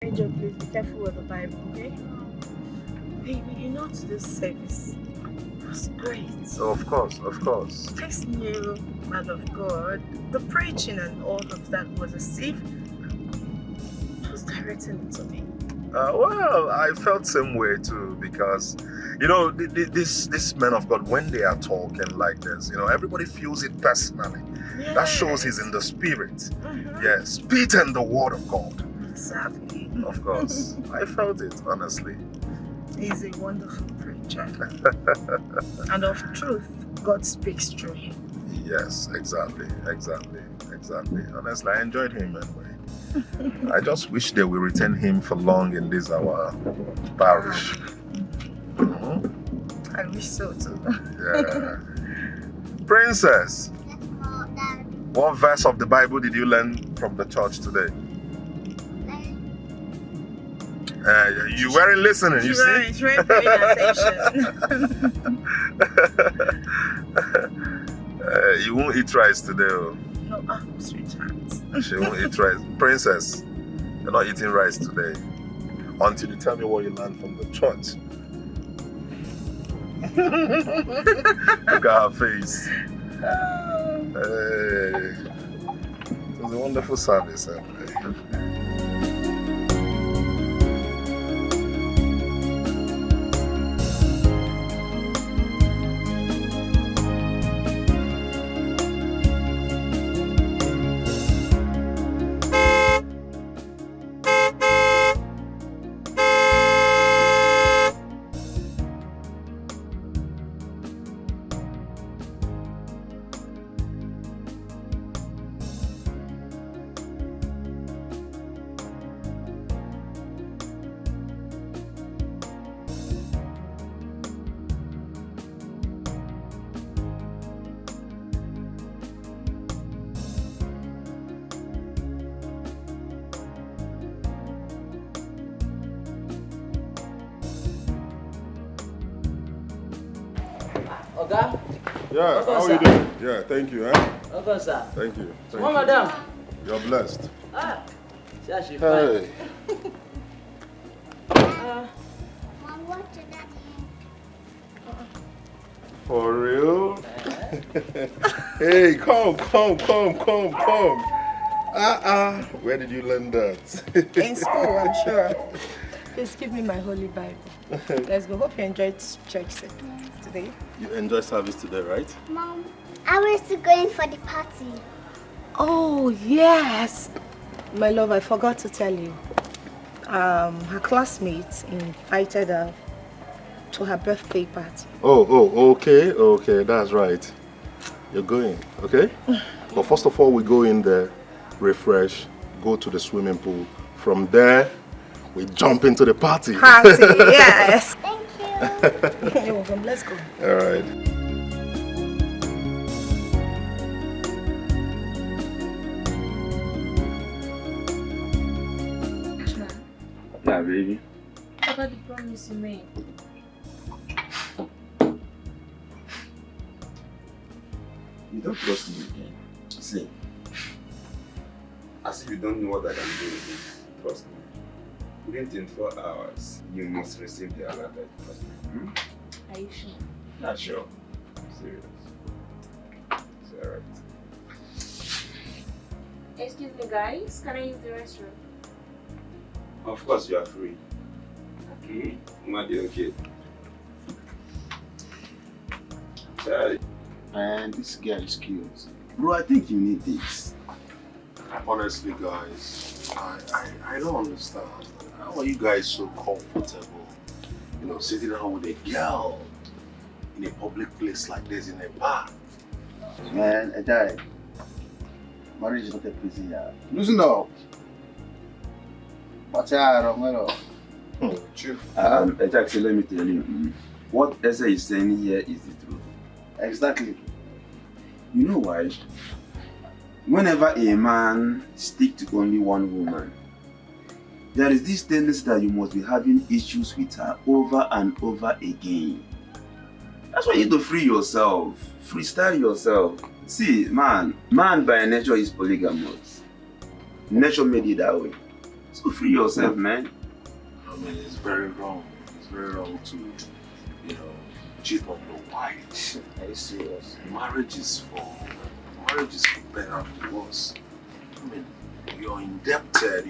Angel, please be careful with the Bible, okay? Baby, you know today's service was great. Oh, of course, of course. This new man of God, the preaching and all of that was as if he was directing it to me. Well, I felt same way too because, you know, this men of God, when they are talking like this, you know, everybody feels it personally. Yes. That shows he's in the spirit. Mm-hmm. Yes, speaking the word of God. Exactly. Of course. I felt it, honestly. He's a wonderful preacher. And of truth, God speaks through him. Yes, exactly. Honestly, I enjoyed him anyway. I just wish they will retain him for long in this our parish. Mm-hmm. I wish so too. Yeah. Princess, what verse of the Bible did you learn from the church today? You weren't listening, you see? She weren't paying attention. You won't eat rice today. Oh. No, sweetheart. She won't eat rice. Princess, you're not eating rice today. Until you tell me what you learned from the church. Look at her face. Hey. It was a wonderful service. Oga? Yeah, how are you doing? Yeah, thank you. Okay, sir. Thank you. Thank Well, you. madam. You're blessed. See how she fine. Hey. Mom, what did that For real? Hey, come. Where did you learn that? In school, I'm sure. Please give me my Holy Bible. Let's go. Hope you enjoyed church today. You enjoyed service today, right? Mom, I was still going for the party. Oh, yes. My love, I forgot to tell you. Her classmates invited her to her birthday party. Oh, okay, that's right. You're going, okay? But first of all, we go in there, refresh, go to the swimming pool. From there, we jump into the party. Party, yes. Thank you. You're welcome. Let's go. All right. Yeah, baby. What about the promise you made? You don't trust me again. See, as if you don't know what I can do again. Trust me. Within 24 hours, you must receive the alert. Trust me. Are you sure? Not sure. Serious. It's alright. Excuse me, guys. Can I use the restroom? Of course, you are free. Okay. Madi, okay. Sorry. And this guy is cute. Bro, I think you need this. Honestly, guys, I don't understand. How are you guys so comfortable, you know, sitting down with a girl in a public place like this, in a bar? Man, I died. Marriage is not a prison yard. Loosen up. Watch out, Romero. Chief. Actually, let me tell you, what Eze is saying here is the truth. Exactly. You know why? Whenever a man sticks to only one woman, there is this tendency that you must be having issues with her over and over again. That's why you need to free yourself, freestyle yourself. See, man by nature is polygamous. Nature made it that way. So free yourself, man. I mean, it's very wrong. It's very wrong to, cheat on your wife. Are you serious? Marriage is for better and worse. I mean, you're indebted.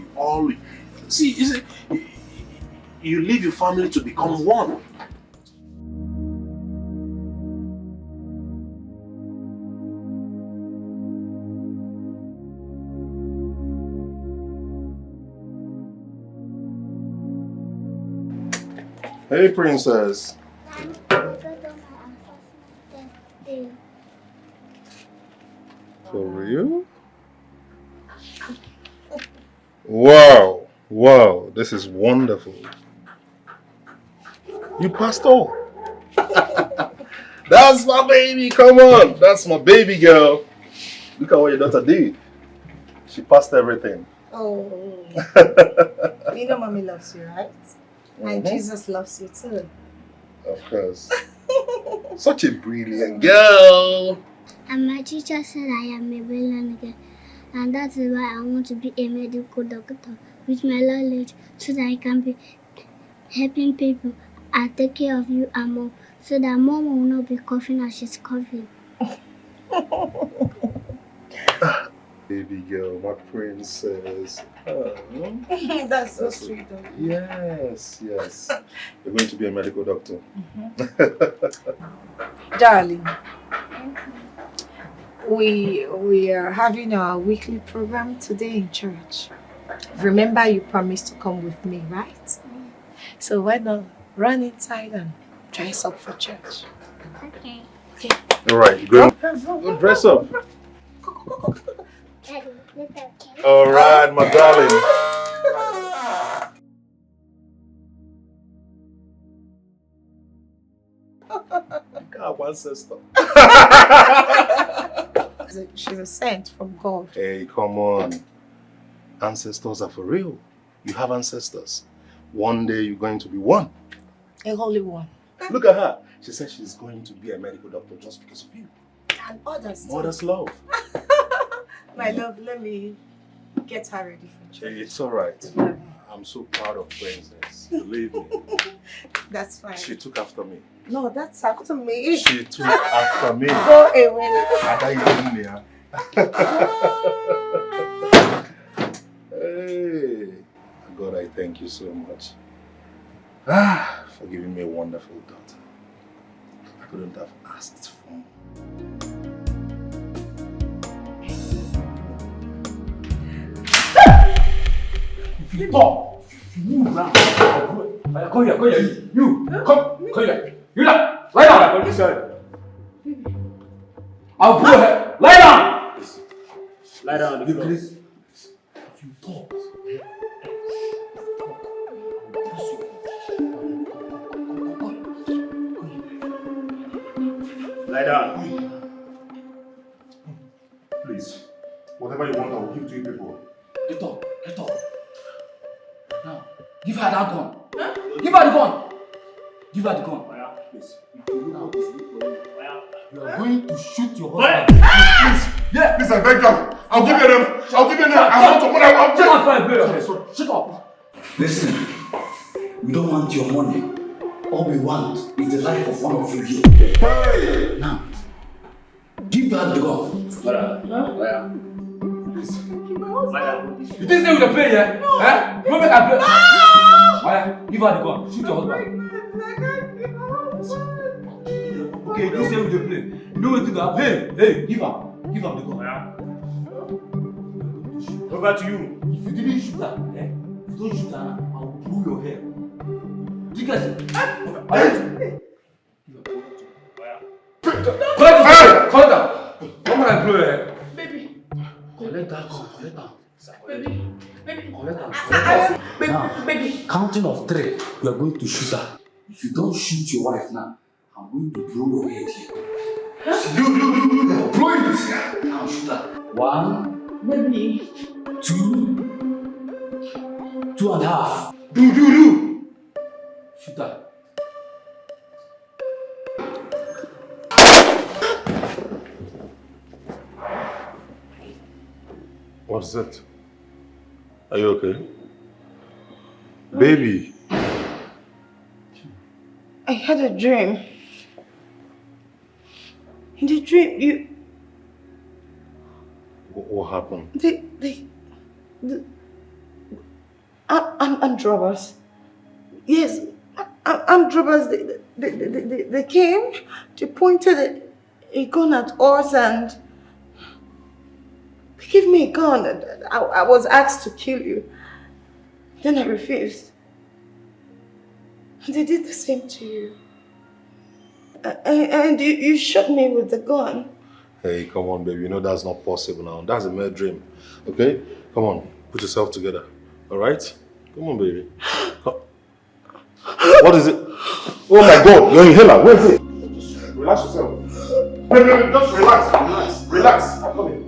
You leave your family to become one. Hey, princess. For real? Wow, this is wonderful. You passed all. That's my baby, come on. That's my baby girl. Look at what your daughter did. She passed everything. Oh. You know mommy loves you, right? And Jesus loves you too. Of course. Such a brilliant girl. And my teacher said I am a billionaire. And that is why I want to be a medical doctor with my knowledge so that I can be helping people and take care of you and mom so that mom will not be coughing as she's coughing. Baby girl, my princess. Oh. That's so sweet of you. Yes. You're going to be a medical doctor. Darling, we are having our weekly program today in church. Remember you promised to come with me, right? So why not run inside and dress up for church? Okay. Alright, go dress up. Alright, my darling. God, one sister. She's a saint from God. Hey, come on. Ancestors are for real. You have ancestors. One day you're going to be one. A holy one. Look at her. She said she's going to be a medical doctor just because of you. And others too. Mother's love. My love, let me get her ready for church. Hey, it's alright. I'm so proud of Princess. Believe me. That's fine. She took after me. No, that's after me. She took after me. Go away. Hey, God, I thank you so much. For giving me a wonderful daughter. I couldn't have asked for more. If you talk, you move around. Come here, you. Come here. You lie down. I'll blow her. Lie down. Lie down. Please. If you talk. Lie down. Please, whatever you want, I will give to you people. Get up. Now, give her that gun. Huh? Give her the gun. Give her the gun. Please. Now, you are going to shoot your husband. Please. Yeah. Please, I beg you. I'll give you them. I want some money. Shut up. Listen, we don't want your money. All we want is the life of one of you here. Hey. Now, give her the gun. Please. You think they will play, yeah? No. Eh? You make her play. No. Give her the gun. Shoot your husband. Okay, you think they will play. You know what to do? Hey, give her the gun. Over to you. If you didn't shoot her, if you don't shoot her, I will pull your hair. Do you guys? Collect her. Come on and blow your hair. Baby. Collect that gun. Baby. Now, counting of 3, we are going to shoot her. If you don't shoot your wife now, I'm going to blow your head here. Do. Blow it. Now shoot her. 1. Baby. 2. 2.5. Do. Shoot her. What's that? Are you okay? Baby. I had a dream. In the dream, What happened? I'm robbers. Yes, I'm robbers. They came, they pointed a gun at us and they gave me a gun. I was asked to kill you. Then I refused. And they did the same to you. And you shot me with the gun. Hey, come on, baby. You know that's not possible now. That's a mere dream. Okay? Come on. Put yourself together. Alright? Come on, baby. What is it? Oh my God! Your inhaler. Where is it? Just relax yourself. No. Just relax. Relax. I'm coming.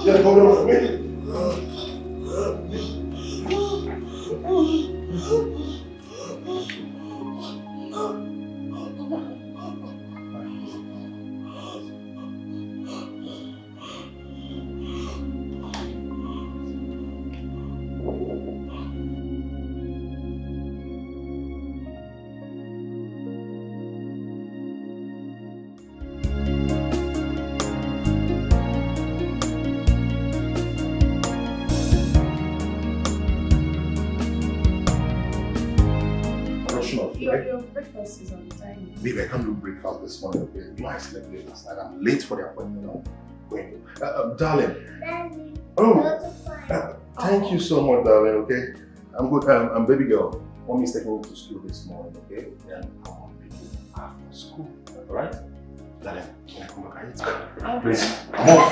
Yeah, go on. Wait. Your breakfast is on time. Babe, I can't do breakfast this morning, okay? You know I slept late last night. I'm late for the appointment now. Wait, darling. Daddy, Oh, thank you so much, darling, okay? I'm good. I'm baby girl. Mommy's taking me to school this morning, okay? Then come on, pick you after school, alright? Darling, can I come back? Okay. Please, come on.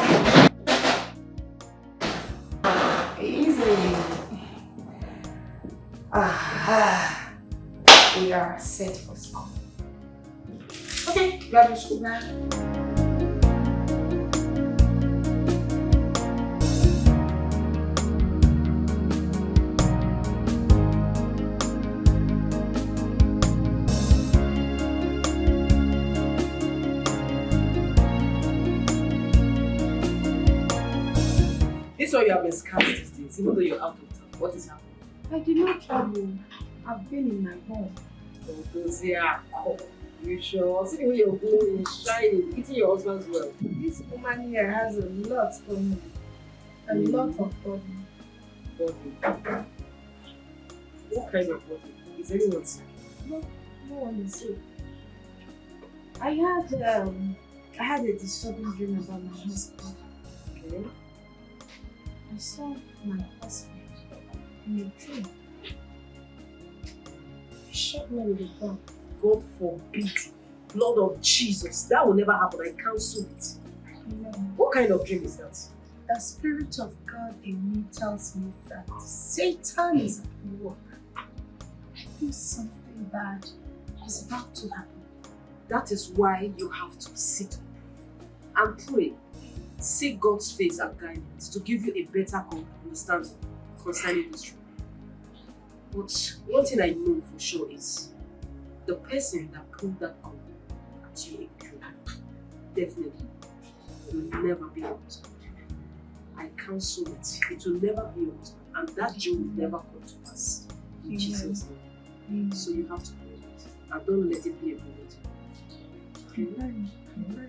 Easy. We are set for school. Okay, grab your school bag. This is why you have been scared these days, even though you're out of town. What is happening? I did not travel. I've been in my home. Oh, those here, you sure? See the way you're glowing, shining, eating your husband's well. This woman here has a lot on me. A lot of body. Body. What kind of body? Is anyone sick? No one is sick. I had a disturbing dream about my husband. Okay. I saw my husband in a dream. He shot me with a gun. God forbid. Blood of Jesus. That will never happen. I cancel it. No. What kind of dream is that? The Spirit of God in me tells me that Satan is at work. I feel something bad is about to happen. That is why you have to sit and pray. Seek God's face and guidance to give you a better understanding concerning this dream. But one thing I know for sure is the person that pulled that gun at you in dream definitely will never be your husband. I cancel it. It will never be your husband. And that dream will never come to pass. In Jesus' name. So you have to pray it. And don't let it be a bullet. Amen. Amen.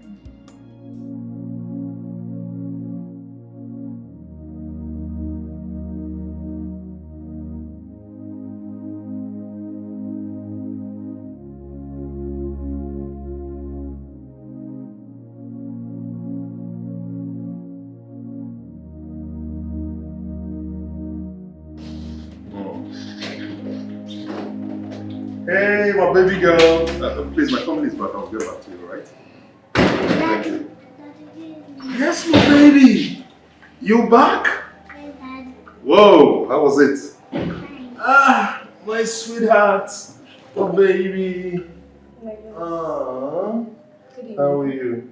Hey, my baby girl. Please, my family is back. I'll get back to you, alright? Thank you. Yes, my baby. You back? Whoa, how was it? Ah, my sweetheart. Oh, baby. Ah. How are you?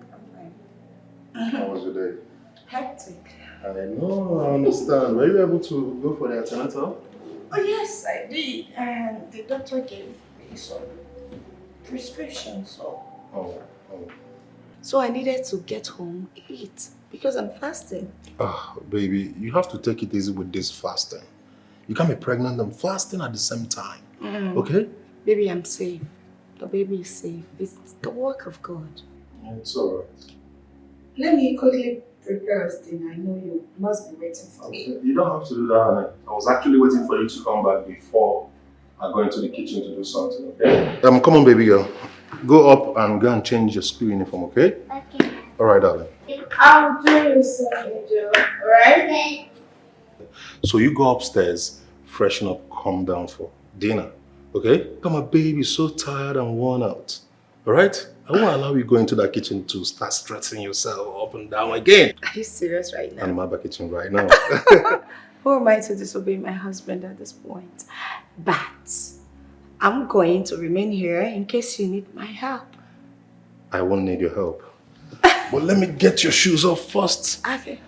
How was your day? Hectic. I know, I understand. Were you able to go for the antenatal? Oh yes, I did. And the doctor gave me some prescription, so Oh, oh. So I needed to get home, eat, because I'm fasting. Ah, baby, you have to take it easy with this fasting. You can't be pregnant and fasting at the same time. Okay? Baby, I'm safe. The baby is safe. It's the work of God. It's alright. Let me quickly prepare us dinner. I know you must be waiting for me. You don't have to do that, honey. I was actually waiting for you to come back before I go into the kitchen to do something, okay? Come on, baby girl. Go up and go and change your school uniform, okay? Okay. Alright, darling. I'll do you some, Angel. Alright? Okay. So you go upstairs, freshen up, come down for dinner, okay? Come on, baby, so tired and worn out. Alright? I won't allow you go into that kitchen to start stretching yourself up and down again. Are you serious right now? I'm in my back kitchen right now. Who am I to disobey my husband at this point? But I'm going to remain here in case you need my help. I won't need your help. But let me get your shoes off first. Okay.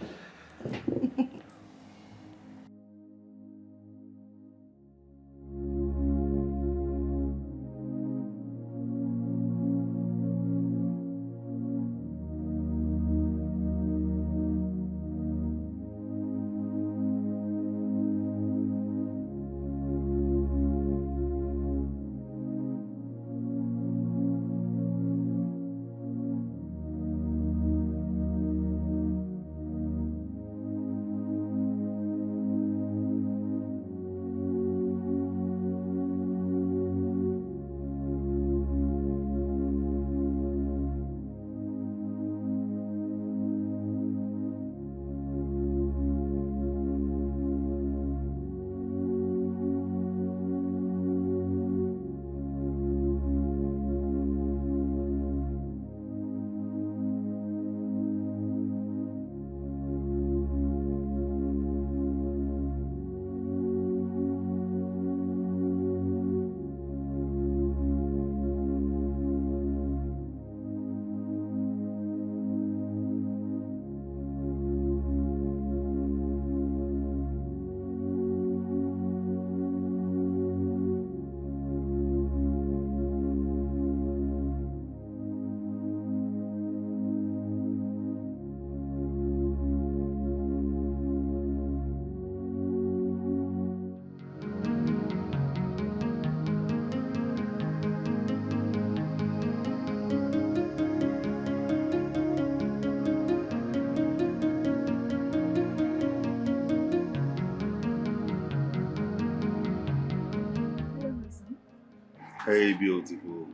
Hey, beautiful.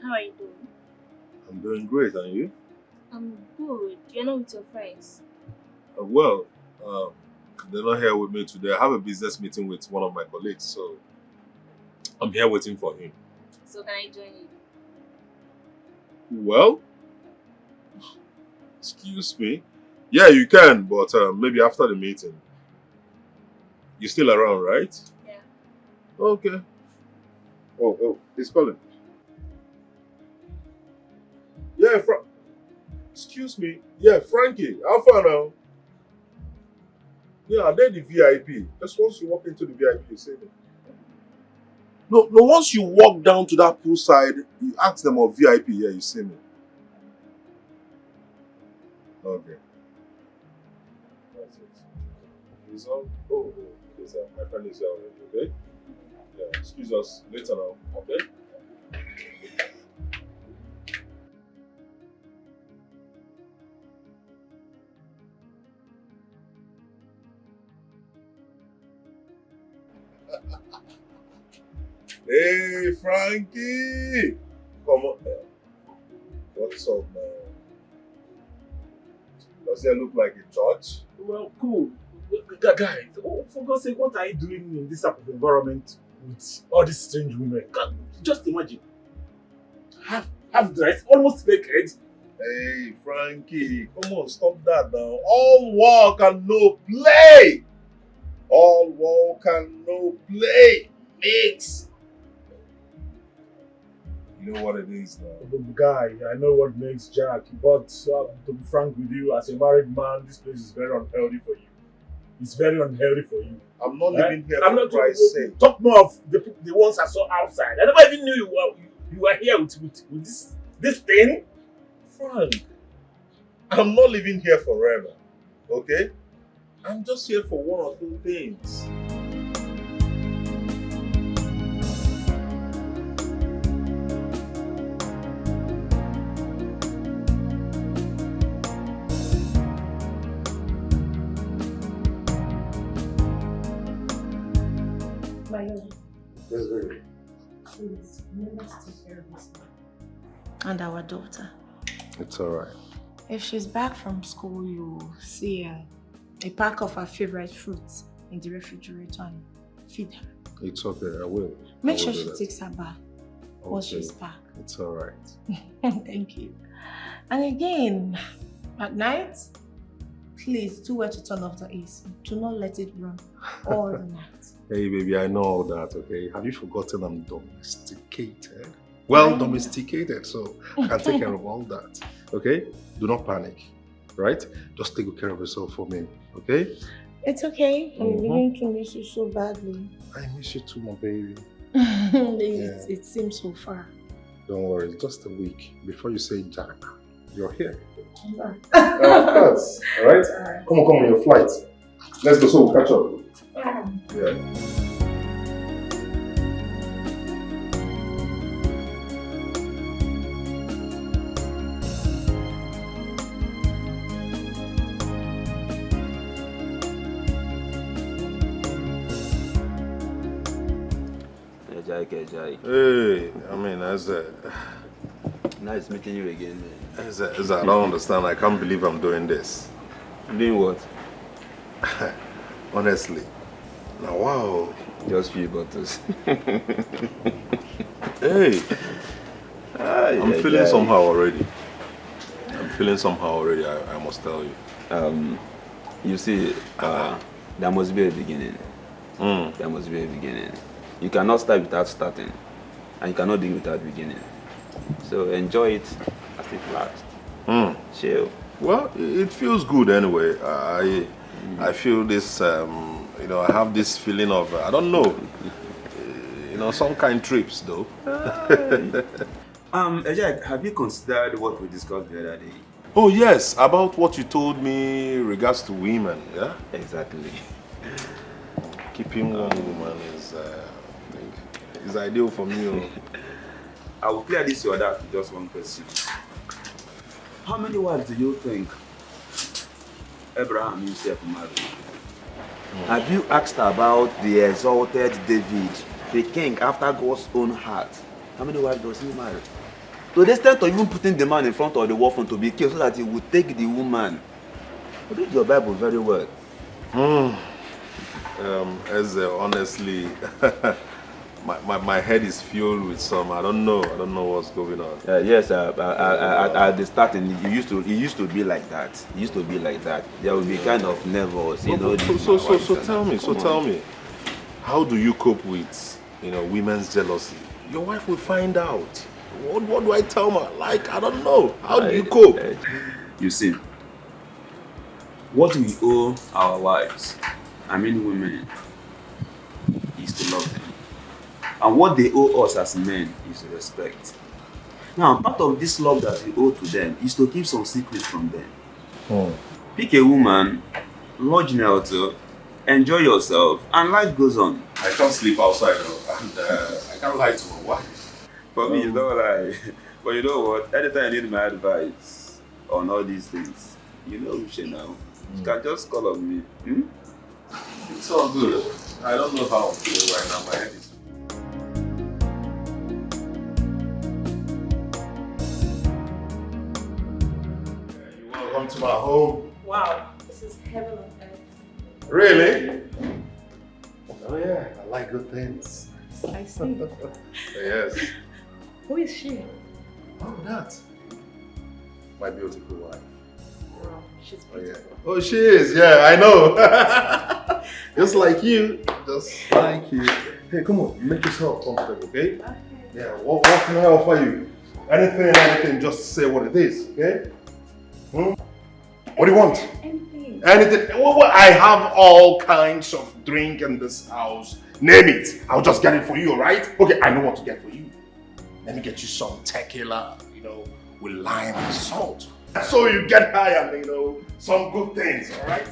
How are you doing? I'm doing great, and you? I'm good. You're not with your friends. Well, they're not here with me today. I have a business meeting with one of my colleagues, so I'm here waiting for him. So can I join you? Well, excuse me. Yeah, you can, but maybe after the meeting. You're still around, right? Yeah. Okay. Oh, he's calling. Yeah, excuse me. Yeah, Frankie, how far now? Yeah, they're the VIP. Just once you walk into the VIP, you say them. No, once you walk down to that poolside, you ask them of VIP, yeah, you see me. Okay. That's it. He's on. Oh, my friend is here already, okay? Yeah, excuse us later now, okay? Hey, Frankie! Come on. What's up, man? Does it look like a church? Well, cool. Guys, for God's sake, what are you doing in this type of environment with all these strange women? God, just imagine. Half dressed, almost naked. Hey, Frankie, come on, stop that now. All work and no play! All work and no play! Mix! You know what it is now. Guy, I know what makes Jack, but to be frank with you, as a married man, this place is very unhealthy for you. It's very unhealthy for you. I'm not living here I'm for not Christ's sake. talk more of the ones I saw outside. I never even knew You are here with this thing? Frank, I'm not living here forever, okay? I'm just here for one or two things. My love, Yes, baby. please, remember to take care of this man. And our daughter. It's alright. If she's back from school, you'll see a pack of her favorite fruits in the refrigerator and feed her. It's okay, I will. Make I sure will do she that. takes her bath once Okay. she's back. It's alright. Thank you. And again, at night, please do well to turn off the AC. Do not let it run all the night. Hey baby, I know all that, okay? Have you forgotten I'm domesticated? Well, domesticated, so I can take care of all that, okay? Do not panic, right? Just take good care of yourself for me, okay? It's okay. I'm beginning to miss you so badly. I miss you too, my baby. It seems so far. Don't worry, it's just a week. Before you say Jack, you're here. Alright. Of course, alright? Come on, your flight. Let's go, so we'll catch up. Yeah. Hey, I mean, Nice meeting you again, man. I don't understand. I can't believe I'm doing this. Doing what? Honestly. Now, wow. Just few bottles. Hey. I'm feeling somehow already. I must tell you. You see, there must be a beginning. There must be a beginning. You cannot start without starting, and you cannot begin without beginning. So enjoy it as it lasts. Chill. Well, it feels good anyway. I feel this, I have this feeling of, I don't know, some kind trips though. Ejek, have you considered what we discussed the other day? Oh yes, about what you told me regards to women, yeah? Exactly. Keeping one woman is ideal for me. I will clear this order with just one question. How many wives do you think Abraham himself married? Have you asked about the exalted David, the king after God's own heart? How many wives does he marry? To the extent of even putting the man in front of the war front to be killed so that he would take the woman. Read your Bible very well. Honestly, my head is filled with some. I don't know what's going on. Yes, at the starting, it used to be like that. There would be kind of nervous, So tell me, how do you cope with, women's jealousy? Your wife will find out. What do I tell her? Like, I don't know. How do you cope? You see, what we owe our wives, I mean women, is to love them. And what they owe us as men is respect. Now, part of this love that we owe to them is to keep some secrets from them. Pick a woman, lodge in a hotel, enjoy yourself, and life goes on. I can't sleep outside though, and I can't lie to my wife. For me, it's not lie. But you know what? Anytime you need my advice on all these things, you know Uche now. You can just call on me. It's all good. I don't know how I'm feeling right now. My head is. You're welcome to my home. Wow, this is heaven on earth. Really? Oh yeah, I like good things. I see. Yes. Who is she? Oh, that. My beautiful wife. Wow, she's beautiful. Oh, she is. Yeah, I know. Just like you. Just like you. Hey, come on. Make yourself comfortable, okay? Okay. Yeah, what can I offer you? Anything, just say what it is, okay? What do you want? Anything. Anything. Well, I have all kinds of drink in this house. Name it. I'll just get it for you, alright? Okay, I know what to get for you. Let me get you some tequila, with lime and salt. So you get high and, some good things, all right?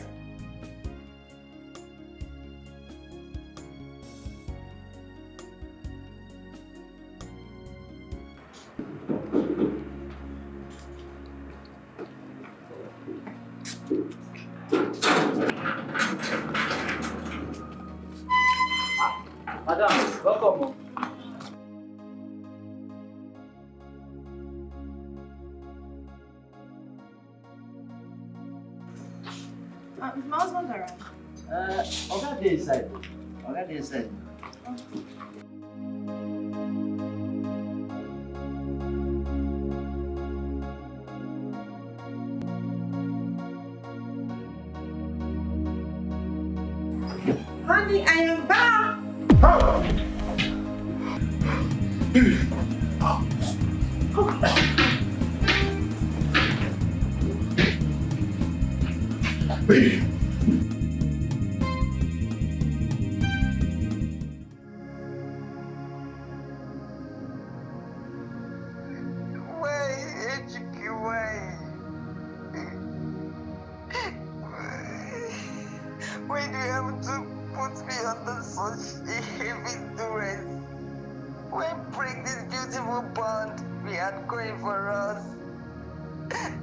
Madam, welcome. Is my husband around? I'll get inside. I'll get inside. Honey, I am back. Baby. Why do you have to put me under such a heavy duress? Why break this beautiful bond we had going for us?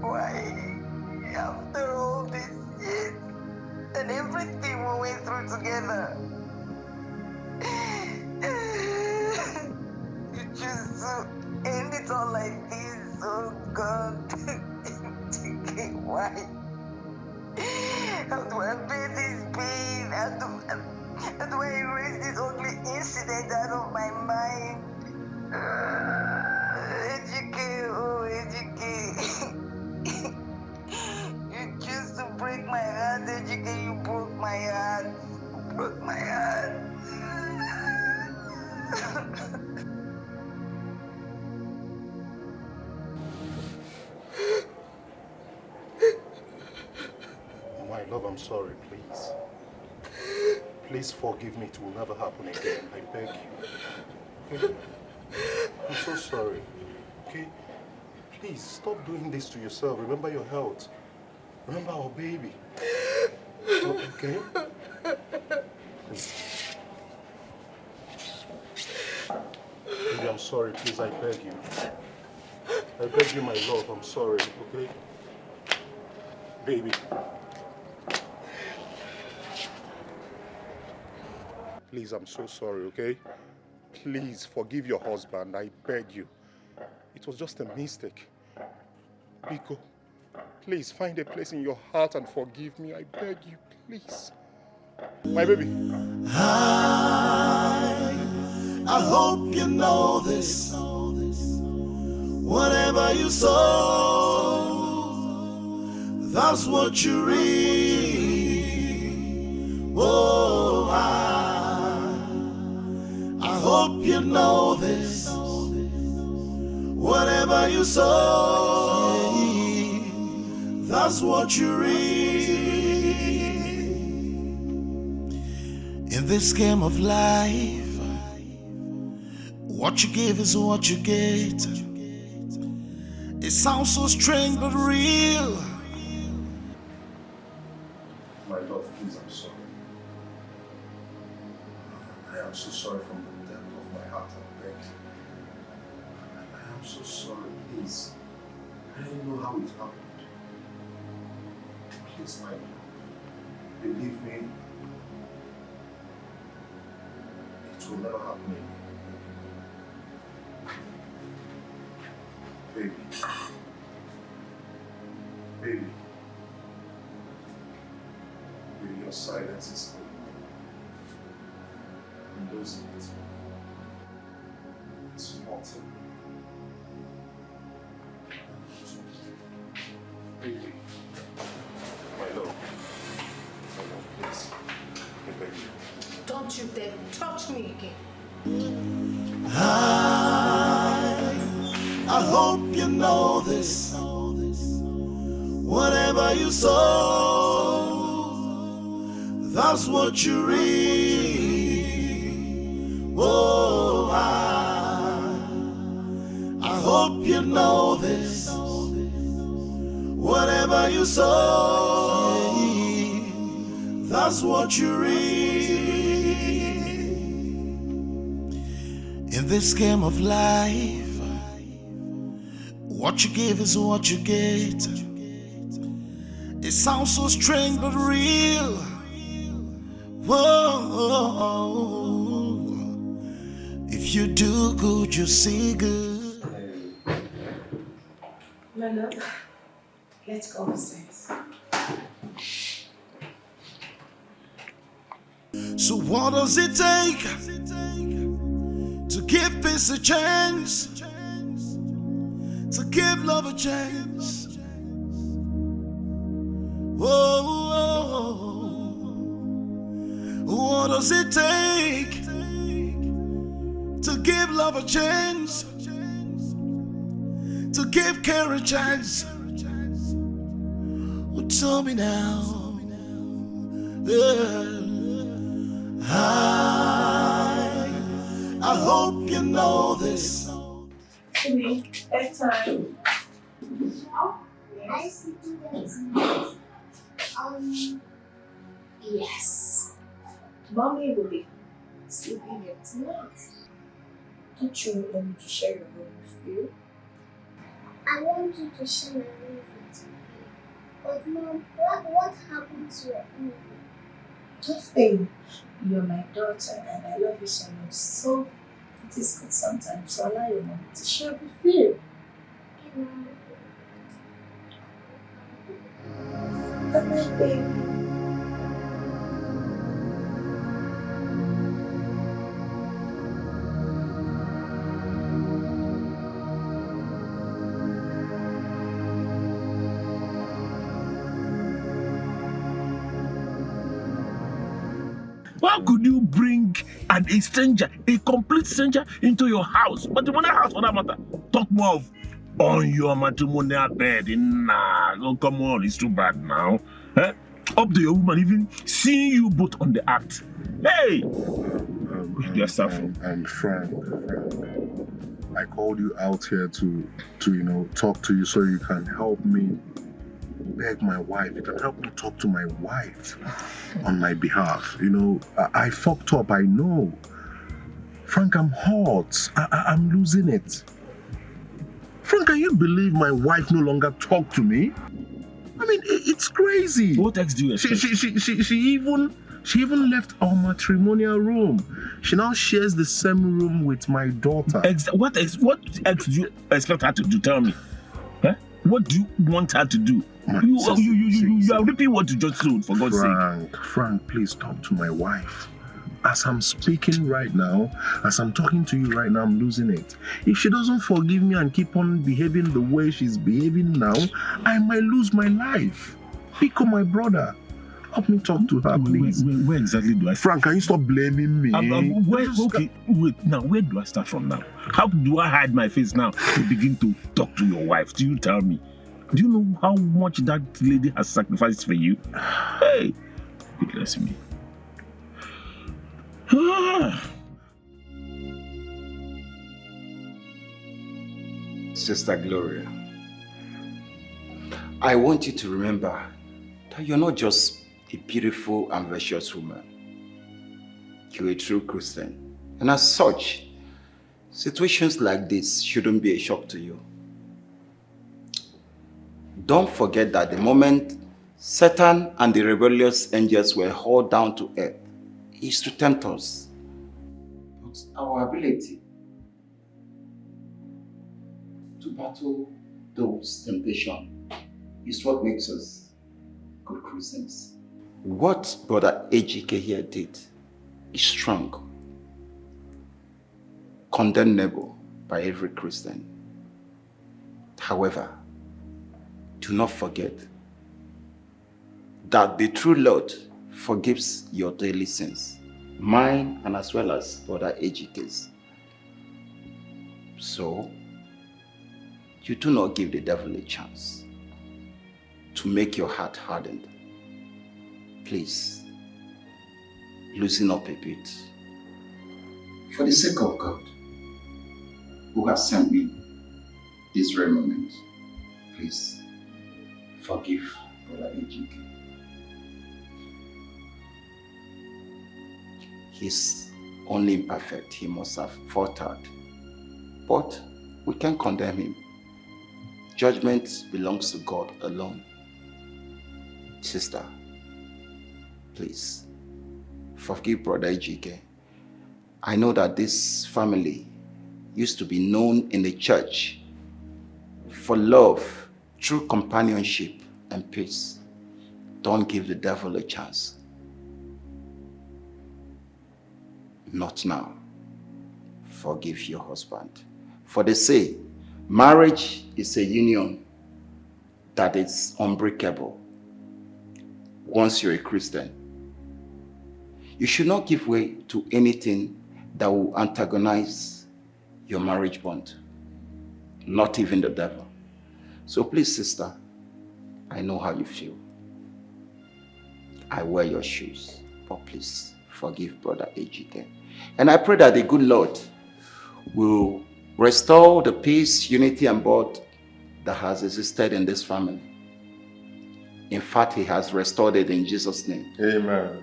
Why, after all this years and everything we went through together, you choose to end it all like this? Oh God. Why? How do I bear this pain? How do I erase this ugly incident out of my mind? HK, oh HK. You choose to break my heart, HK. You broke my heart. You broke my heart. My love, I'm sorry, please. Please forgive me. It will never happen again. I beg you. Okay? I'm so sorry. Okay? Please, stop doing this to yourself. Remember your health. Remember our baby. Okay? Please. Baby, I'm sorry. Please, I beg you. I beg you, my love. I'm sorry. Okay? Baby. Please, I'm so sorry, okay? Please forgive your husband. I beg you. It was just a mistake. Biko, please find a place in your heart and forgive me. I beg you, please. My baby. I hope you know this. Whatever you sow, that's what you reap. Oh, I hope you know this. Whatever you sow, that's what you reap. In this game of life, what you give is what you get. It sounds so strange but real. My love, please, I'm sorry. I am so sorry from the depth of my heart. I beg you. I am so sorry, please. I didn't know how it happened. Please, my love, believe me, it will never happen again. Baby. Baby. Baby, your silence is good. I'm losing it. It's haunting me. Baby. My love. My love, please. I beg you. Don't you dare touch me again. I hope you know this. Whatever you sow, that's what you reap. Oh, you sow, that's what you reap. In this game of life, what you give is what you get. It sounds so strange but real. Whoa. If you do good, you see good. My love, let's go upstairs. So what does it take to give peace a chance? To give love a chance? Whoa. What does it take to give love a chance? To give care a chance? Well, tell me now. I hope you know this. Jimmy, bedtime. I see Yes. Mommy will be sleeping here tonight. Don't you want me to share your room with you? I want you to share my room with me. But Mom, what happened to your movie? Nothing. You're my daughter and I love you so much. So it is good sometimes to allow your mom to share with you. But my baby. How could you bring a stranger, a complete stranger, into your house? Matrimonial house for that matter. Talk more of on your matrimonial bed. Nah, oh, come on, it's too bad now. Eh? Up to your woman, even seeing you both on the act. Hey! Frank, I called you out here to talk to you so you can help me beg my wife. You can help me talk to my wife on my behalf. I fucked up, I know. Frank, I'm hot. I'm losing it. Frank, can you believe my wife no longer talk to me? I mean, it's crazy. What else do you expect? She even left our matrimonial room. She now shares the same room with my daughter. What else do you expect her to do? Tell me. Huh? What do you want her to do? You are repeating what you just said, for God's sake. Frank, please talk to my wife. As I'm speaking right now, as I'm talking to you right now, I'm losing it. If she doesn't forgive me and keep on behaving the way she's behaving now, I might lose my life. Pico, my brother, help me talk to her, please. Where exactly do I start? Frank, can you stop blaming me? Wait, now where do I start from now? How do I hide my face now to begin to talk to your wife? Do you tell me? Do you know how much that lady has sacrificed for you? Hey, goodness me. Sister Gloria, I want you to remember that you're not just a beautiful and virtuous woman. You're a true Christian. And as such, situations like this shouldn't be a shock to you. Don't forget that the moment Satan and the rebellious angels were hauled down to earth, is to tempt us. But our ability to battle those temptations is what makes us good Christians. What Brother Ejike here did is strong, condemnable by every Christian. However, do not forget that the true Lord forgives your daily sins, mine and as well as Brother Ejike's. So, you do not give the devil a chance to make your heart hardened. Please, loosen up a bit. For the sake of God, who has sent me this very moment, please, Forgive Brother Ejike. He's only imperfect. He must have faltered. But we can't condemn him. Judgment belongs to God alone. Sister, please, forgive Brother Ejike. I know that this family used to be known in the church for love, true companionship, and peace. Don't give the devil a chance. Not now. Forgive your husband. For they say, marriage is a union that is unbreakable. Once you're a Christian, you should not give way to anything that will antagonize your marriage bond. Not even the devil. So please, sister, I know how you feel. I wear your shoes, but please forgive Brother Ejike. And I pray that the good Lord will restore the peace, unity, and bond that has existed in this family. In fact, He has restored it in Jesus' name. Amen.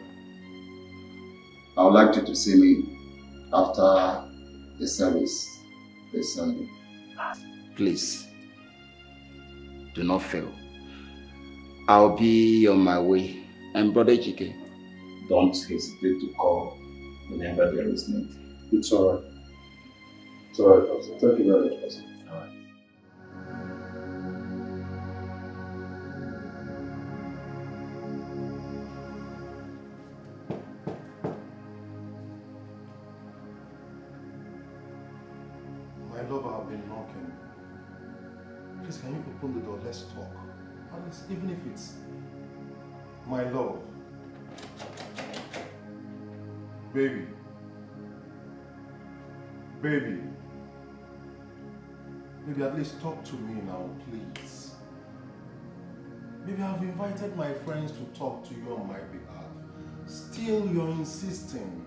I would like you to see me after the service this Sunday. Please, do not fail. I'll be on my way. And Brother Ejike, don't hesitate to call whenever there is need. It's alright. It's alright, Pastor. Thank you very much, Pastor. Alright. My lover, I've been knocking. Please, can you open the door? Let's talk. At least, even if it's my love. Baby. Baby. Maybe at least talk to me now, please. Maybe I've invited my friends to talk to you on my behalf. Still, you're insisting.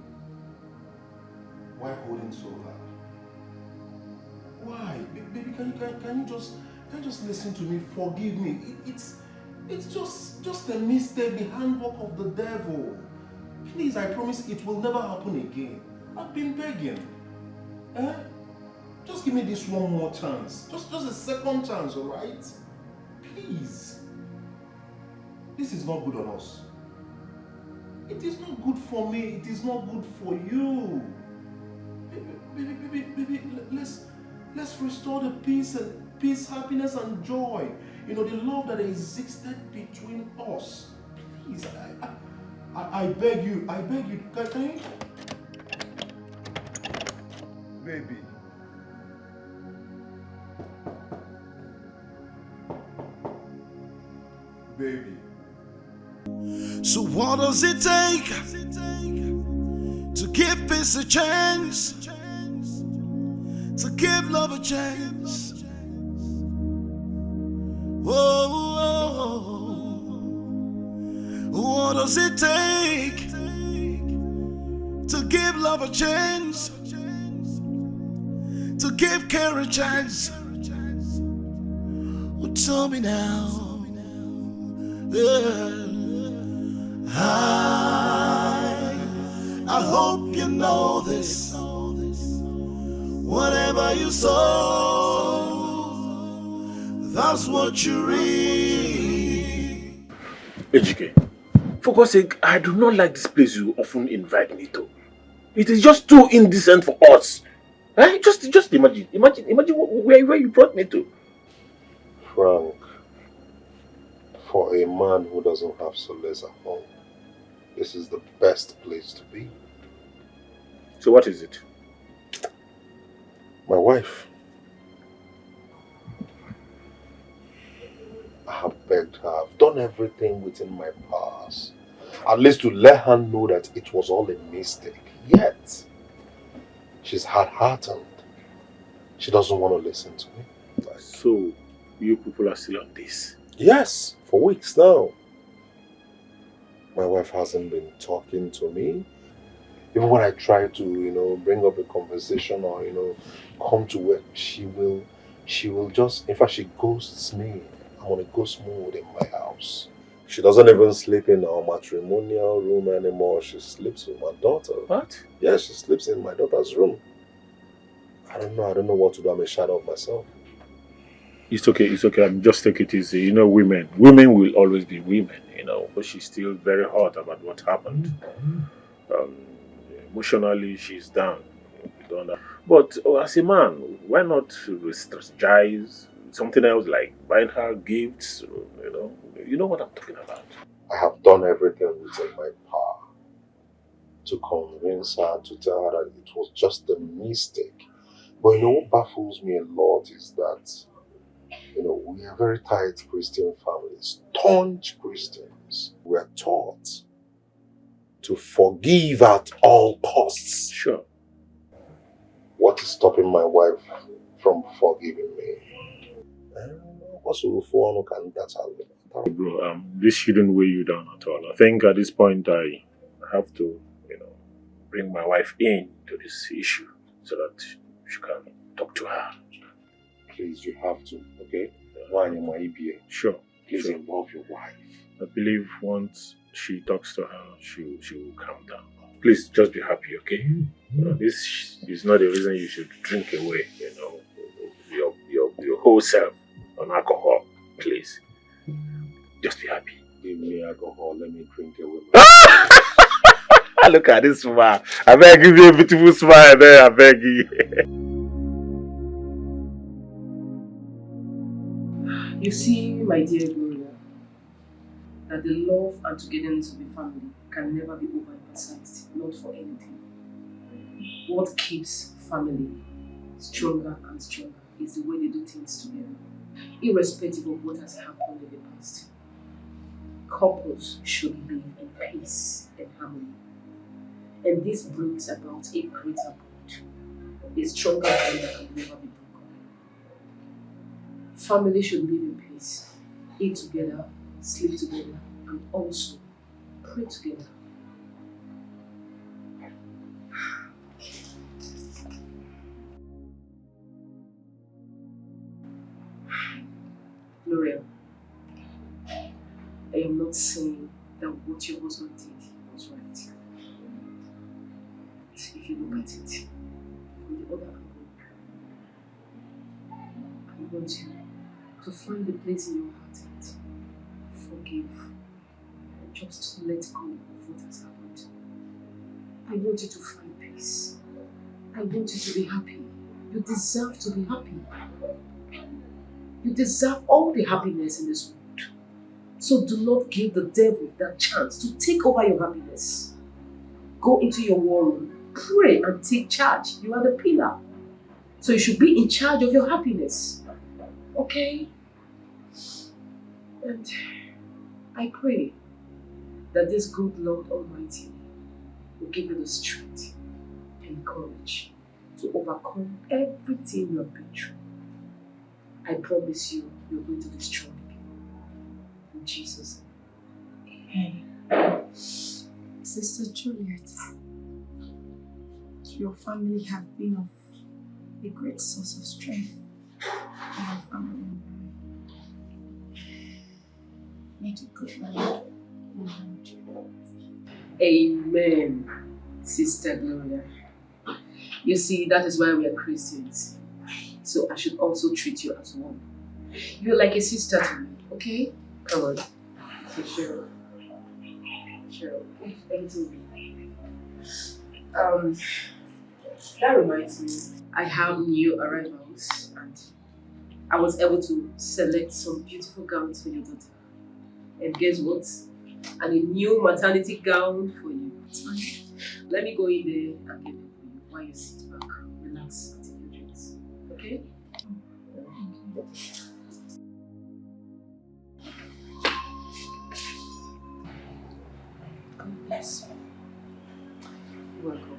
Why holding so hard? Why? Baby, can you just listen to me? Forgive me. It's just a mistake, the handwork of the devil. Please, I promise it will never happen again. I've been begging. Just give me this one more chance. Just a second chance, alright? Please. This is not good on us. It is not good for me. It is not good for you. Baby, let's restore the peace, happiness, and joy. You know, the love that existed between us. Please, I beg you, can you? Baby. Baby. So what does it take to give this a chance? To give love a chance? Whoa. What does it take to give love a chance? To give care a chance? Well, tell me now. I hope you know this. Whatever you sow, that's what you reap. Ejike, for God's sake, I do not like this place you often invite me to. It is just too indecent for us. Just imagine where you brought me to. Frank, for a man who doesn't have solace at home, this is the best place to be. So what is it? My wife. I have begged her. I've done everything within my powers. At least to let her know that it was all a mistake. Yet, she's hard-hearted. She doesn't want to listen to me. So, you people are still on this? Yes, for weeks now. My wife hasn't been talking to me. Even when I try to, bring up a conversation or, come to work, she will just, in fact, she ghosts me. I'm on a ghost mood in my house. She doesn't even sleep in our matrimonial room anymore. She sleeps with my daughter. What? Yeah, she sleeps in my daughter's room. I don't know what to do. I'm a shadow of myself. It's okay. Just take it easy. You know, women will always be women, you know. But she's still very hot about what happened. Um, Emotionally, she's down. You don't know. But as a man, why not strategize something else like buying her gifts? You know, what I'm talking about. I have done everything within my power to convince her, to tell her that it was just a mistake. But you know what baffles me a lot is that, you know, we are very tight Christian families, staunch Christians. We are taught to forgive at all costs. Sure. What is stopping my wife from forgiving me? Bro, this shouldn't weigh you down at all. I think at this point I have to, bring my wife in to this issue so that she can talk to her. Please, you have to, okay? Why am I here? Sure. Please sure. involve your wife. I believe once she talks to her, she will calm down. Please just be happy, okay? This is not the reason you should drink away, your whole self on alcohol. Please, just be happy. Give me alcohol, let me drink away. Look at this smile. I beg give you a beautiful smile there, I beg you. You see, my dear Gloria, that the love and togetherness of a family can never be overemphasized, not for anything. What keeps family stronger and stronger is the way they do things together, irrespective of what has happened in the past. Couples should live in peace and harmony. And this brings about a greater bond, a stronger bond that can never be broken. Family should live in peace, eat together, sleep together, and also pray together. Gloria, I am not saying that what your husband did was right. But if you look at it from the other angle, I want you to find a place in your heart and forgive and just let go of what has happened. I want you to find peace. I want you to be happy. You deserve to be happy. You deserve all the happiness in this world. So do not give the devil that chance to take over your happiness. Go into your war room, pray and take charge. You are the pillar. So you should be in charge of your happiness. Okay? And I pray that this good Lord Almighty will give you the strength and courage to overcome everything you have been through. I promise you, you're going to be strong again. In Jesus' name. Sister Juliet, your family have been of a great source of strength in our family. May the good Lord reward you. Amen, Sister Gloria. You see, that is why we are Christians. So I should also treat you as one. You're like a sister to me, okay? Come on. Okay, Cheryl. That reminds me, I have new arrivals and I was able to select some beautiful gowns for your daughter. And guess what? And a new maternity gown for you. Let me go in there and get it for you while you sit back, relax, and take your drinks. Okay? God bless you. You're welcome.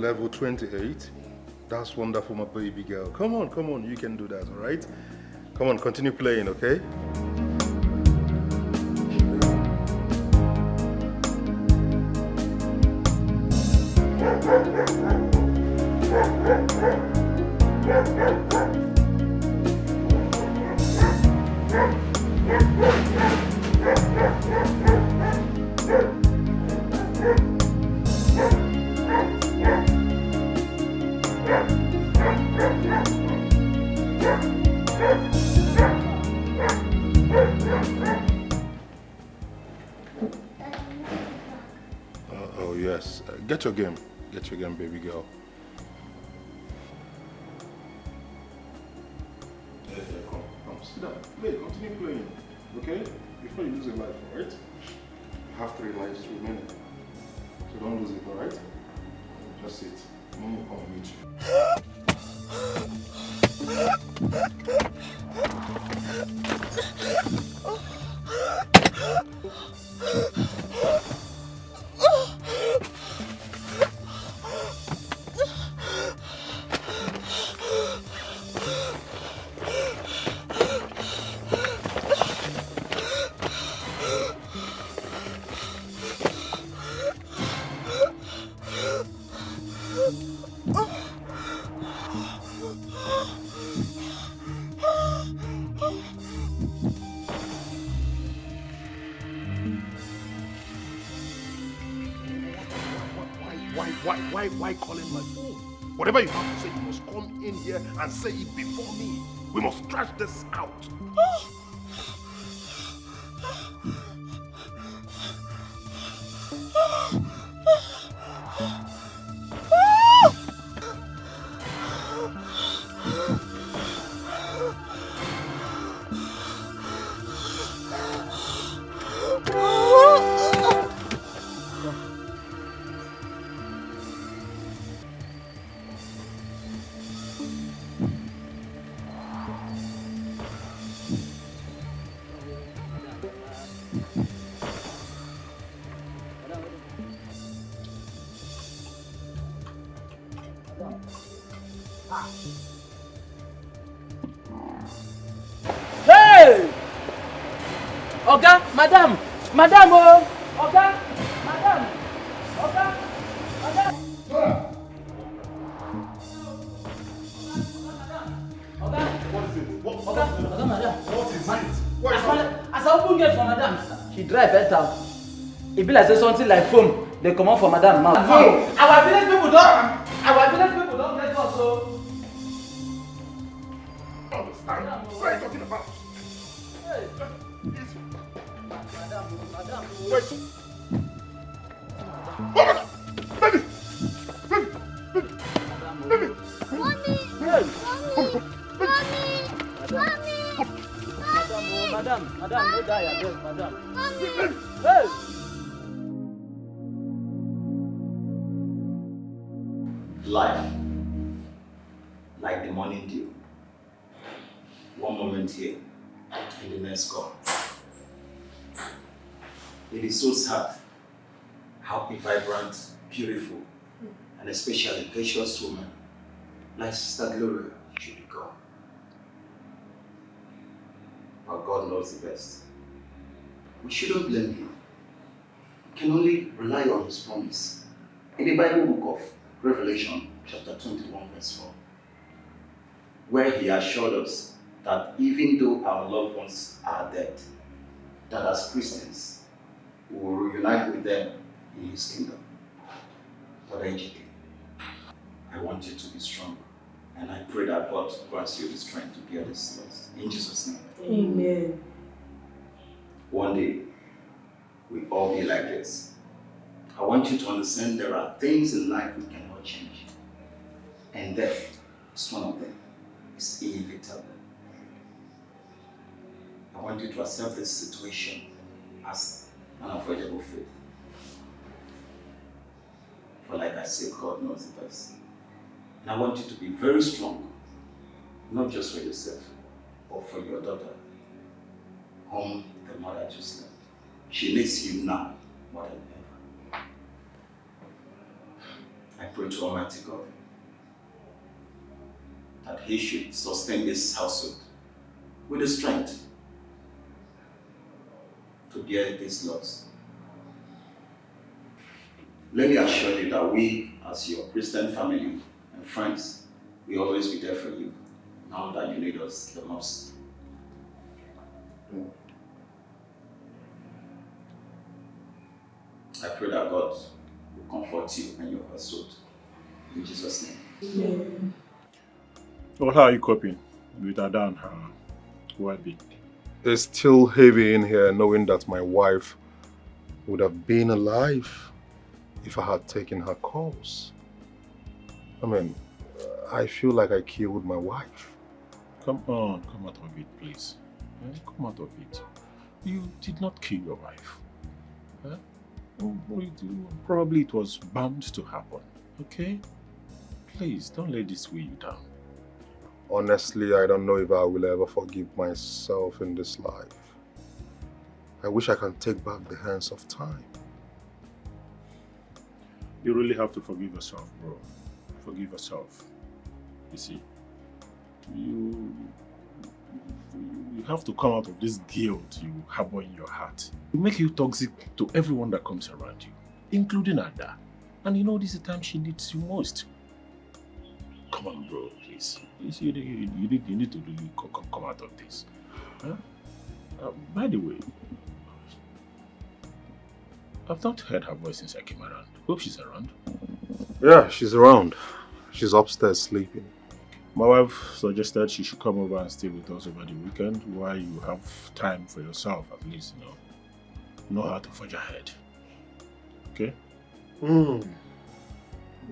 level 28. That's wonderful, my baby girl. Come on, you can do that, all right? Come on, continue playing, okay? Oh, yes. Get your game. Get your game, baby girl. Come, sit down. Play, continue playing, okay? Before you lose a life, alright? You have 3 lives remaining. So don't lose it, alright? Just sit. Mom will come and meet Why calling my phone? Whatever you have to say, you must come in here and say it before me. We must trash this out. Hey! Oga, madam! Madam, oh! Oga! Madam! Oga! Madam! Oga! What is it? Oga, madam. What is it? What is it? As I open gate for madam, she drive better. It be like say something like foam. They come out for madam now. Hey, our village people don't get us, so. Understand? What are you talking about? Hey. Madam. Wait. Oh, baby! Baby! Mommy! Hey. Mommy! Madam, no die again, madam. Mommy! Hey! Life, like the morning dew. One moment here, and the next gone. It is so sad how a vibrant, beautiful, and especially gracious woman like Sister Gloria should be gone. But God knows the best. We shouldn't blame him. We can only rely on his promise. In the Bible book of Revelation, chapter 21, verse 4, where he assured us that even though our loved ones are dead, that as Christians, we will reunite with them in his kingdom. But Ejike, I want you to be strong, and I pray that God grants you the strength to bear this loss. In Jesus' name. Amen. One day, we all be like this. I want you to understand there are things in life we cannot change. And death is one of them. It's inevitable. I want you to accept this situation as an unavoidable fate. For like I said, God knows the best. And I want you to be very strong, not just for yourself, but for your daughter, whom the mother just left. She needs you now more than ever. I pray praying to Almighty God that He should sustain this household with the strength to bear this loss. Let me assure you that we, as your Christian family and friends, will always be there for you now that you need us the most. I pray that God will comfort you and your household. In Jesus' name. Amen. Well, how are you coping with Ada and her well-being? It's still heavy in here knowing that my wife would have been alive if I had taken her calls. I mean, I feel like I killed my wife. Come on, come out of it, please. Come out of it. You did not kill your wife. Probably it was bound to happen, okay? Please, don't let this weigh you down. Honestly, I don't know if I will ever forgive myself in this life. I wish I can take back the hands of time. You really have to forgive yourself, bro. Forgive yourself. You see, you have to come out of this guilt you harbor in your heart. It make you toxic to everyone that comes around you, including Ada. And you know this is the time she needs you most. Come on, bro, please. You need to really come out of this. Huh? By the way, I've not heard her voice since I came around. Hope she's around. Yeah, she's around. She's upstairs sleeping. My wife suggested she should come over and stay with us over the weekend while you have time for yourself, at least, know how to forge ahead. Okay?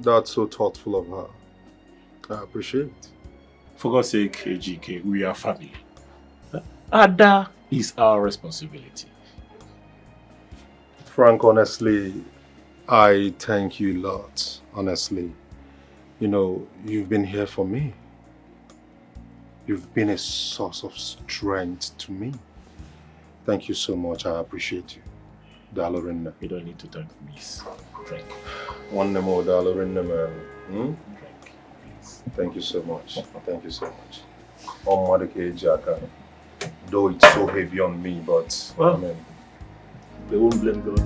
That's so thoughtful of her. I appreciate it. For God's sake, AGK, we are family. Ada is our responsibility. Frank, honestly, I thank you a lot. Honestly. You know, you've been here for me. You've been a source of strength to me. Thank you so much. I appreciate you. Dalorinna. You don't need to thank me. Frank. One more Dalorinna, man. Thank you so much. Thank you so much. Though it's so heavy on me, but well, I mean, they won't blame God.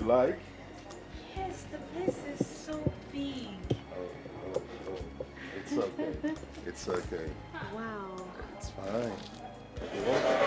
Like? Yes, the place is so big. Oh. It's okay. It's okay. Wow. It's fine. You're welcome.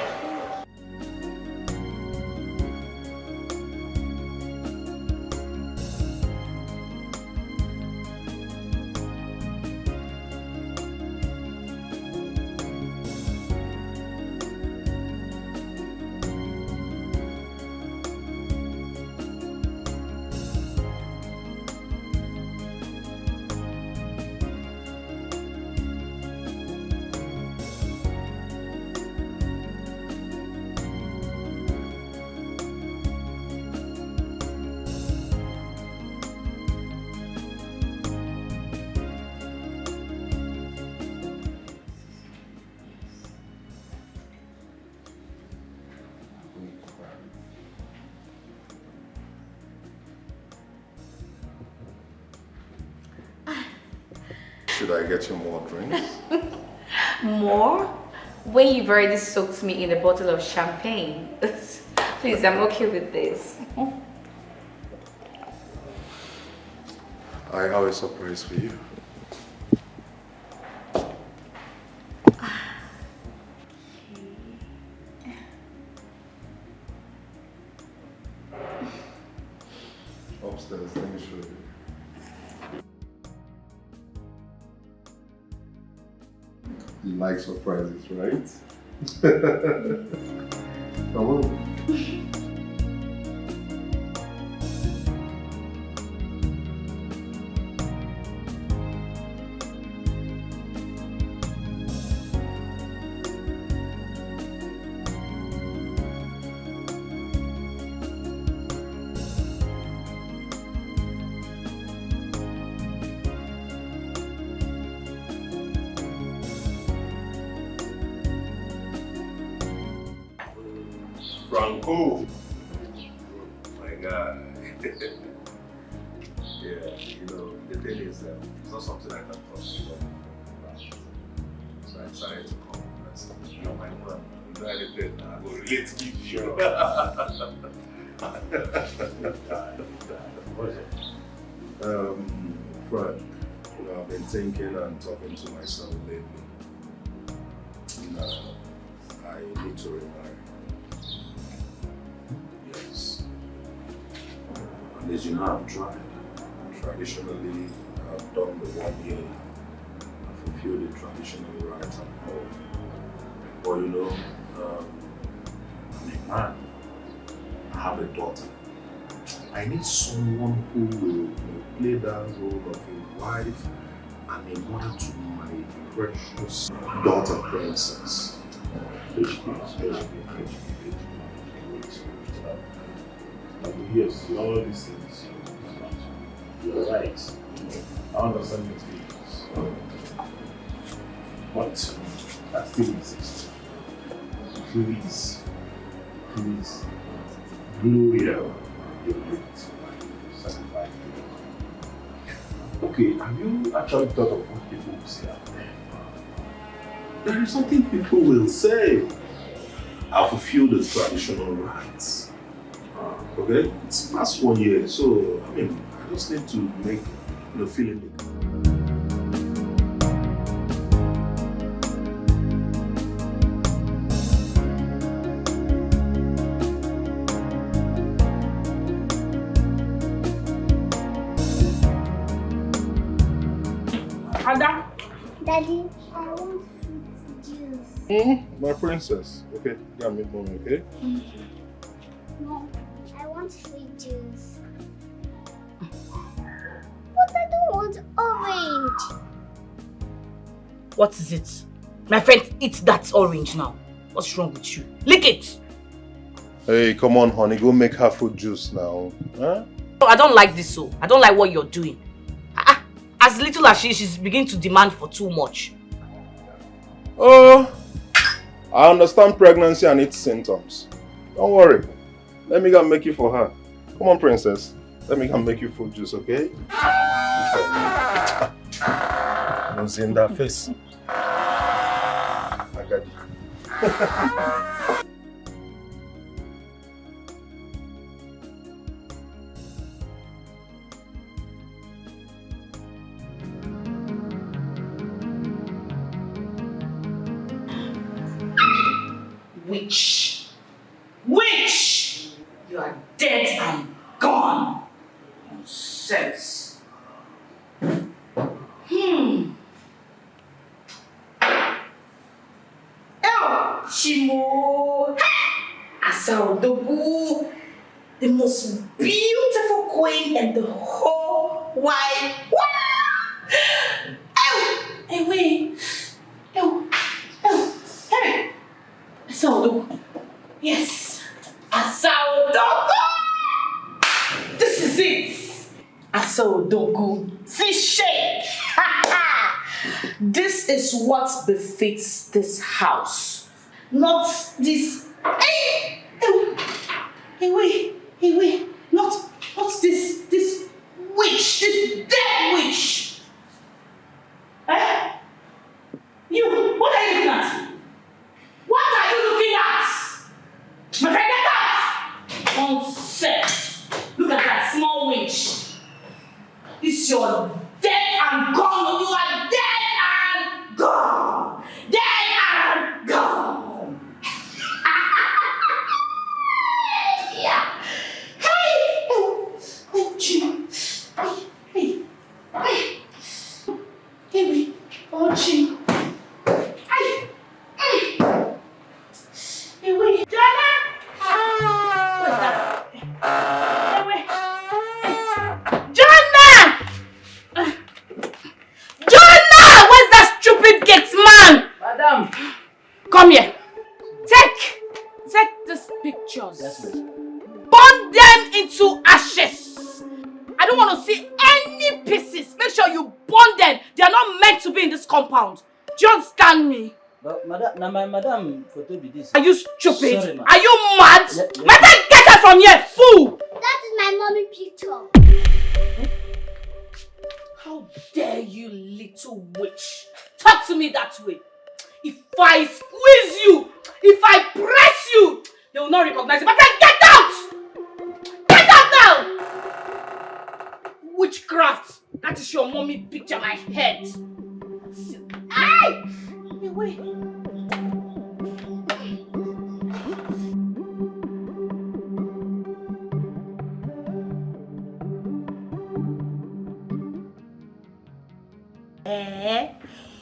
Should I get you more drinks? More? When you've already soaked me in a bottle of champagne. Please, I'm okay with this. I have a surprise for you. Upstairs, let me show you. You like surprises, right? Come on. Franco. My God. Yeah, the thing is, it's not something I can trust you about. So I decided to come and say, my man, you know anything, I will relate to you. Sure. Frank, I've been thinking and talking to myself lately. I need to remarry. Yes. And as you know, I've tried. Traditionally, I've done the 1 year. I've fulfilled the traditional rites and all. But I'm a man. I have a daughter. I need someone who will play that role of a wife and a mother to my precious daughter princess. Yes, all these things. You're right. I understand your feelings. But I still insist. Please, Gloria, you're right. Sacrifice. Okay, have you actually thought of what people will say out there? There is something people will say. I fulfill the traditional rites. Okay? It's past 1 year, so I just need to make the feeling. Ada? Daddy, I want fruit juice. My princess. Okay, yeah, meet mommy, okay? No, I want fruit juice. But I don't want orange. What is it? My friend, eat that orange now. What's wrong with you? Lick it! Hey, come on, honey. Go make her fruit juice now. Huh? No, I don't like this so. I don't like what you're doing. As little as she's beginning to demand for too much. Oh, I understand pregnancy and its symptoms. Don't worry. Let me go and make you for her. Come on, princess. Let me go and make you fruit juice, okay? Don't see in that face. I got you. Witch! Witch! You are dead and gone. Nonsense. Shimo! Asaudogu! The most beautiful queen in the whole wide world! Hey, wait! Hey! Asaudogu! Yes! Asaudogu! This is it! Asaudogu! See shape! This is what befits this house. Not this. Hey, wait. Not this witch, this dead witch. Eh? You, what are you looking at? What are you looking at? My friend, get out! Nonsense. Look at that small witch. This your dead and gone. You are dead and gone. Dead and gone. Yeah. Hey, Chin. Hey, wait, Chin. compound. Do you understand me? But madam, now my madam photo be this. Are you stupid? Sorry, ma. Are you mad? Yeah. Madam, get her from here, fool! That is my mommy picture. How dare you, little witch? Talk to me that way. If I squeeze you, if I press you, they will not recognize you. But then get out! Get out now! Witchcraft. That is your mommy picture, my head. Hey! Wait.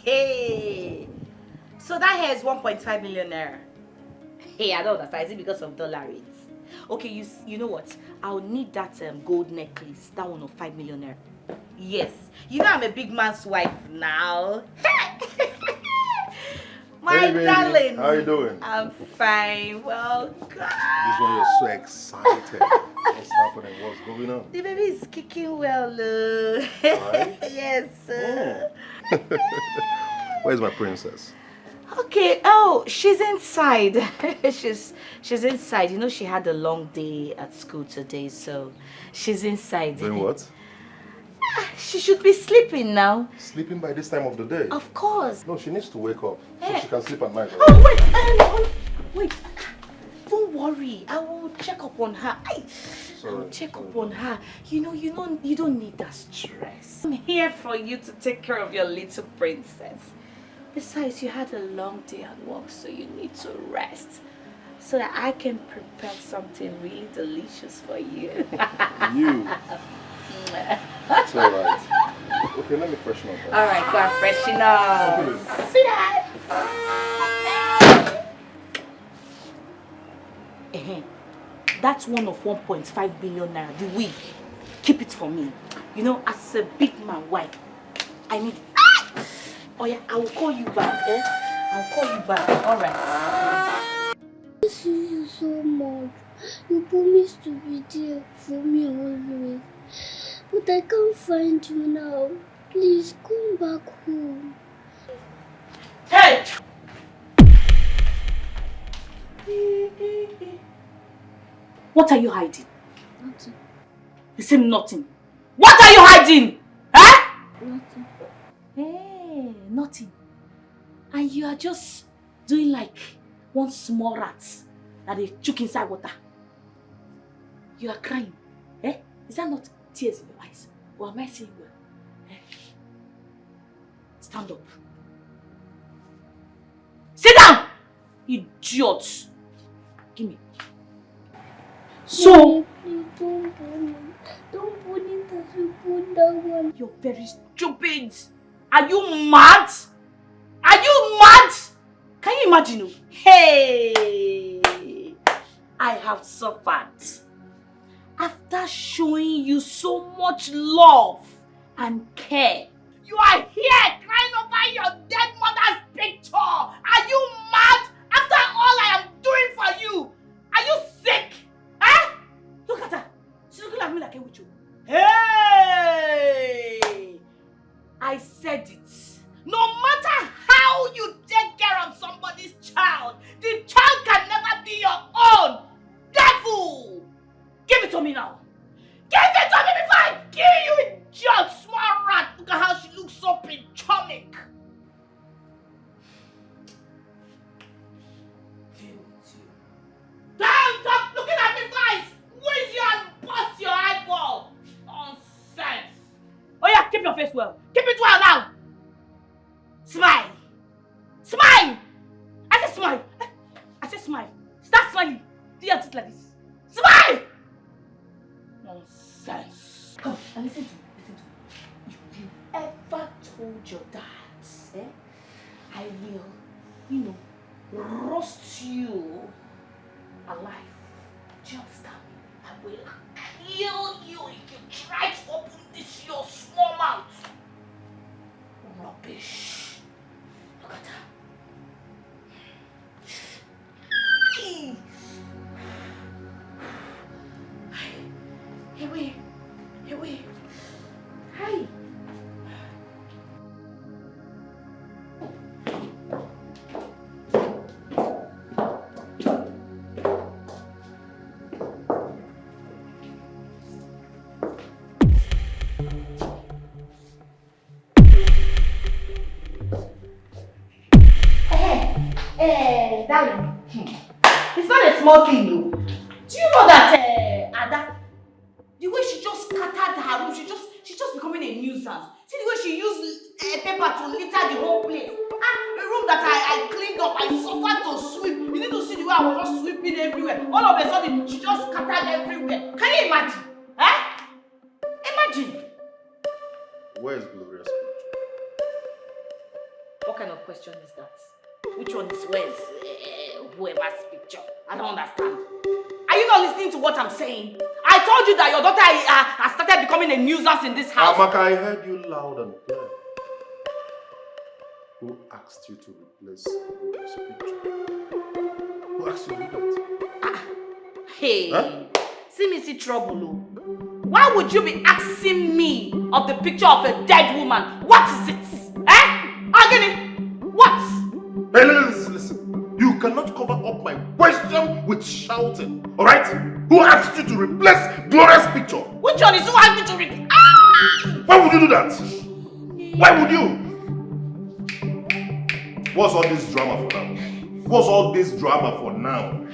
Hey. So that hair is 1.5 million naira. Hey, I don't understand. Is it because of dollar rates? Okay, you know what? I'll need that gold necklace. That one of 5 million naira. Yes. You know I'm a big man's wife now. My hey, darling. How you doing? I'm fine. Well, God. This one you're so excited. What's happening? What's going on? The baby is kicking well. Right? Yes. Where's my princess? Okay. Oh, she's inside. she's inside. You know she had a long day at school today, so she's inside. Doing what? She should be sleeping now. Sleeping by this time of the day? Of course. No, she needs to wake up so she can sleep at night. Right? Oh, wait. Don't worry. I will check up on her. I'll check up on her. You don't need that stress. I'm here for you to take care of your little princess. Besides, you had a long day at work, so you need to rest. So that I can prepare something really delicious for you. You? It's alright. Okay, let me freshen up. Alright, go and freshen up. See that? That's one of 1.5 billion naira. The wig. Keep it for me. You know, as a big man wife, I need. Oh yeah, I will call you back. I'll call you back. Alright. I miss you so much. You promised to be there for me always. But I can't find you now. Please come back home. Hey! What are you hiding? Nothing. You say nothing. What are you hiding? Huh? Nothing. Hey, nothing. And you are just doing like one small rat that they choke inside water. You are crying. Eh? Is that not tears in your eyes? Or am I saying well? Eh? Stand up. Sit down! Idiot! Give me. So, please don't put it. Don't put it as you put that one. You're very stupid. Are you mad? Are you mad? Can you imagine? Hey! I have suffered. After showing you so much love and care, you are here crying over your dead mother's picture. Are you mad? After all I am doing for you, are you sick? Eh? Look at her. She's looking at me like a witch. Hey! I said it. No matter how you take care of somebody's child, the child can never be your own. Devil! Give it to me now. Give it to me before I kill you, idiot, small rat. Look at how she looks so pinchomic. Don't stop looking at me, guys. Squeeze you and bust your eyeball. Nonsense. Oh yeah, keep your face well. Keep it well now. Smile. Smile. I said smile. I said smile. Start smiling. Do you have it like this? Smile. Nonsense. Come and listen to me. If you ever told your dad, I will, roast you alive. Do you understand me? I will kill you if you try to open this your small mouth. Rubbish. Look at her. Hey, wait. Hey, wait. Hi. Darling, it's not a small thing, no. Do you know that Ada, the way she just scattered her room, she's just becoming a nuisance. See the way she used paper to litter the whole place. The room that I cleaned up, I suffered to sweep. You need to see the way I was just sweeping everywhere. All of a sudden, she just scattered everywhere. Can you imagine? Imagine. Where's Gloria's picture? What kind of question is that? Which one is where's whoever's picture? I don't understand. Are you not listening to what I'm saying? I told you that your daughter has started becoming a nuisance in this house. Amaka, I heard you loud and clear. Who asked you to replace Gloria's picture? Who asked you to do that? Hey, see trouble. Why would you be asking me of the picture of a dead woman? What is it? Agony? What? Hey, listen. You cannot cover up my question with shouting, alright? Who asked you to replace Gloria's picture? Which one is who asked me to replace? Why would you do that? Why would you? What's all this drama for now? What's all this drama for now?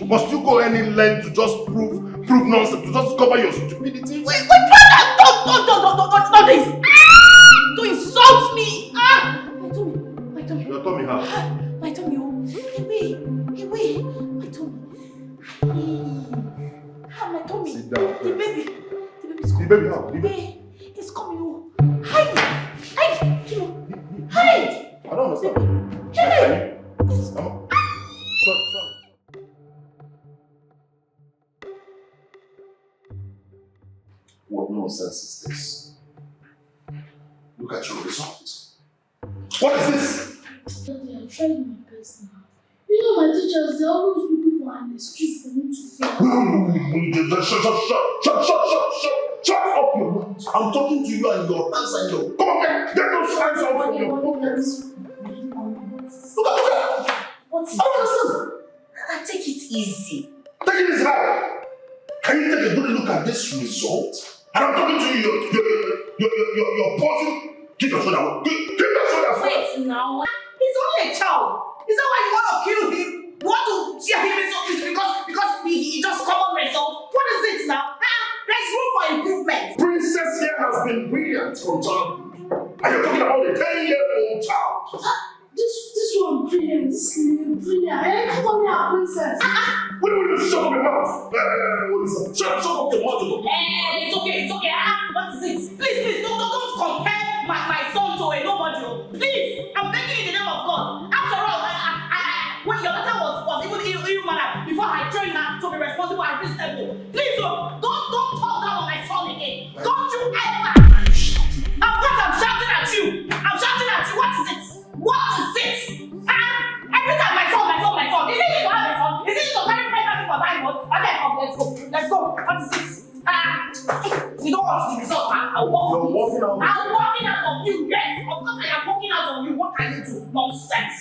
Must you go any length to just prove nonsense, to just cover your stupidity? Wait, brother! Don't this! Don't insult me! My tummy. Your tummy how? My tummy, Hey, my tummy. My tummy. Sit down first. The baby's coming. The baby how? It's coming. Hide! Hide! I don't understand. Hey! Sorry. What nonsense is this? Look at your results. What is this? Daddy, I'm trying my best now. You know my teachers, they always looking for an excuse for me to fail. Shut up your mouth. I'm talking to you and your hands and your... Come on, get those hands out from your pockets. Look at that. What's it? Take it easy. Take it easy how? Can you take a good look at this result? And I'm talking to you, you're pausing. Keep your shoulder. Keep your shoulder. Wait now. He's only a child. Is that why you want to kill him? You want to tear him into pieces because he just common result? What is it now? There's room for improvement. Princess here has been brilliant from time. And you're talking about a 10-year-old child. This one brilliant. This is brilliant. Come on now, princess. Will you shut up your mouth? Shut up your mouth. It's okay. What is it? Please, don't compare my son to a nobody. Please, I'm begging you in the name of God. After all, when your daughter was even human before I trained her to be responsible at this level. Please, don't talk down on my son again. Don't you ever. Of course, I'm shouting at you. What is it? Every time my son. Is it you to have a son? Is it you to carry pregnancy for 9 months? Okay, let's go. What is it? You don't want the result. I'm walking out of you. Yes, of course I am walking out of you. What can you do? Nonsense.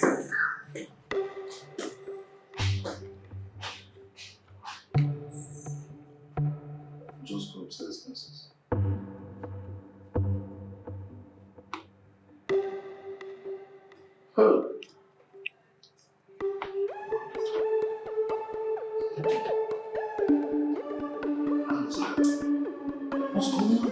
Just go upstairs, princess. What's going on?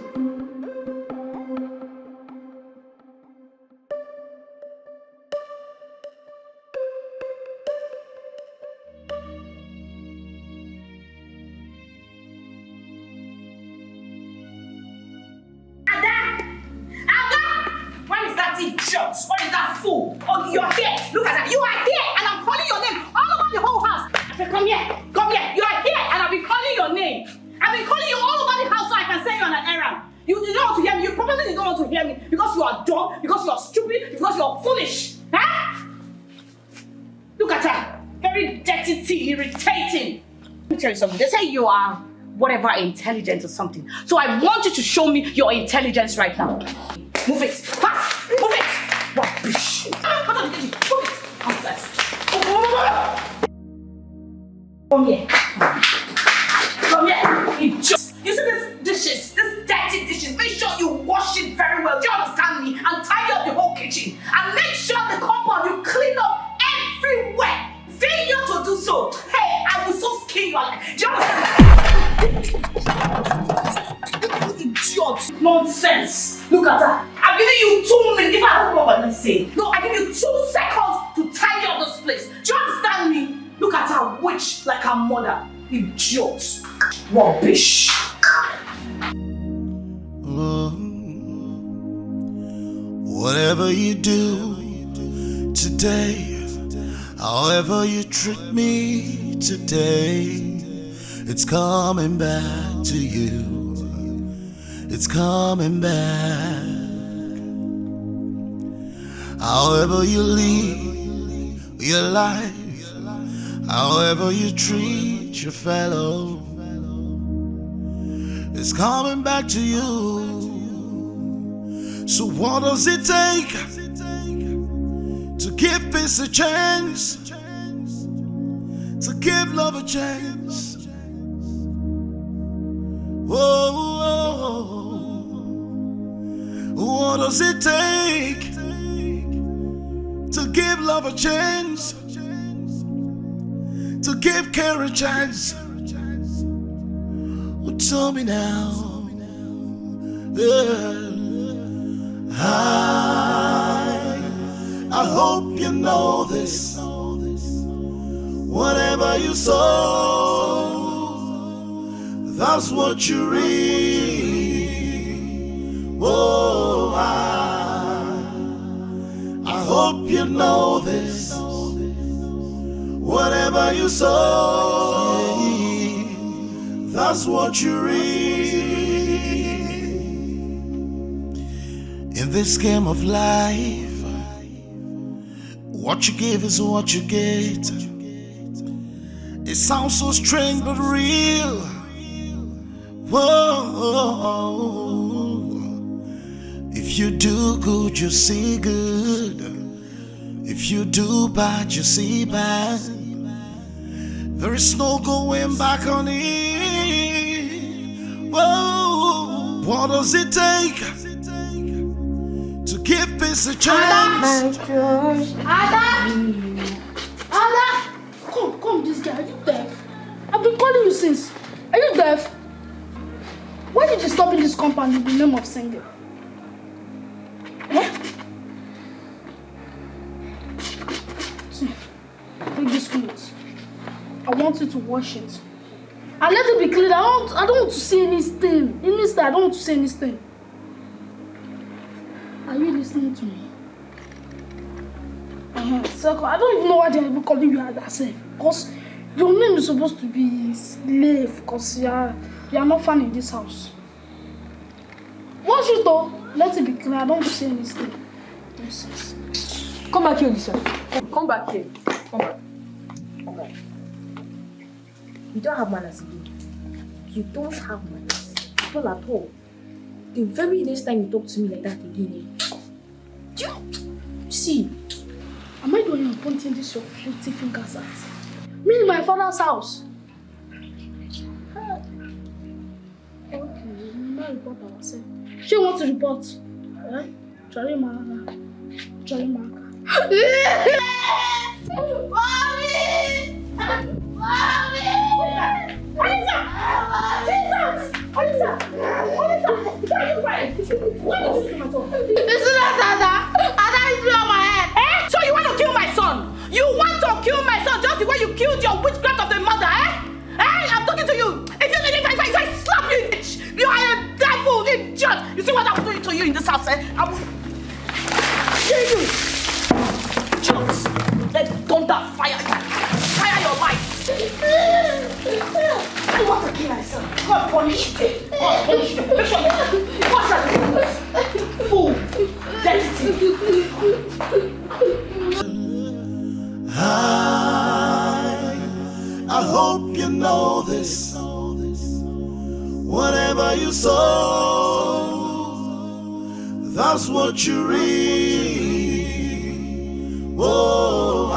Idiot! What is that fool? Oh, you're here. Look at that. You are here, and I'm calling your name all over the whole house. I said, come here. You are here, and I've been calling your name. I've been calling you all over the house so I can send you on an errand. You don't want to hear me. You probably don't want to hear me because you are dumb, because you are stupid, because you are foolish. Look at her. Very dirty tea, irritating. Let me tell you something. They say you are whatever intelligent or something. So I want you to show me your intelligence right now. Move it. Fast. Move it. Rubbish. Move it. Come fast. Come here. Idiot. You see these dirty dishes. Make sure you wash it very well. Do you understand me? And tidy up the whole kitchen. And make sure the compound you clean up Look at her. I'm giving you 2 minutes. If I don't know what I'm saying. No, I give you 2 seconds to tidy up this place. Do you understand me? Look at her witch like her mother. Idiot. Rubbish. Whatever you do today, however you treat me today, it's coming back to you. It's coming back. However you live your life, however you treat your fellow, it's coming back to you. So what does it take to give peace a chance, to give love a chance? Whoa, what does it take to give love a chance, to give care a chance? Oh, tell me now. Yeah. I hope you know this. Whatever you sow, that's what you reap. Oh, I hope you know this. Whatever you sow, that's what you reap. In this game of life, what you give is what you get. It sounds so strange but real. Whoa. If you do good, you see good. If you do bad, you see bad. There is no going back on it. Whoa. What does it take to give peace a chance? Ada! Come, this guy. Are you deaf? I've been calling you since. Are you deaf? Why did you stop in this compound in the name of singing? Eh? See, take this clothes. I want you to wash it. And let it be clean. I don't want to see any stain. I don't want to see any stain. Are you listening to me? Second, I don't even know why they're even calling you that self. Because your name is supposed to be slave. Because you are not fun in this house. Wash it though. Let it be clear. I don't want to see any stain. Nonsense. Come back here, Lisa. Come back here. Come back. Come back. You don't have manners again. You don't have manners. Not at all. The very next time you talk to me like that again, do you see? Am I the one you're pointing this your filthy fingers at? Me in my father's house. Okay, we will report ourselves. She wants to report. Mommy! Alisa! Jesus! Alisa! Are you right? What did you do to my son? It's not Ada! Ada is on my head! So you want to kill my son? You want to kill my son just the way you killed your witchcraft of the mother, I'm talking to you! If I slap you, you are a devil, idiot! You see what I'm doing to you in this house, I will kill you! Just let thunder fire your life! You want to kill my son? God punish you. God punish you. Make sure you watch that. Fool. Dirty. I hope you know this. Whatever you sow, that's what you reap. Whoa,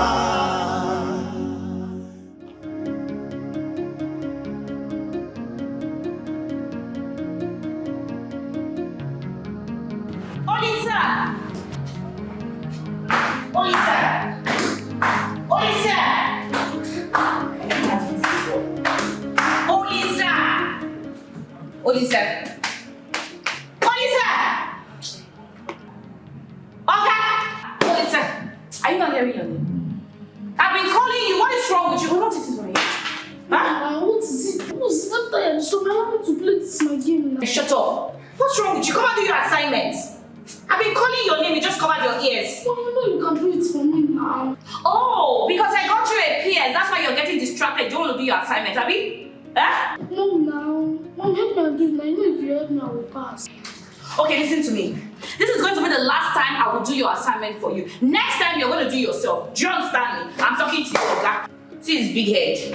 Are you not hearing your name? I've been calling you. What is wrong with you? What is it for you? Huh? What is it? What is it? I'm tired. So I want to play this my game now. Shut up. What's wrong with you? Come and do your assignments. I've been calling your name. You just covered your ears. Well, I know you can do it for me now. Oh, because I got you a PS. That's why you're getting distracted. You don't want to do your assignment, have you? Huh? No, now. Mom, help me and do it now. You know if you help me, I will pass. Okay, listen to me. This is going to be the last time I will do your assignment for you. Next time you're going to do yourself. Do you understand me? I'm talking to you, Oga. See his big head.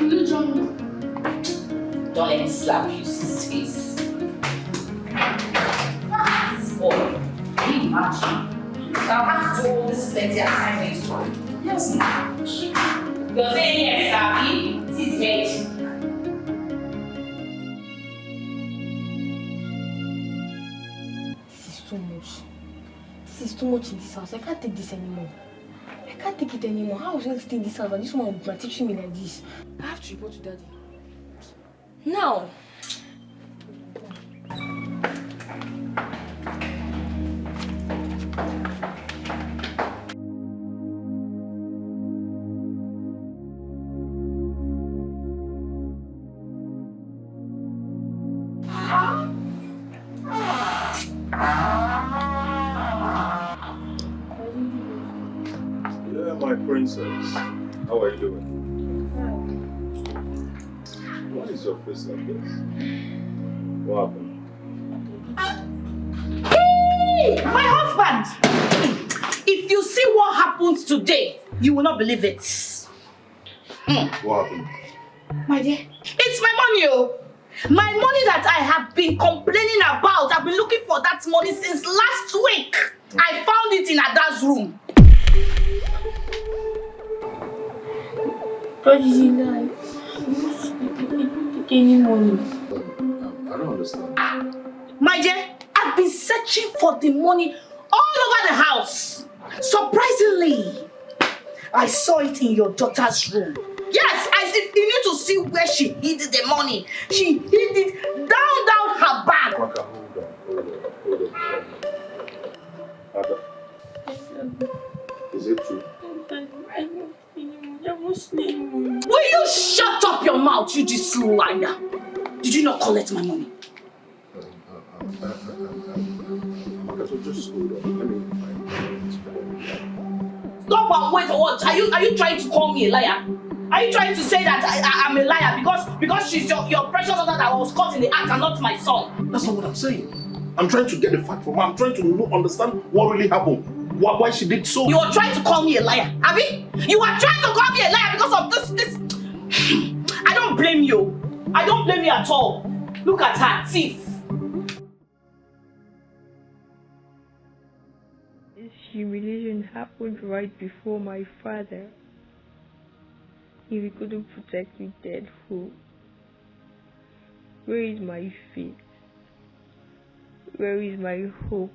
Don't let me slap you, see his face. This boy. Can you imagine? I'll have to do all this plenty assignments for you. Yes, ma'am. You're saying yes, Abby? See his head. Too much. This is too much in this house. I can't take this anymore. I can't take it anymore. How was I going to stay in this house and this one will be teaching me like this? I have to report to daddy. Now. My princess, how are you doing? Why is your face like this? What happened? Hey, my husband! If you see what happens today, you will not believe it. What happened? My dear, it's my money, oh. My money that I have been complaining about. I've been looking for that money since last week. I found it in Ada's room. What is it like? I don't take any money. I don't understand. My dear, I've been searching for the money all over the house. Surprisingly, I saw it in your daughter's room. Yes, you need to see where she hid the money. She hid it down her back. Maka, hold on. Is it true? Will you shut up your mouth, you this liar? Did you not collect my money? Maka, so just hold on. Let me find it. Stop and wait for what? Are you trying to call me a liar? Are you trying to say that I'm a liar because she's your precious daughter that was caught in the act and not my son? That's not what I'm saying. I'm trying to get the fact from her. I'm trying to understand what really happened. Why she did so. You are trying to call me a liar, Abby? You are trying to call me a liar because of this. I don't blame you. I don't blame you at all. Look at her, thief. This humiliation happened right before my father. If he couldn't protect me dead fool, where is my faith? Where is my hope?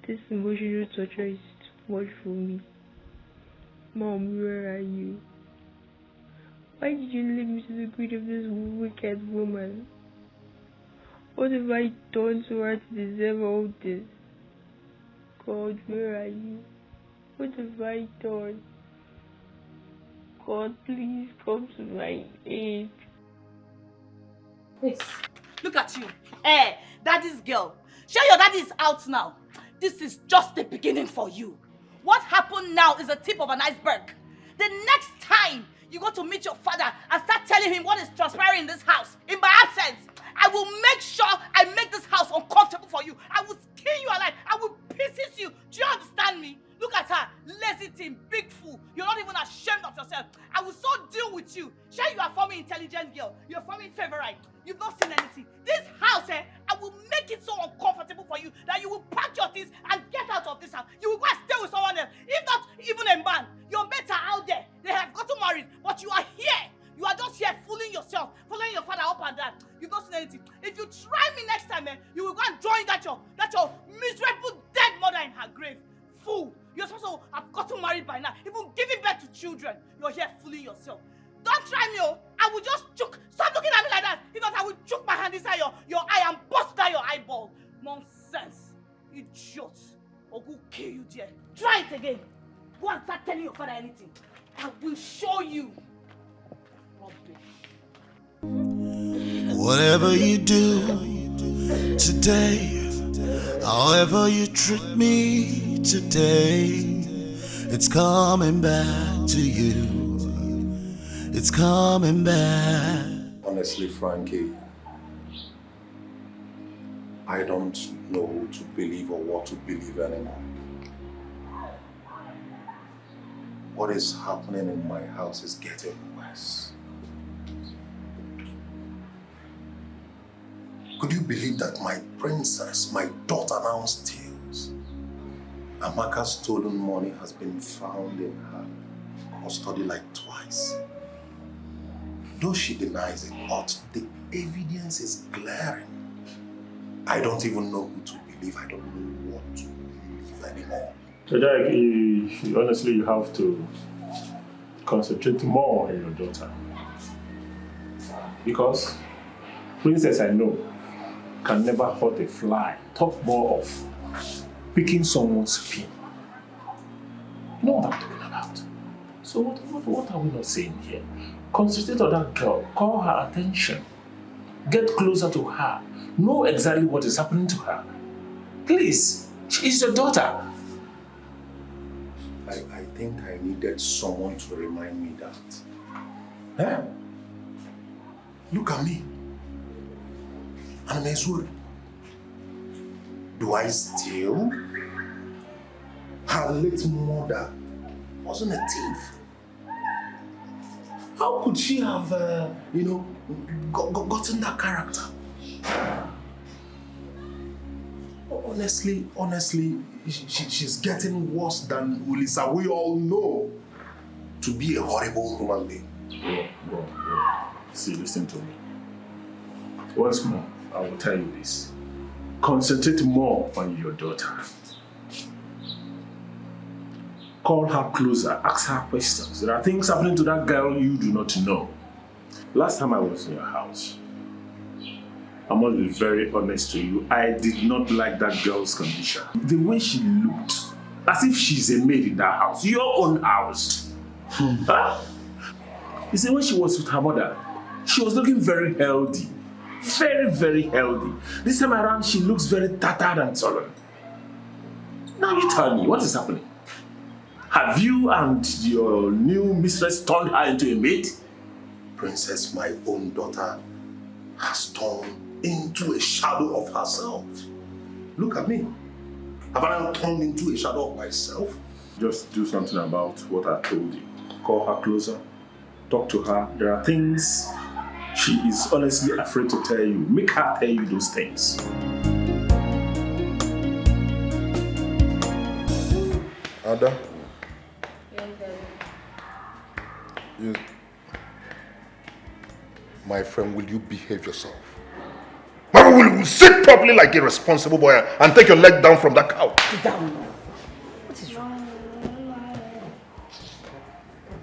This emotional torture is too much for me. Mom, where are you? Why did you leave me to the greed of this wicked woman? What have I done to her to deserve all this? God, where are you? What have I done? God, please come to my aid. Yes. Look at you. Daddy's girl. Sure your daddy is out now. This is just the beginning for you. What happened now is the tip of an iceberg. The next time you go to meet your father and start telling him what is transpiring in this house, in my absence, I will make sure I make this house uncomfortable for you. I will skin you alive. I will pieces you. Do you understand me? Look at her. Lazy team, big fool. You're not even ashamed of yourself. I will so deal with you. Sure, you are forming intelligent girl. You're forming favorite. You've not seen anything. This house, I will make it so uncomfortable for you that you will pack your things and get out of this house. You will go and stay with someone else. If not even a man, your mates are out there. They have gotten married, but you are here. You are just here fooling yourself, following your father up and down. You've not seen anything. If you try me next time, you will go and join that your miserable dead mother in her grave. Fool. You're supposed to have gotten married by now, even giving birth to children. You're here fooling yourself. Don't try me, oh. I will just choke. Stop looking at me like that. If not, I will choke my hand inside your eye and bust out your eyeball. Nonsense. Idiot. Or go kill you there. Try it again. Go and start telling your father anything. I will show you. Whatever you do today, however you treat me today, it's coming back to you. It's coming back. Honestly, Frankie, I don't know who to believe or what to believe anymore. What is happening in my house is getting worse. Could you believe that my princess, my daughter, now steals? Amaka's stolen money has been found in her custody like twice. Though she denies it, but the evidence is glaring. I don't even know who to believe. I don't know what to believe anymore. Honestly, you have to concentrate more on your daughter. Because Princess, I know, can never hurt a fly. Talk more of picking someone's pin. You know what I'm talking about. So what are we not saying here? Concentrate on that girl. Call her attention. Get closer to her. Know exactly what is happening to her. Please, she is your daughter. I think I needed someone to remind me that. Eh? Look at me. I'm a Zuri. Do I steal? Her late mother wasn't a thief. How could she have, gotten that character? Honestly, she's getting worse than Ulisa. We all know to be a horrible human being. Bro. See, listen to me. Once more, I will tell you this. Concentrate more on your daughter. Call her closer, ask her questions. There are things happening to that girl you do not know. Last time I was in your house, I must be very honest to you, I did not like that girl's condition. The way she looked, as if she's a maid in that house, your own house. Huh? You see, when she was with her mother, she was looking very healthy. Very, very healthy. This time around, she looks very tattered and sullen. Now you tell me, what is happening? Have you and your new mistress turned her into a maid? Princess, my own daughter has turned into a shadow of herself. Look at me. Have I not turned into a shadow of myself? Just do something about what I told you. Call her closer. Talk to her. There are things she is honestly afraid to tell you. Make her tell you those things. Ada? Yes, my friend, will you behave yourself? Will you sit properly like a responsible boy and take your leg down from that couch? Sit down. What is wrong?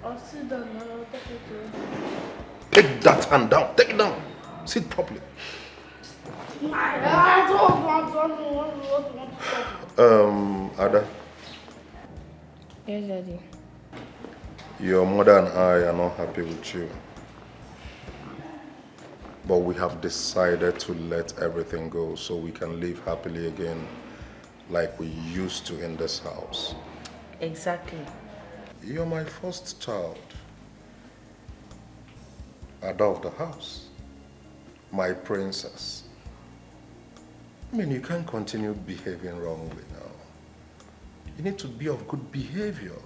I'll sit down now. Take that hand down. Take it down. Sit properly. I don't want to. Ada? Yes, Daddy. Your mother and I are not happy with you. But we have decided to let everything go so we can live happily again like we used to in this house. Exactly. You're my first child. Ada of the house. My princess. I mean, you can't continue behaving wrongly now. You need to be of good behavior.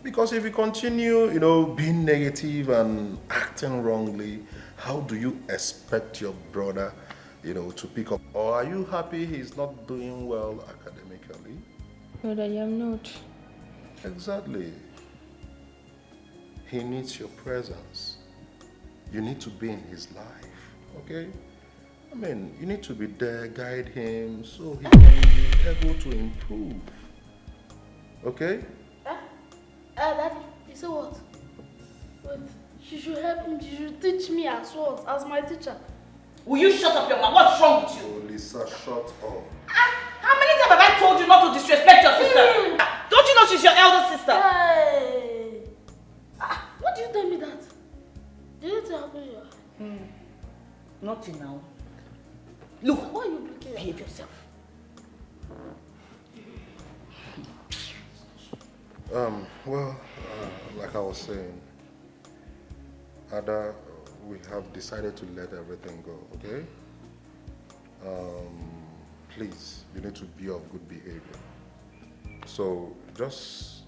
Because if you continue, being negative and acting wrongly, how do you expect your brother, to pick up? Or are you happy he's not doing well academically? No, Daddy, I'm not. Exactly. He needs your presence. You need to be in his life, okay? I mean, you need to be there, guide him so he can be able to improve. Okay? Daddy, you say what? Wait, she should help me, she should teach me as what? As my teacher. Will you shut up your mouth? What's wrong with you? Oh, Lisa, shut up. How many times have I told you not to disrespect your sister? Don't you know she's your elder sister? nothing now. Look, why are you behave yourself? Like I was saying, Ada, we have decided to let everything go, okay? Please, you need to be of good behavior. So just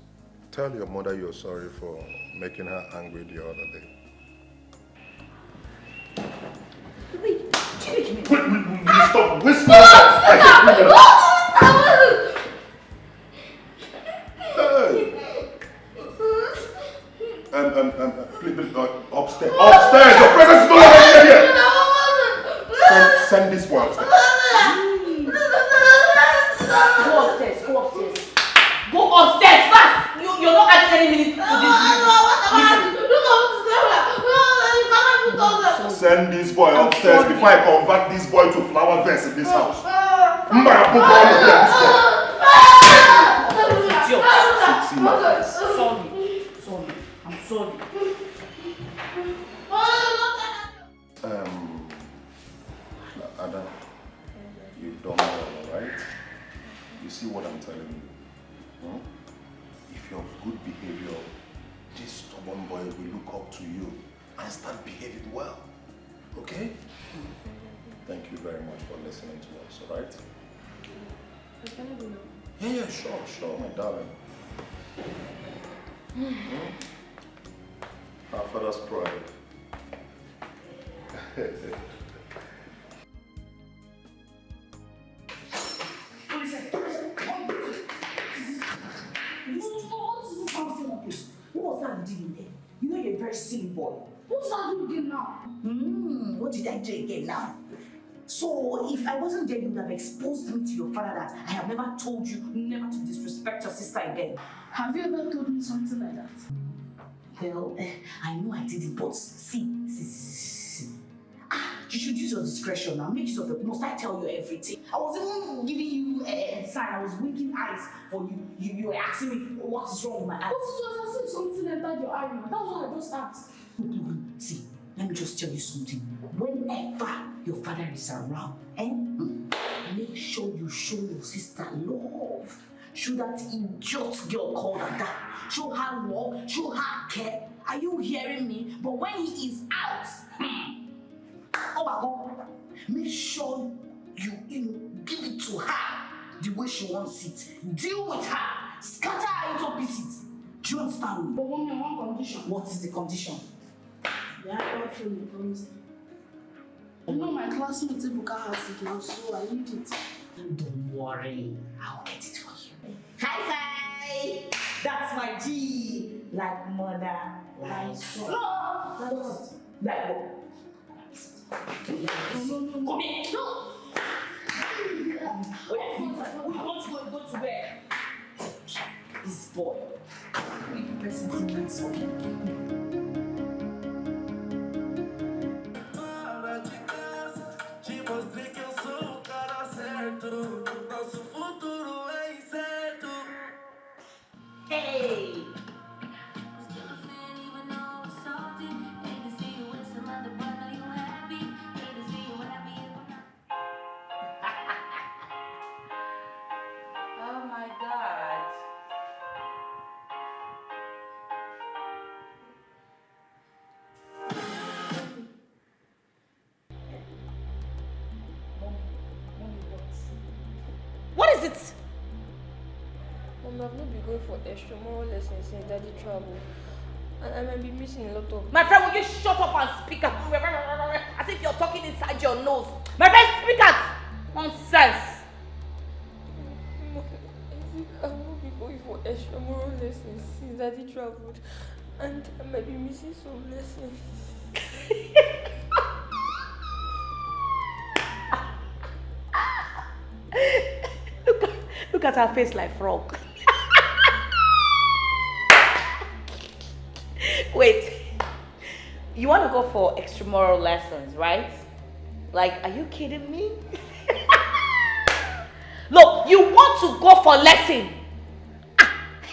tell your mother you're sorry for making her angry the other day. Wait, stop whispering. Please, upstairs. Upstairs! Your presence is no longer here! Send this boy upstairs. Go upstairs, go upstairs. Go upstairs fast! You're not adding any minute to this meeting. Send this boy upstairs before I convert this boy to flower vase in this house. Sorry. I'm sorry. Ada, you've done well, right? You see what I'm telling you? Hmm? If you're of good behavior, this stubborn boy will look up to you and start behaving well. Okay? Thank you very much for listening to us, alright? Yeah, sure, my darling. Our father's pride. What was that doing there? You know you're a very silly boy. What's that doing again now? What did I do again now? So if I wasn't there, you would have exposed me to your father that I have never told you never to disrespect your sister again. Have you ever told me something like that? Well, I know I did it, but see. You should use your discretion now. Make use of it. Must I tell you everything? I was even giving you a sign. I was winking eyes for you. You were asking me what is wrong with my eyes. But it was as if something entered your eye now. That was what I just asked. See, let me just tell you something. Whenever your father is around, make sure you show your sister love. Show that idiot girl called Ada. Show her love. Show her care. Are you hearing me? But when he is out, oh my God, make sure you give it to her the way she wants it. Deal with her. Scatter her into pieces. Do you understand me? But one condition. What is the condition? Yeah, I don't feel me, promise. You know my classmate Ebuka has it now, so I need it. Don't worry, I'll get it for you. Hi! That's my G. Like mother, like son. Like what? No. Come here. No. We want to go to bed. This boy. We the person thinks so. Hey! Oh my God. What is it? Mom, I've not been going for extramural lessons since Daddy traveled. And I might be missing a lot of... My friend, will you shut up and speak up? As if you're talking inside your nose. My friend, speak up! Nonsense! I will be going for extramural lessons since Daddy traveled. And I might be missing some lessons. Look at her face like frog. Wait, you want to go for extramural lessons, right? Like, are you kidding me? Look, you want to go for lesson.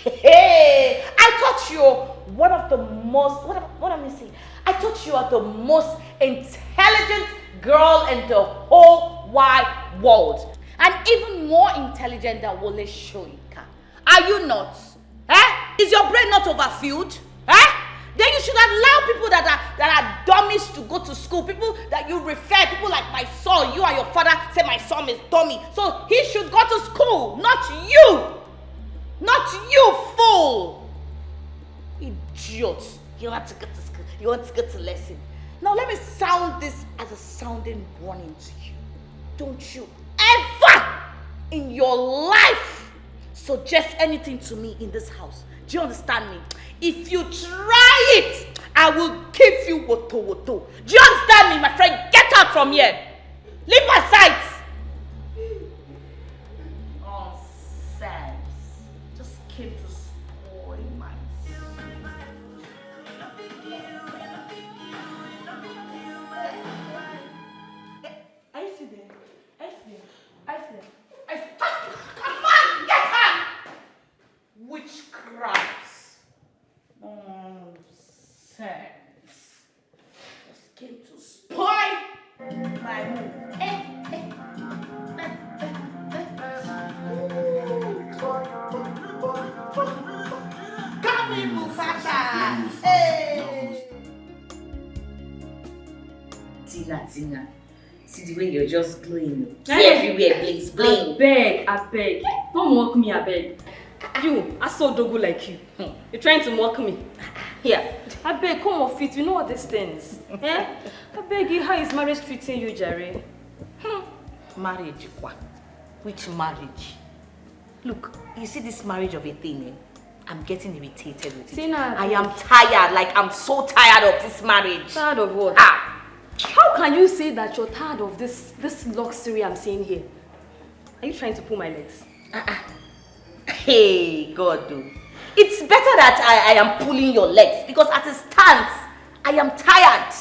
Hey, I thought you're one of the most, what am I saying? I thought you are the most intelligent girl in the whole wide world. And even more intelligent than Wole Soyinka. Are you not? Is your brain not overfilled? Then you should allow people that are dummies to go to school. People that you refer, people like my son. You and your father say my son is dummy. So he should go to school, not you. Not you, fool. Idiot. You want to go to school. You want to go to lesson. Now let me sound this as a sounding warning to you. Don't you ever in your life suggest anything to me in this house. Do you understand me? If you try it, I will give you woto woto. Do you understand me, my friend? Get out from here. Leave my sight. Nonsense. Just came to spoil my. I see there. Come on, get her. Witchcraft. Nonsense. Just came to spoil my mood. Come in, Mufasa. Hey. Tina. See the way you're just glowing. See everywhere, blaze, bling. I beg. Don't mock me, I beg. You, I saw dogu like you. You're trying to mock me. Here, I beg, come off it. You know what these things. I beg you, how is marriage treating you, Jerry? Marriage, what? Which marriage? Look, you see this marriage of a thing, I'm getting irritated with it. Tina, I am tired, like I'm so tired of this marriage. Tired of what? How can you say that you're tired of this luxury I'm seeing here? Are you trying to pull my legs? Hey, God, dude. It's better that I am pulling your legs because as it stands, I am tired.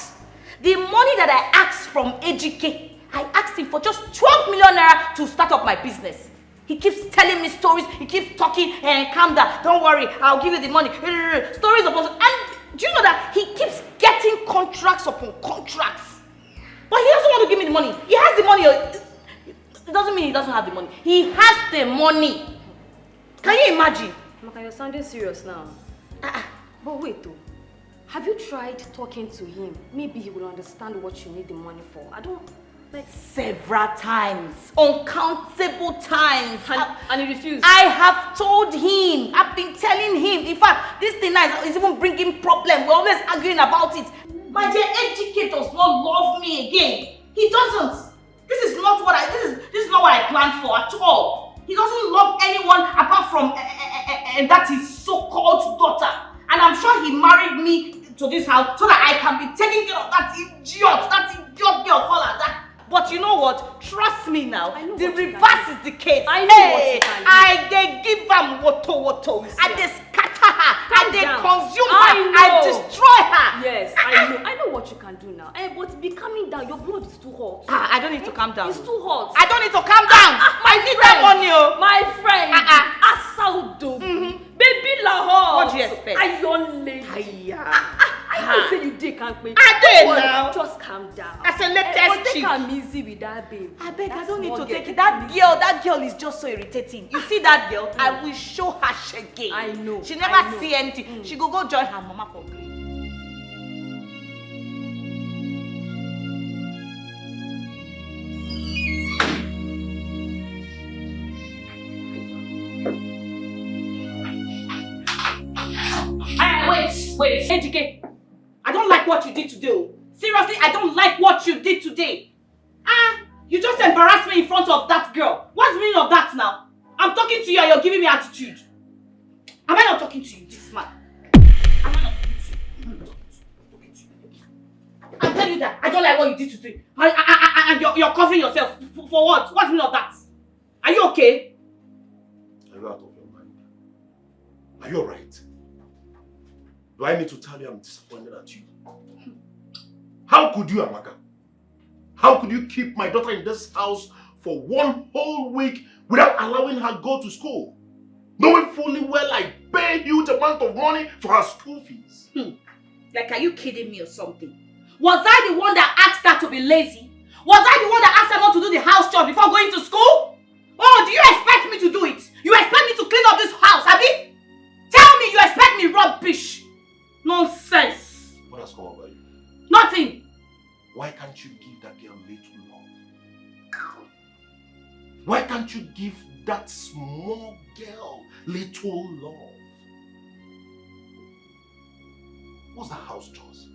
The money that I asked from AGK, I asked him for just 12 million naira to start up my business. He keeps telling me stories, he keeps talking, calm down, don't worry, I'll give you the money. Stories about, and do you know that he keeps getting contracts upon contracts? But he doesn't want to give me the money. He has the money. It doesn't mean he doesn't have the money. He has the money. Can you imagine? Maka, you're sounding serious now. But wait though. Have you tried talking to him? Maybe he will understand what you need the money for. I don't like several times. Uncountable times. And he refused. I have told him. I've been telling him. In fact, this thing now is even bringing problem. We're always arguing about it. My dear educator does not love me again. He doesn't. This is not what I planned for at all. He doesn't love anyone apart from that his so-called daughter. And I'm sure he married me to this house so that I can be taking care of that idiot girl, call her that. But you know what? Trust me now. The reverse is the case. I know what you can do. They give them woto. And they scatter her. And they consume her. I destroy her. Yes, I know what you can do now. But be calming down. Your blood is too hot. I don't need to calm down. It's too hot. I don't need to calm down. I need that money. My friend. Asaudo. Baby Lahore. What do you expect? Iron lady. I say you did, can't wait. I did now. Just calm down. As a latest chick. Take easy with that babe. I beg, I don't need to take it. That girl is just so irritating. You see that girl? I will show her shege. I know. She never see anything. She go join her mama for green. Wait, Ejike. I don't like what you did today. Seriously, I don't like what you did today. You just embarrassed me in front of that girl. What's the meaning of that now? I'm talking to you and you're giving me attitude. Am I not talking to you, this man? Am I not talking to you? I'm telling you that I don't like what you did today. And you're covering yourself. For what? What's the meaning of that? Are you okay? Are you out of your mind? Are you alright? Do I need to tell you I'm disappointed at you? How could you, Amaka? How could you keep my daughter in this house for 1 whole week without allowing her go to school? Knowing fully well I paid huge amount of money for her school fees. Like, are you kidding me or something? Was I the one that asked her to be lazy? Was I the one that asked her not to do the house chores before going to school? Oh, do you expect me to do it? You expect me to clean up this house, have you? Tell me you expect me rubbish. Nonsense. What has come over you? Nothing. Why can't you give that girl little love? Why can't you give that small girl little love? What's the house chores?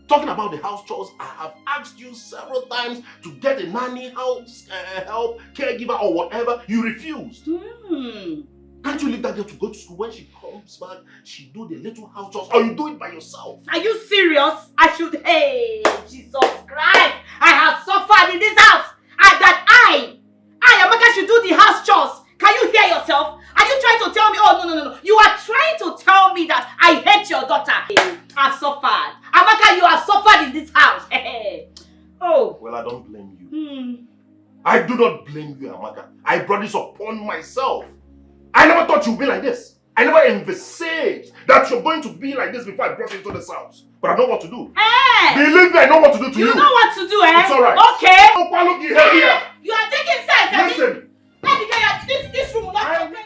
Talking about the house chores, I have asked you several times to get a nanny, house help, caregiver or whatever. You refused. Can't you leave that girl to go to school? When she comes back, she do the little house chores, or you do it by yourself? Are you serious? I should... Hey, Jesus Christ! I have suffered in this house! And that Amaka, should do the house chores! Can you hear yourself? Are you trying to tell me... Oh, no. You are trying to tell me that I hate your daughter. I've suffered. Amaka, you have suffered in this house. Oh. Well, I don't blame you. I do not blame you, Amaka. I brought this upon myself. I never thought you'd be like this. I never envisaged that you're going to be like this before I brought you into this house. But I know what to do. Believe me, I know what to do to you. You know what to do, It's alright. Okay. Look here. You are taking sense. Listen. Let me get you. This room will not be open now.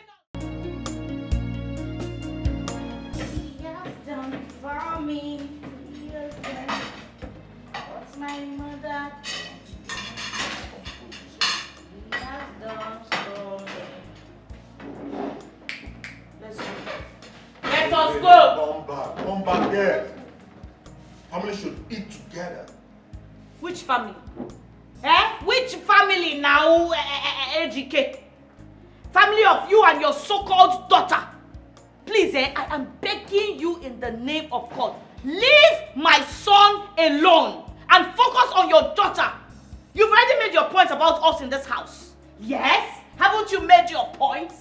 Done for me. What's my mother? He has done for me. Let's go. Let us go. Come back there. Family should eat together. Which family? Which family now, AGK? Family of you and your so-called daughter. Please, I am begging you in the name of God. Leave my son alone and focus on your daughter. You've already made your point about us in this house. Yes? Haven't you made your point?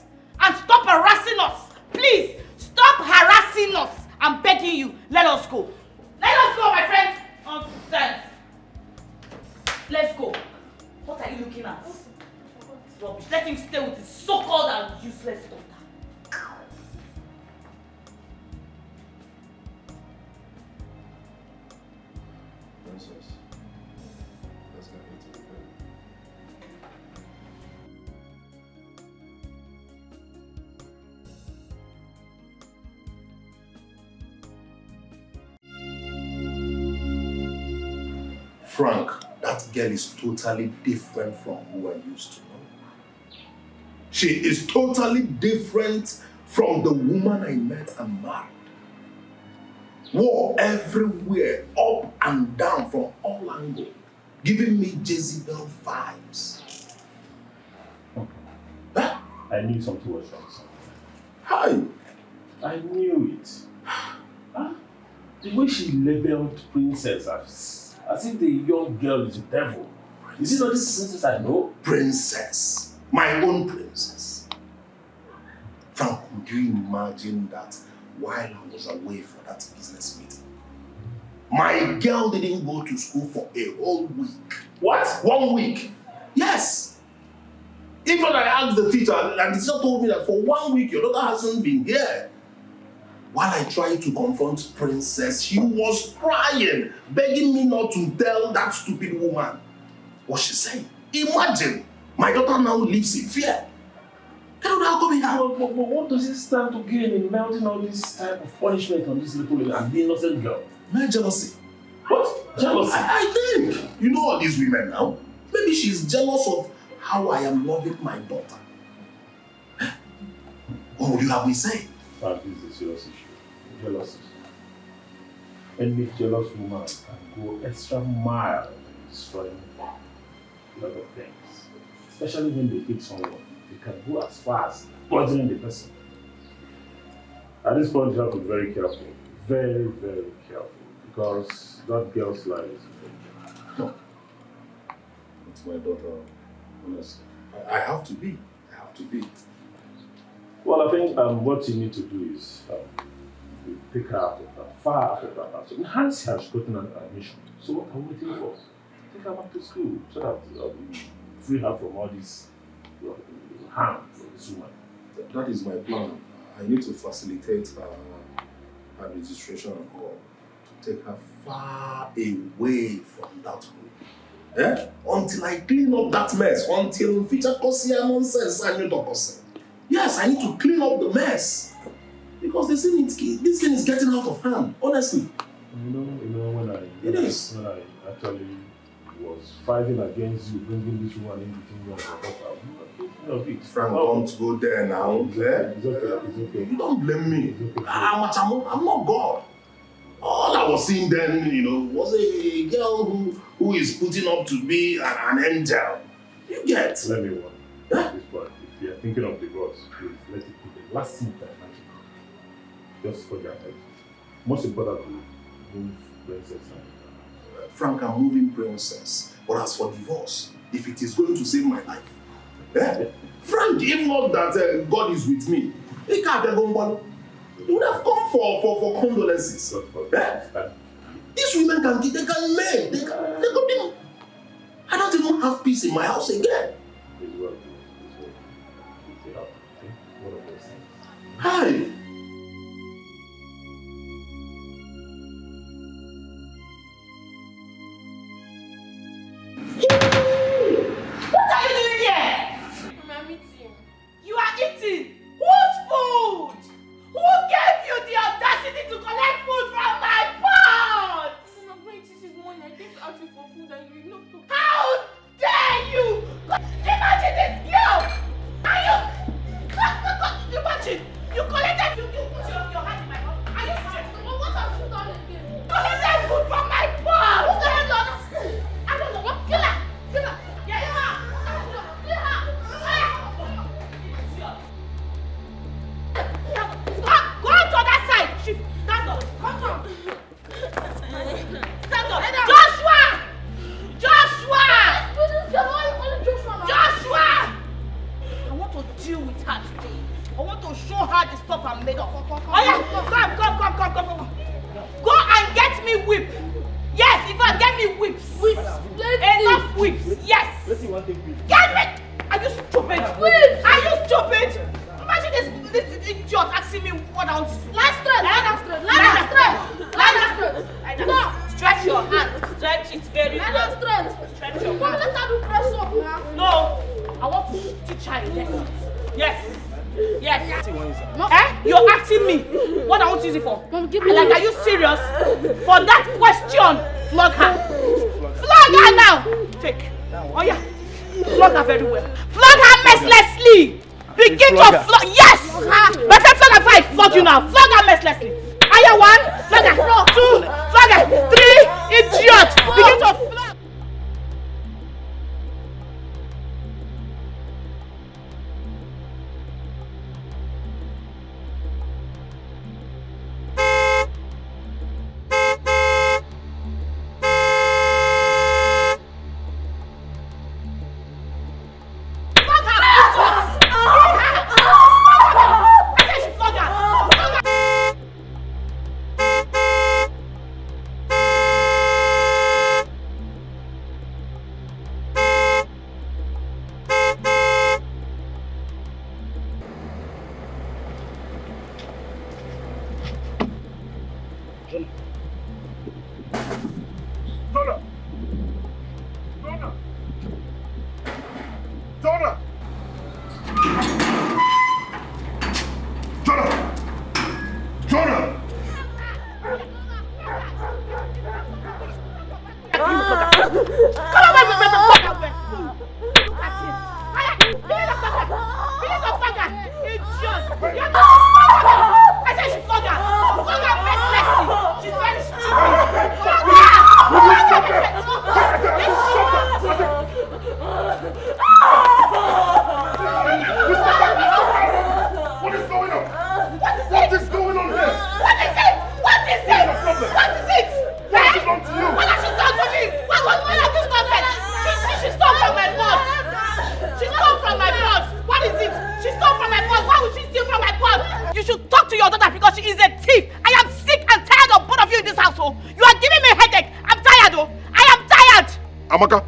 And stop harassing us. Please, stop harassing us. I'm begging you. Let us go. Let us go, my friend. Nonsense. Let's go. What are you looking at? Rubbish. Let him stay with his so-called and useless daughter. Princess, let's get into the bed. Frank, that girl is totally different from who I used to know. She is totally different from the woman I met and married. War everywhere, up and down from all angles, giving me Jezebel vibes. I knew something was wrong. Hi. I knew it. The way she labeled Princess as if the young girl is a devil. Is it not this princess I know? Princess. My own princess. Frank, could you imagine that while I was away for that business meeting, my girl didn't go to school for a whole week. What? 1 week. Yes. Even I asked the teacher, and the teacher told me that for 1 week your daughter hasn't been here. While I tried to confront Princess, she was crying, begging me not to tell that stupid woman what she said. Imagine, my daughter now lives in fear. But what does it stand to gain in mounting all this type of punishment on this little and the innocent girl? My jealousy. What? Jealousy? I think. You know all these women now. Maybe she's jealous of how I am loving my daughter. What would you have me say? This is a serious issue. Jealousy. Any jealous woman can go extra mile in destroying a lot of things. Especially when they hate someone. They can go as far as poisoning the person. At this point, you have to be very careful. Very, very careful. Because that girl's life is in danger. No. It's my daughter. Honestly. I have to be. Well, I think what you need to do is take her out of that, far out of that house. Hans has gotten an admission. So what are we waiting for? Take her back to school so that we free her from all this harm from this woman. That is my plan. I need to facilitate her registration and all. To take her far away from that home. Until I clean up that mess, until feature Kosia nonsense and you talk. Yes, I need to clean up the mess. Because this thing is getting out of hand, honestly. You know when I actually was fighting against you, bringing this woman in between you. Frank, don't go there now. It's okay. You don't blame me. I'm not God. All I was seeing then, was a girl who is putting up to be an angel. You get? Let me warn you. This boy, if you are thinking of divorce, please let it be the last thing that I mention. Just forget it. Most importantly, move princess. Frank, I'm moving princess. But as for divorce, if it is going to save my life, Frank, if not that God is with me, he can't ever go. He would have come for condolences. These women can make. They can. I don't even have peace in my house again. Hi. What are you doing here? I'm eating. You are eating? Whose food? Who gave you the audacity to collect food from my pot? I'm going to this morning. I came to ask you for food and you know. How dare you? Imagine this girl! Are you? Imagine! You collected you put your hand in my mouth. Are you serious? What have you done again? Collected food from my pot! Who gave you the audacity? I don't know. Kill her! Kill her! Yeah, kill her! Go on to that side! Stand up! Come on! Stand up! Joshua! Joshua! Joshua! I want to deal with her today. I want to show her the stuff I'm made of. Oh yeah, come. Go and get me whip. Yes, if I get me whips. Enough whips. Yes. Get me. Are you stupid? Are you stupid? Imagine this idiot asking me what I want to do. Lie straight. No. Stretch your hand. Stretch it very well. Stretch your hand. Let her do press up now. No. I want to teach her a lesson. Yes. You're asking me what I want to use it for? Like, are you serious? For that question, flog her. Flog her now. Take. Oh yeah. Flog her very well. Flog her mercilessly. Begin to flog. Yes. My friend, flog her 5. Flog you now. Flog her mercilessly. Are you 1? Flog her. 2. Flog her. 3. Idiot. Begin to flog.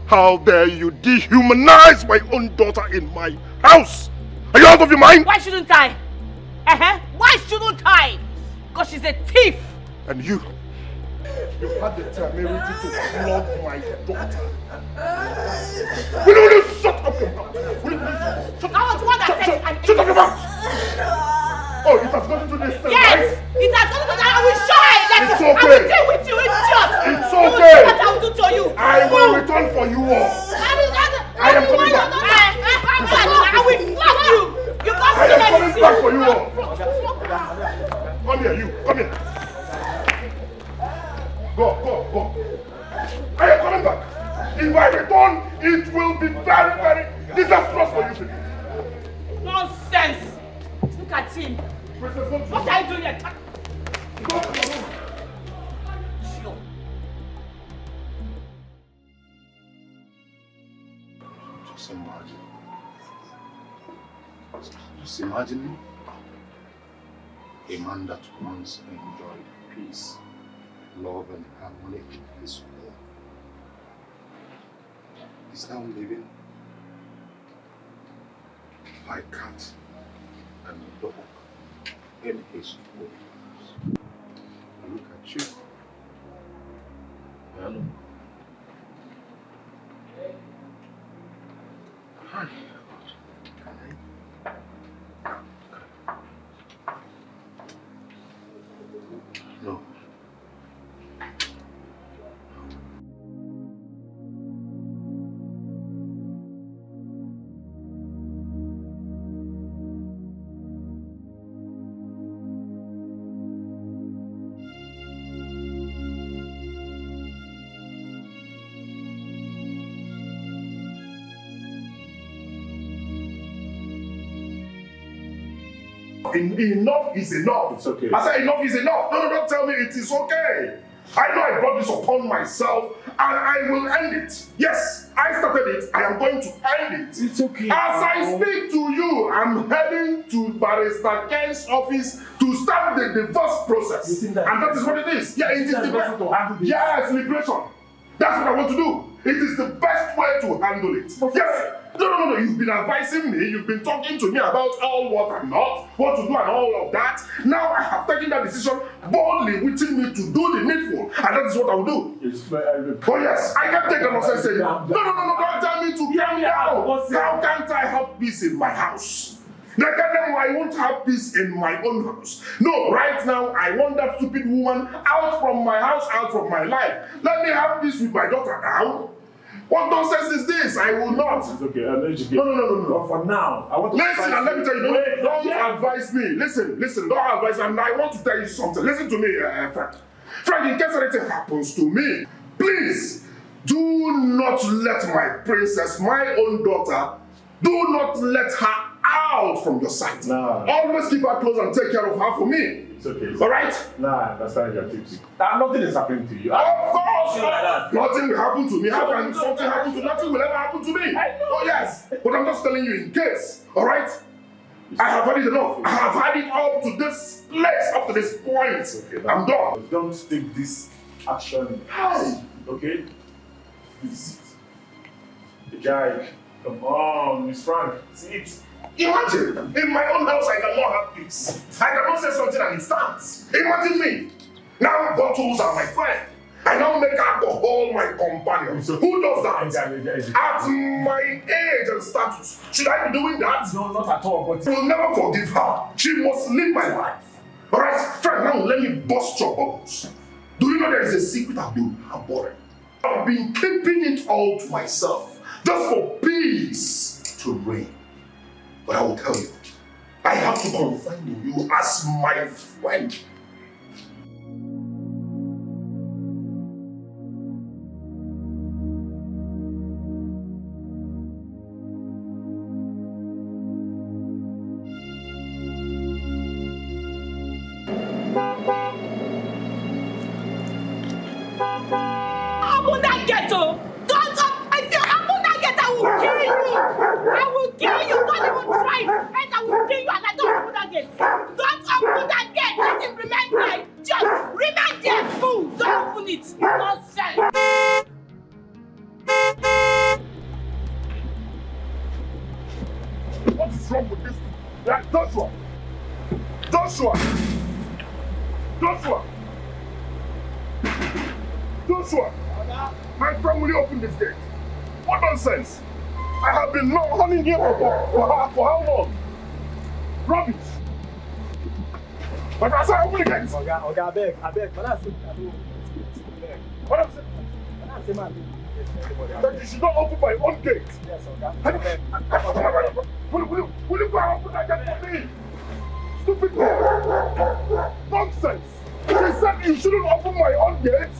How dare you dehumanize my own daughter in my house? Are you out of your mind? Why shouldn't I? Why shouldn't I? Because she's a thief. And you you had the temerity to flog my daughter. Will you shut up your mouth? Will you shut up? I was the one that said it. Shut up your mouth! Oh, it has gone into this thing, Yes! right? It has gone into I will show it! It's I okay. will deal with you, idiot! It's You will okay. see what I will do to you! I will return for you all. I am coming back. I will flog you! You can't I see am coming anything! back for you all. Come here, you. Come here. Go. I am coming back. If I return, it will be very, very disastrous for you people. Nonsense! Look at him. What are you doing here? Just imagine a man that once enjoyed peace, love, and harmony in his home is now living like cat and dog in his home. Look at you. Hello. Hi. No. Enough is enough. It's okay. I said enough is enough. No, don't tell me it is okay. I know I brought this upon myself and I will end it. Yes, I started it. I am going to end it. It's okay. As I speak to you, I'm heading to Barrister Ken's office to start the divorce process. And that is what it is. Yeah, it is the best. Yes, liberation. That's what I want to do. It is the best way to handle it. Yes. No. You've been advising me. You've been talking to me about all what and not, what to do and all of that. Now I have taken that decision boldly within me to do the needful. And that is what I will do. Yes, oh yes, I can't take the nonsense anymore. No, don't tell me to calm down. How can't I have peace in my house? I won't have peace in my own house. No, right now I want that stupid woman out from my house, out from my life. Let me have peace with my daughter now. What nonsense is this? I will not. It's okay. I'm educated. No. But for now, I want to listen, and let me tell you, don't advise me. Listen, don't advise me. And I want to tell you something. Listen to me, friend. Friend, in case anything happens to me, please do not let my princess, my own daughter, do not let her out from your sight. Nah. Always keep her close and take care of her for me. It's okay. All right? Nah, I understand you're tipsy. Nothing is happening to you. Of course! Nothing will happen to me. How can something happen to nothing will ever happen to me? I know. Oh yes. But I'm just telling you in case. All right? I have had it enough. I have had it up to this place, up to this point. Okay, I'm done. Don't take this action. Okay? Please sit. Jai, come on, Miss Frank, sit. Imagine, in my own house I cannot have peace. I cannot say something and it stands. Imagine me. Now bottles are my friend. I now make alcohol my companion. Who does that? At my age and status, should I be doing that? No, not at all. But I will never forgive her. She must live my life. Alright, friend, now let me bust your bubbles. Do you know there is a secret I've been harboring? I've been keeping it all to myself, just for peace to reign. But I will tell you, I have to confide in you as my friend. Joshua, my friend, will you open this gate? What nonsense? I have been hunting here for how long? Rubbish. But I said open the gate. Oga, I beg. What I'm saying? That you should not open my own gate. Yes, Oga. Will you go and open that gate for me? Stupid man. Nonsense. She said you shouldn't open my own gate.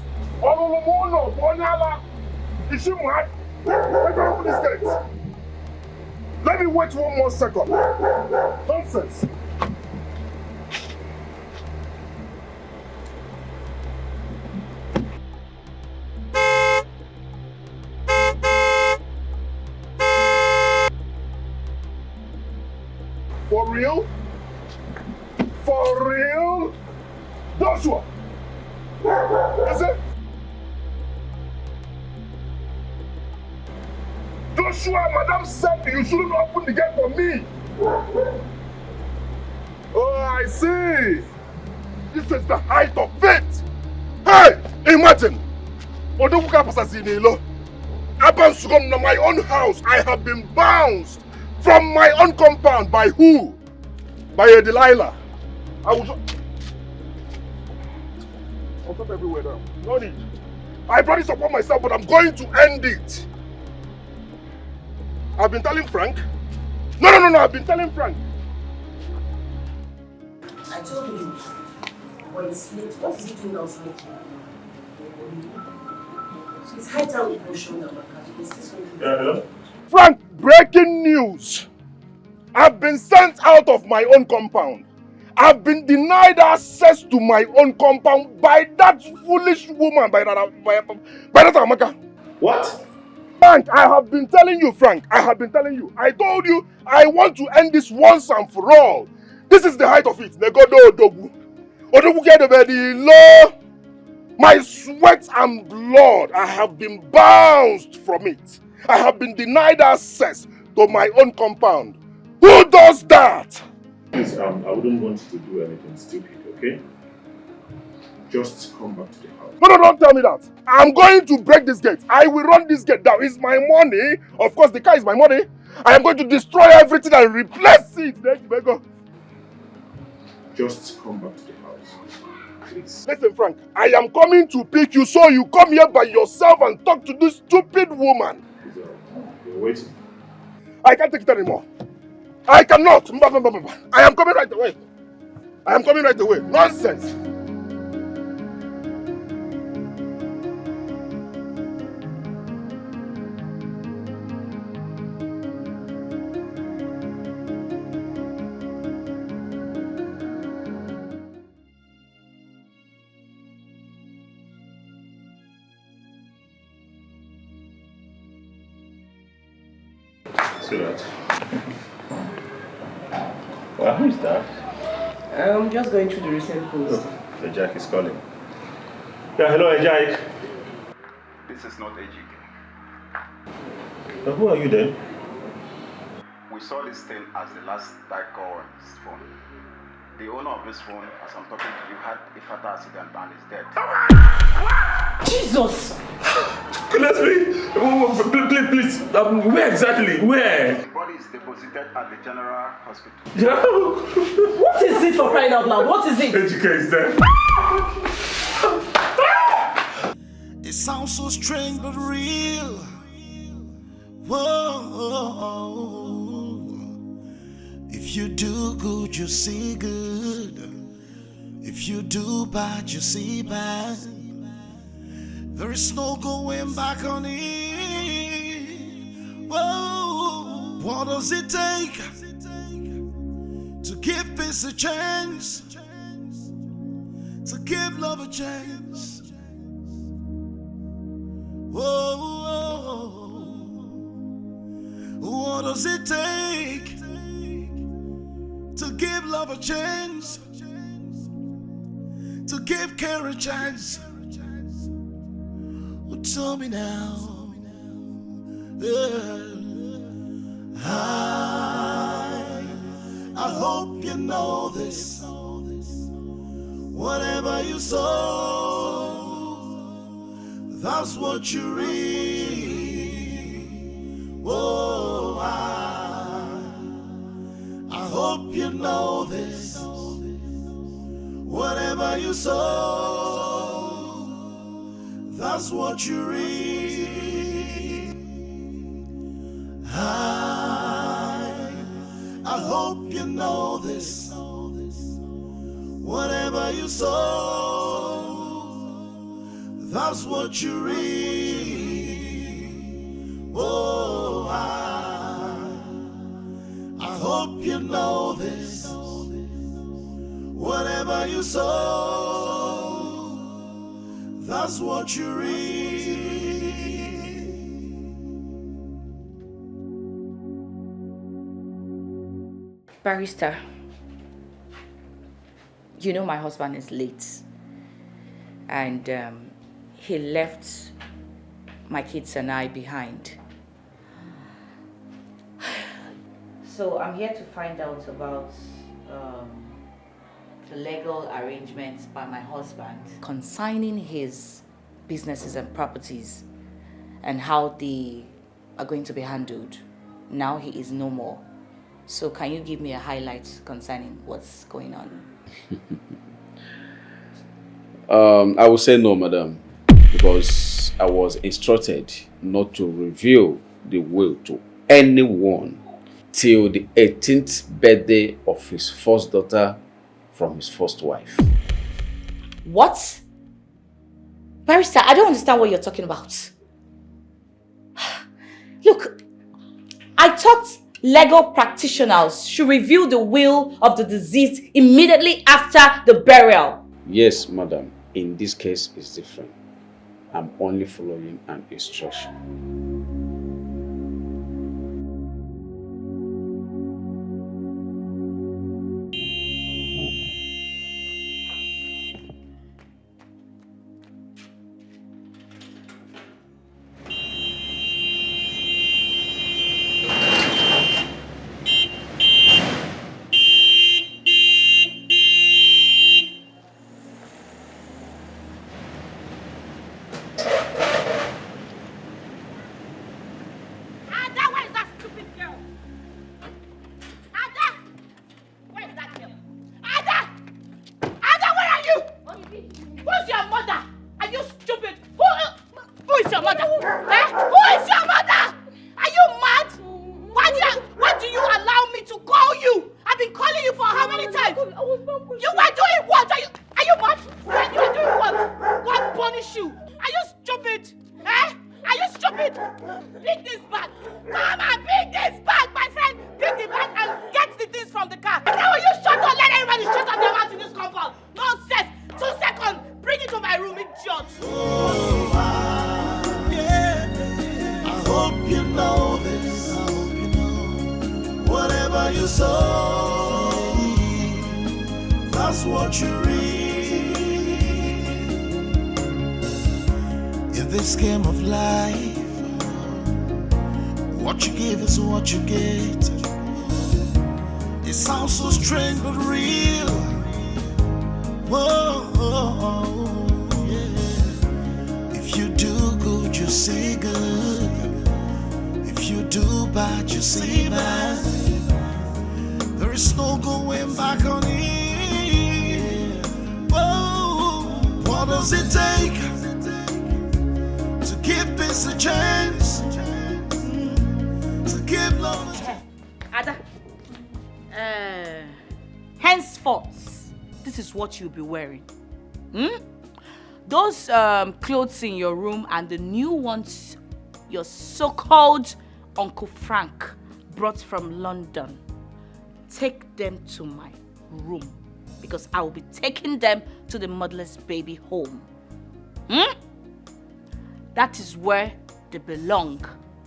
Is she mad? Let me open this gate. Let me wait 1 more second. Nonsense. For real? For real? Joshua! Is it? Joshua, Madam said you shouldn't open the gate for me. Oh, I see. This is the height of it. Hey, imagine. In my own house, I have been bounced from my own compound. By who? By a Delilah. I will I'll stop everywhere now. No need. I brought this upon myself, but I'm going to end it. I've been telling Frank. No, I've been telling Frank. I told you, when it's late, what is he doing outside? So it's high time we go show them because this one. Yeah, hello? Frank, breaking news. I've been sent out of my own compound. I've been denied access to my own compound by that foolish woman, by that Amaka. What? Frank, I have been telling you, Frank. I have been telling you. I told you I want to end this once and for all. This is the height of it. My sweat and blood, I have been bounced from it. I have been denied access to my own compound. Who does that? Please, I wouldn't want you to do anything stupid, okay? Just come back to the house. No, don't tell me that. I'm going to break this gate. I will run this gate down. It's my money. Of course, the car is my money. I am going to destroy everything and replace it. Just come back to the house, please. Listen, Frank, I am coming to pick you, so you come here by yourself and talk to this stupid woman. You're waiting. I can't take it anymore. I cannot. I am coming right away. I am coming right away. Nonsense. Sweetheart. Well, who is that? I'm just going through the recent post. Oh, Jack is calling. Yeah, hello, Jack. This is not Ejike. Who are you then? We saw this thing as the last dial call on his phone. The owner of this phone, as I'm talking to you, had a fatal accident and is dead. Jesus! Please, where exactly? Where? The body is deposited at the general hospital. Yeah. What is it for crying out loud? What is it? Ejike is dead. It sounds so strange but real. Whoa. If you do good, you see good. If you do bad, you see bad. There is no going back on it. Whoa. What does it take to give peace a chance? To give love a chance? Whoa. What does it take to give love a chance? To give care a chance? Oh, tell me now. I hope you know this. Whatever you sow, that's what you read. Oh, I hope you know this. Whatever you sow, that's what you reap. I hope you know this. Whatever you sow, that's what you reap. Oh, I hope you know this. Whatever you sow, that's what you reap. Barrister, you know my husband is late. And he left my kids and I behind. So I'm here to find out about the legal arrangements by my husband concerning his businesses and properties and how they are going to be handled. Now he is no more. So can you give me a highlight concerning what's going on? I will say no, madam, because I was instructed not to reveal the will to anyone till the 18th birthday of his first daughter from his first wife. What? Barrister, I don't understand what you're talking about. Look, I thought legal practitioners should review the will of the deceased immediately after the burial. Yes, madam. In this case, it's different. I'm only following an instruction. You'll be wearing. Those clothes in your room and the new ones your so-called Uncle Frank brought from London, take them to my room because I will be taking them to the motherless baby home. That is where they belong.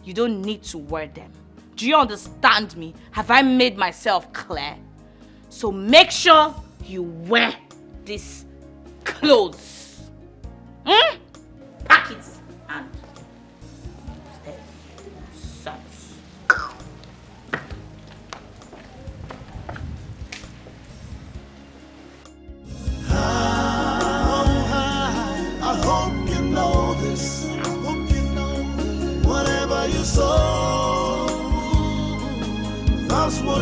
You don't need to wear them. Do you understand me? Have I made myself clear? So make sure you wear these clothes. Pack it and stay. Sons. I hope you know this.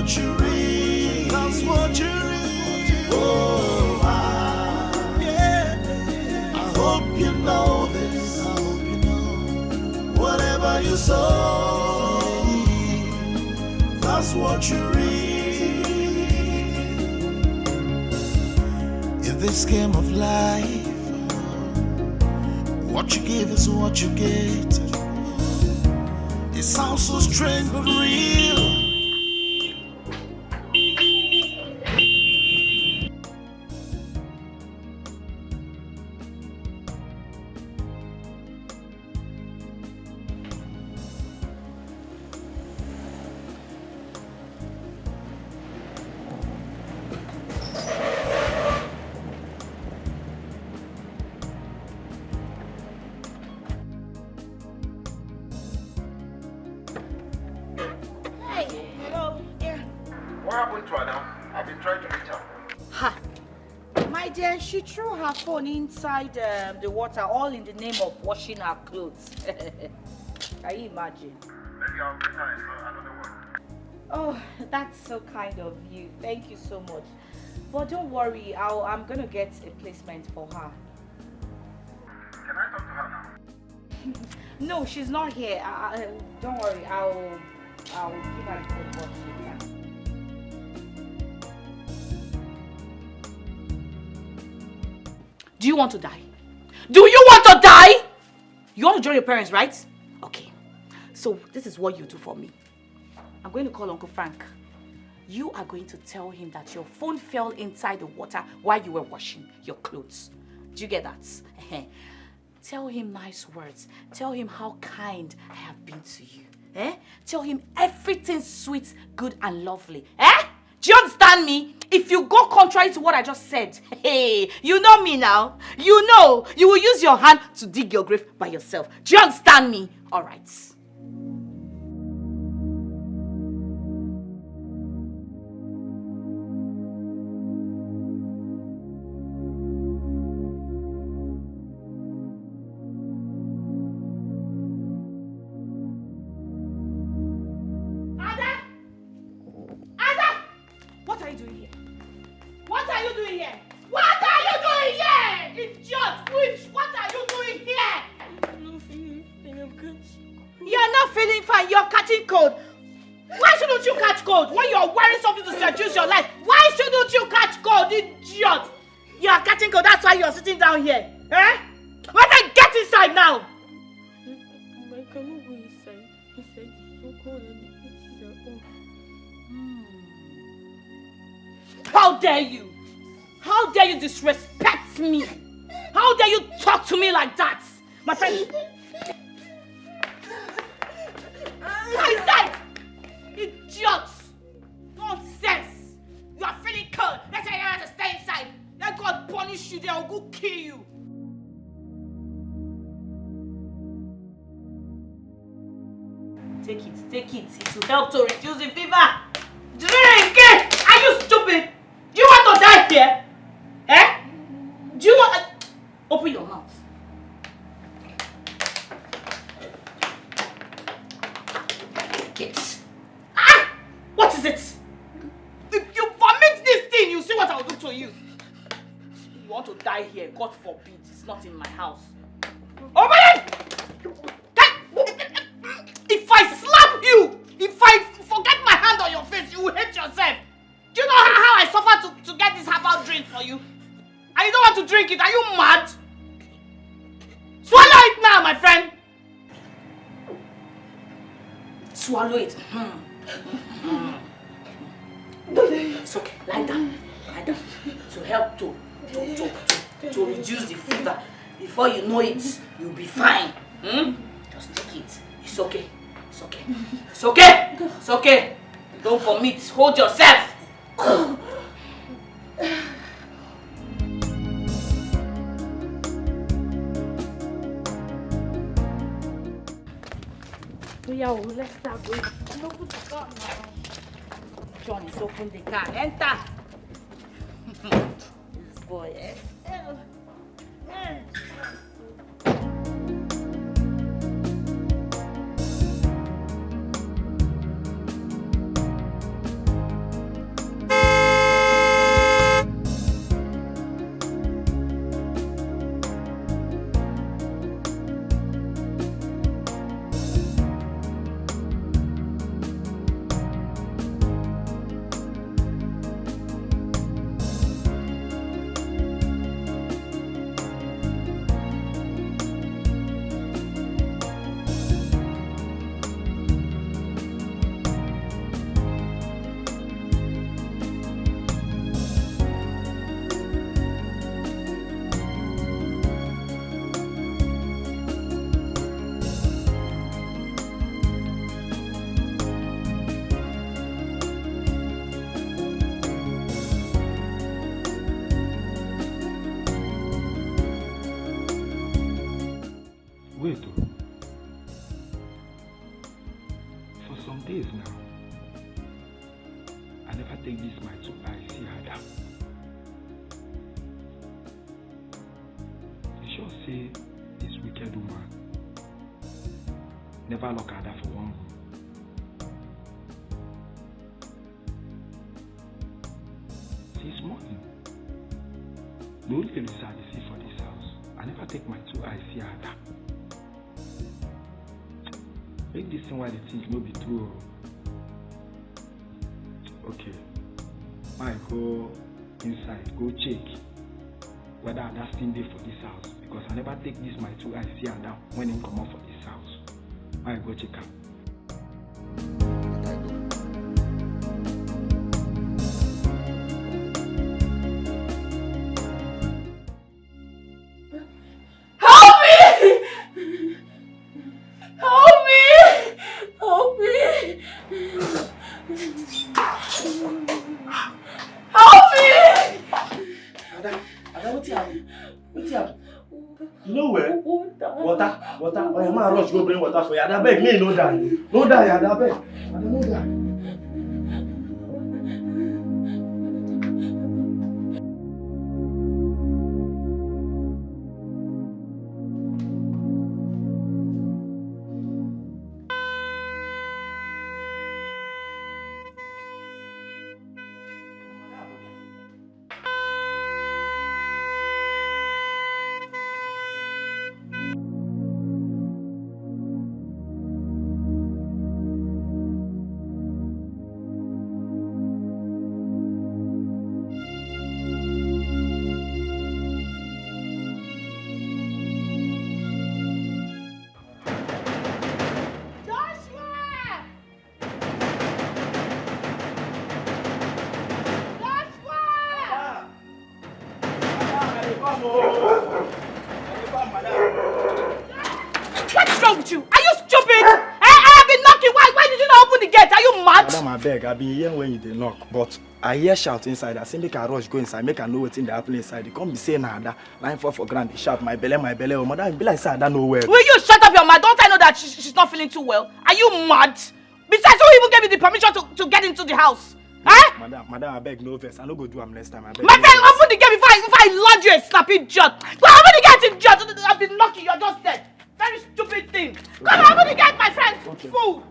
what you read. That's what you read. Oh, yeah. I hope you know this. I hope you know. Whatever you sow, that's what you read. In this game of life, what you give is what you get. It sounds so strange but real. She threw her phone inside the water, all in the name of washing her clothes. Can you imagine? Maybe I'll bring her another one. Oh, that's so kind of you. Thank you so much. But don't worry, I'm gonna get a placement for her. Can I talk to her now? No, she's not here. Don't worry, I'll give her a phone call. Do you want to die? Do you want to die? You want to join your parents, right? Okay. So this is what you do for me. I'm going to call Uncle Frank. You are going to tell him that your phone fell inside the water while you were washing your clothes. Do you get that? Tell him nice words. Tell him how kind I have been to you. Tell him everything sweet, good and lovely. Do you understand me? If you go contrary to what I just said, hey, you know me now. You know, you will use your hand to dig your grave by yourself. Do you understand me? All right. How dare you? How dare you disrespect me? How dare you talk to me like that? My friend. I said, idiots! Nonsense! You are feeling cold. That's why you have to stay inside. Let God punish you, they will go kill you. Take it, take it. It will help to reduce the fever. Drink it! Are you stupid? Do you want to die here? Do you want to... Open your mouth. Take it. What is it? If you vomit this thing, you see what I will do to you. You want to die here, God forbid. It's not in my house. Open it! If I slap you, if I forget my hand on your face, you will hate yourself. Do you know how I suffer to get this herbal drink for you? And you don't want to drink it. Are you mad? Swallow it now, my friend. Swallow it. It's okay. Lie down. Lie down. To help to reduce the fever. Before you know it, you'll be fine. Just take it. It's okay. It's okay. It's okay. It's okay. Don't vomit. Hold yourself. Yeah, let's start going. Open the car now. John is open the car. Enter. This boy, wait. For some days now, I never take this my 2 eyes see Ada. You sure say this wicked woman never lock Ada for one room. Since morning, the only thing I see for this house, I never take my 2 eyes see Ada. Make this thing why the thing no be true. Okay, I go inside, go check whether Ada still there for this house, because I never take this my 2 eyes see Ada when he come out for this house. I go check am. Water. Oh, man, rush go bring water for you. I beg me, no die. No die, I beg. I no die. I beg, I been here when you dey knock, but I hear shout inside. I say make I rush go inside, make I know what's in the happen inside. They come be saying Ada, line for ground, they shout my belly, oh madam, be like say Ada no well. Will you shut up your mouth? Don't I know that she's not feeling too well? Are you mad? Besides, who even gave you the permission to get into the house? Madam, I beg no verse. I no go do am next time. I beg. My friend, open the gate before I lodge you a snappy jut. Go open the gate in jut. I've been lucky, you're just dead. Very stupid thing. Come on, open the gate, my friend. Okay. Fool.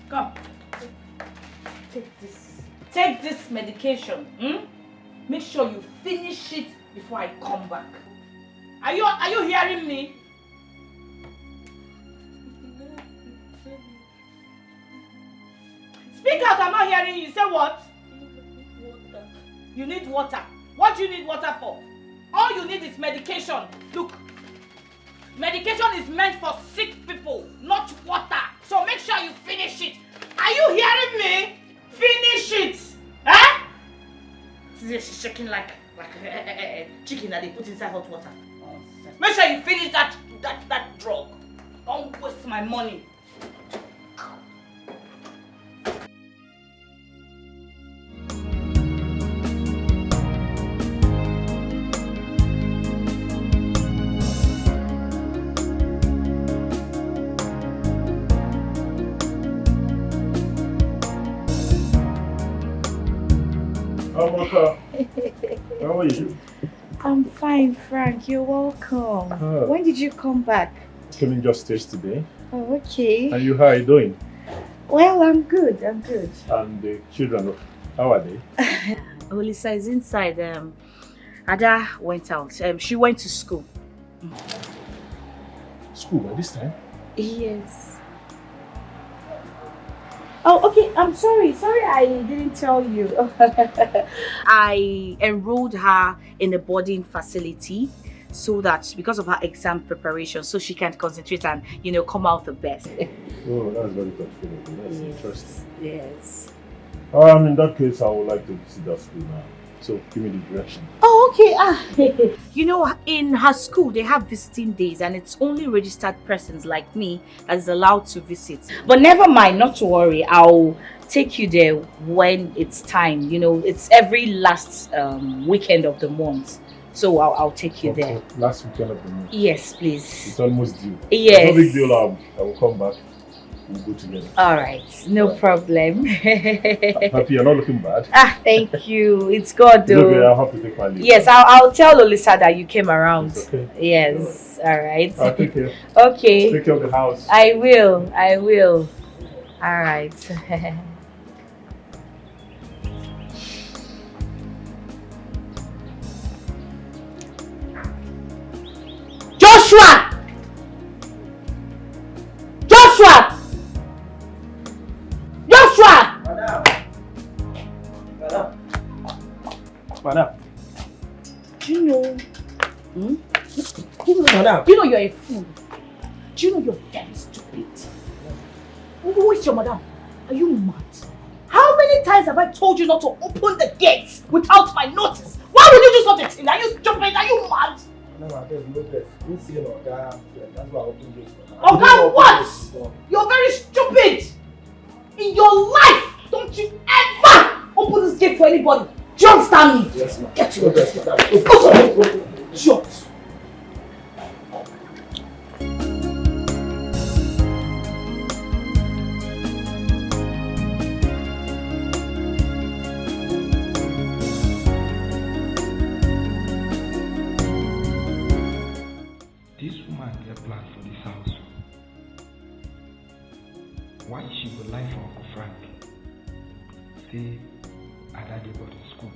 Come. Take this. Take this medication. Make sure you finish it before I come back. Are you hearing me? Speak out, I'm not hearing you. Say what? Water. You need water. What do you need water for? All you need is medication. Look, medication is meant for sick people, not water. So make sure you finish it. Are you hearing me? Finish it. Eh? She's shaking like a chicken that they put inside hot water. Make sure you finish that drug. Don't waste my money. How are you? I'm fine, Frank. You're welcome. When did you come back? Came in just yesterday. Oh, okay. And you, how are you doing? Well, I'm good. I'm good. And the children, how are they? Olisa is inside. Ada went out. She went to school. School by this time? Yes. Oh, okay. I'm sorry. Sorry, I didn't tell you. I enrolled her in a boarding facility so that because of her exam preparation, so she can concentrate and, come out the best. Oh, that's very thoughtful. That's interesting. Yes. In that case, I would like to visit that school now. So give me the direction. Oh, okay. In her school, they have visiting days and it's only registered persons like me that is allowed to visit. But never mind, not to worry. I'll take you there when it's time. It's every last weekend of the month. So I'll take you there. Last weekend of the month? Yes, please. It's almost due. Yes. No big deal. I will come back. We'll go together. All right. No problem. I'm happy you're not looking bad. Thank you. It's God though. It's okay, I'll have to take my leave. Yes, I'll tell Olisa that you came around. It's okay. Yes. All right. I'll take care. Okay. Take care of the house. I will. All right. Joshua! Madam. Do you know? Madam. Do you know you're a fool? Do you know you're very stupid? Who is your madam? Are you mad? How many times have I told you not to open the gates without my notice? Why would you do such a thing? Are you stupid? Are you mad? No, there's no place. You see an Oga, that's why I opened this. Oga what? You're very stupid! In your life, don't you ever open this gate for anybody. Do you understand me? Yes, ma'am. Get your Shut. This woman get plan for this house. Why she would lie for Uncle Frank? Say Ada dey go to school.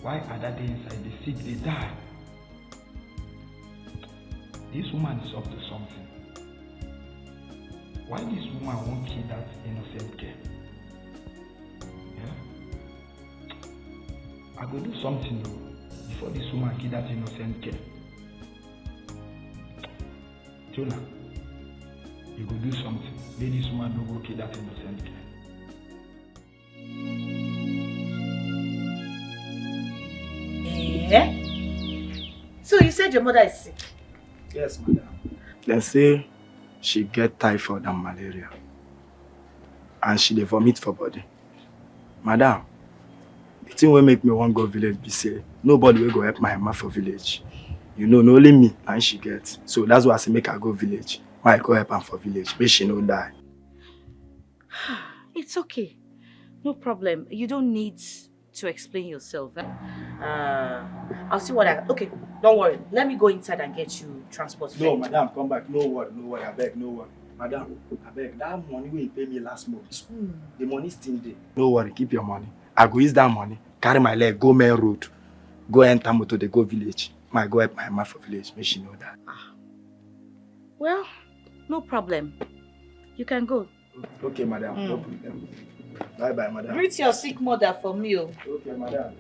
Why Ada dey inside the sick they die? This woman is up to something. Why this woman won't kill that innocent girl? Yeah? I go do something though before this woman kill that innocent girl. Jonah, you go do something. Let this woman no go kill that innocent girl. Yeah? So you said your mother is sick? Yes, madam. They say she get typhoid and malaria. And she dey vomit for body. Madam, the thing will make me want go village be say nobody will go help my mama for village. No only me and she get. So that's why I say make her go village. Why I go help her for village, make she no die. It's okay. No problem. You don't need to explain yourself. I'll see what okay, don't worry. Let me go inside and get you transport. No, madam, come back. No worry, I beg, no worry. Madam, I beg, that money will pay me last month. The money still there. No worry, keep your money. I go use that money, carry my leg, go main road, go enter motor, they go village. I go help my mama for village, make she know that. Well, no problem. You can go. Okay, madam, no problem. Bye-bye, madam. Greet your sick mother for me. Okay, madam.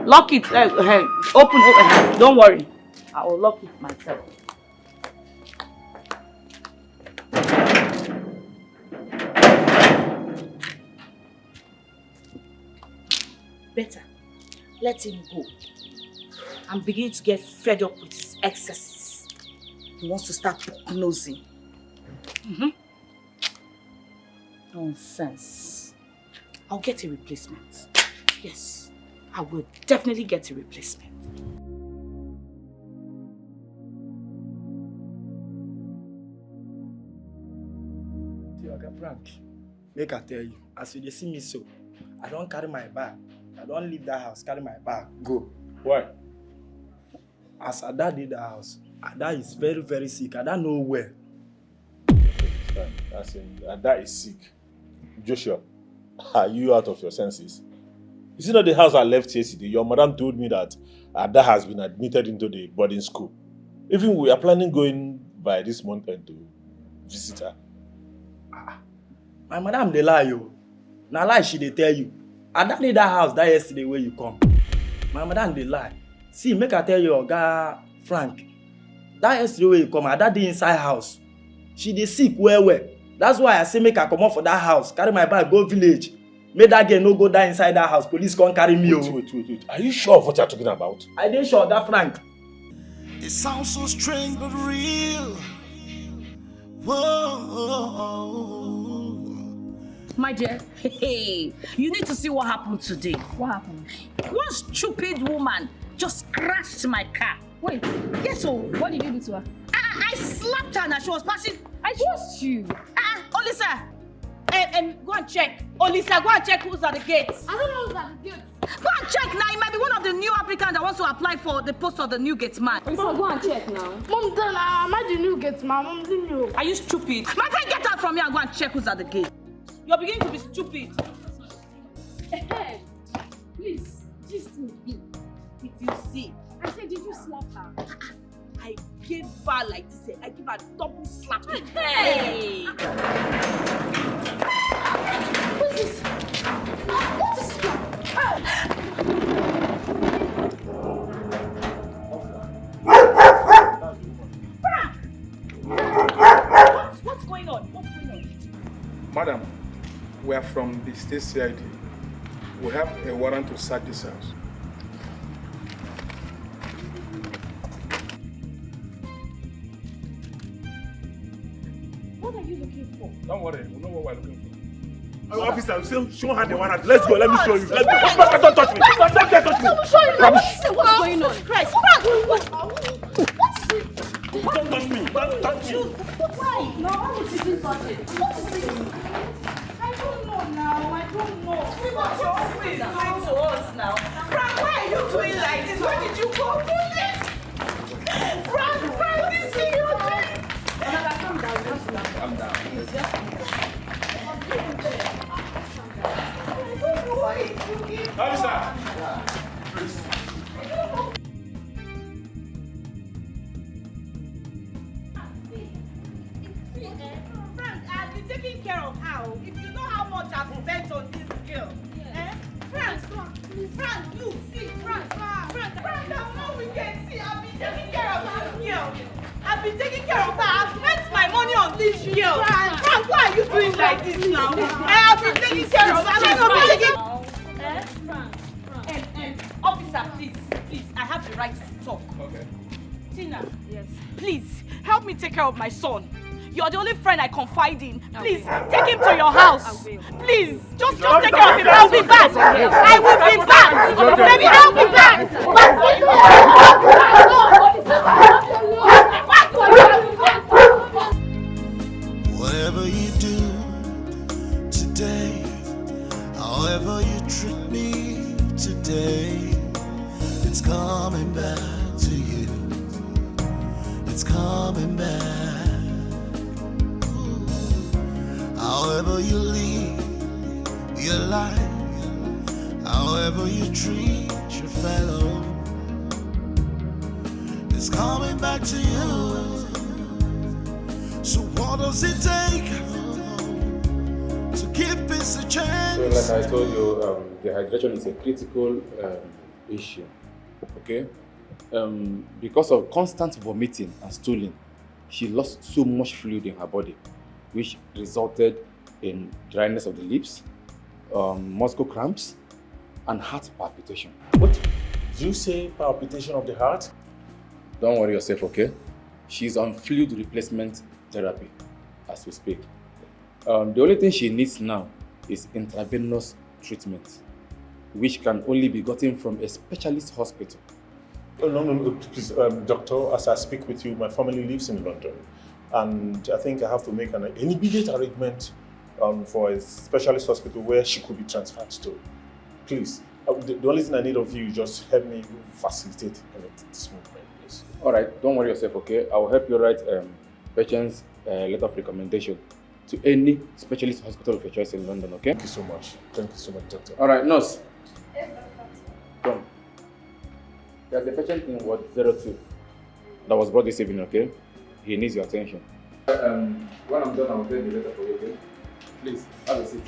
Lock it. Open. Don't worry. I will lock it myself. Better. Let him go. I'm beginning to get fed up with his excesses. He wants to start nosing. Nonsense. I'll get a replacement. Yes, I will definitely get a replacement. Frank, make I tell you, as you see me so, I don't carry my bag. I don't leave that house, carry my bag, go. Why? As Ada did the house, Ada is very, very sick. Ada nowhere. Ada is sick. Joshua, are you out of your senses? Is it not the house I left yesterday? Your madam told me that Ada has been admitted into the boarding school. Even we are planning going by this month end to visit her. My madam dey lie yo. Na lie she dey tell you. I don need that house that yesterday where you come. My madam dey lie. See, make I tell you, Oga Frank. That yesterday where you come, Ada dey inside house. She dey sick well. That's why I say make I comot for that house, carry my bag go village. Make that girl no go die inside that house. Police come carry me. Wait. Are you sure of what you're talking about? I dey sure, that Frank. It sounds so strange but real. Whoa. My dear, hey, you need to see what happened today. What happened? One stupid woman just crashed my car. Wait. Yes, so what did you do to her? I slapped her and she was passing. I trust you. Olisa, go and check. Olisa, go and check who's at the gates. I don't know who's at the gates. Go and check now. It might be one of the new applicants that wants to apply for the post of the new gate man. Olisa, go and check now. Mom, then am I the new gate man? Mom, didn't you? Are you stupid? My friend, get out from here and go and check who's at the gate. You're beginning to be stupid. Hey, please, just me. If you see, I said, did you slap her? I gave her like this. I give her a double slap. Hey! What's this? What is this? What's going on? Madam, we are from the state CID. We have a warrant to search this house. What are you looking for? Don't worry, we know what we're looking for. Officer, show her the warrant. Let's go, let me show you. Let's go. Don't touch me. Don't touch me. What's going on? Christ. Don't touch me. Don't touch me. Why? No, why would you do something? What is it? I don't know now. I don't know. What you're always doing to us now. Frank, why are you doing like this? Where did you go? Frank, this thing you're doing. Calm down. Calm down. Officer. Frank, I've been taking care of her. If you know how much I've spent on this girl. Frank, you see, Frank, I'm not wicked. See, I've been taking care of this girl. I've spent my money on this girl. Frank, why are you doing like this now? I've been taking care of her. Officer, please, I have the right to talk. Okay. Tina, yes. Please, help me take care of my son. You're the only friend I confide in. Please, take him to your house. Please, just take care of him. I'll be back. I will be back. Baby, I'll be back. Whatever you do today, however you treat me today, it's coming back to you. It's coming back. However you live your life, however you treat your fellow, it's coming back to you. So what does it take to give this a chance? So like I told you, dehydration is a critical issue, okay? Because of constant vomiting and stooling, she lost so much fluid in her body, which resulted in dryness of the lips, muscle cramps, and heart palpitation. What? Did you say palpitation of the heart? Don't worry yourself, okay? She's on fluid replacement therapy as we speak. The only thing she needs now is intravenous treatment, which can only be gotten from a specialist hospital. Oh, no, please, doctor, as I speak with you, my family lives in London. And I think I have to make an immediate arrangement for a specialist hospital where she could be transferred to. Please, the only thing I need of you is just help me facilitate this movement, please. All right, don't worry yourself, okay? I will help you write patient's letter of recommendation to any specialist hospital of your choice in London, okay? Thank you so much. Thank you so much, doctor. All right, nurse. Come. There's a patient in Ward 02. that was brought this evening, okay? He needs your attention. When I'm done, I will get the letter for you, okay? Please, have a seat.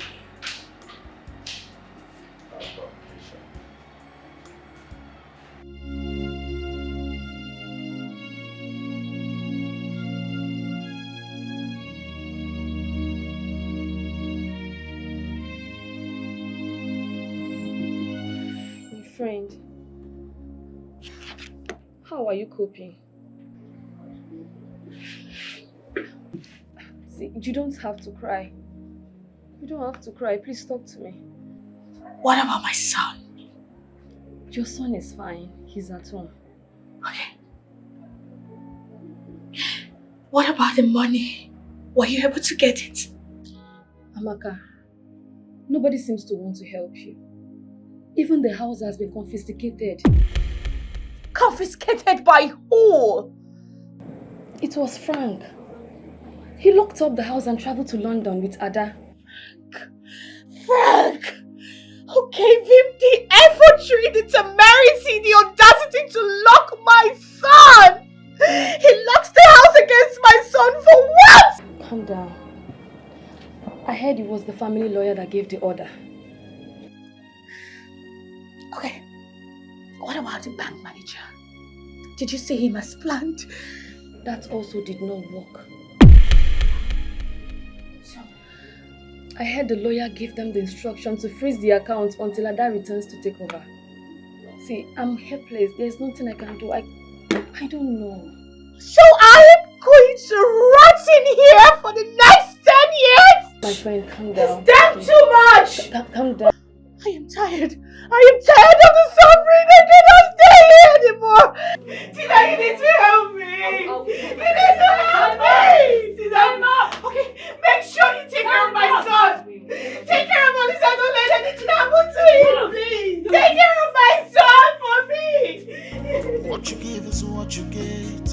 Friend, how are you coping? See, you don't have to cry. You don't have to cry. Please talk to me. What about my son? Your son is fine. He's at home. Okay. What about the money? Were you able to get it? Amaka, nobody seems to want to help you. Even the house has been confiscated. Confiscated by who? It was Frank. He locked up the house and traveled to London with Ada. Frank! Who gave him the effrontery, the temerity, the audacity to lock my son? He locks the house against my son for what? Calm down. I heard it was the family lawyer that gave the order. Okay, what about the bank manager? Did you see him as planned? That also did not work. So, I heard the lawyer gave them the instruction to freeze the account until Ada returns to take over. See, I'm helpless. There's nothing I can do. I don't know. So I am going to rot in here for the next 10 years? My friend, calm down. It's damn too much! Calm down. I am tired. I am tired of the suffering. I cannot stay here anymore. Tina, you need to help me. You need to help me. Tina, okay, make sure you take care of my son. Take care of Alisa. Don't let anything happen to him, please. Take care of my son for me. What you give is what you get.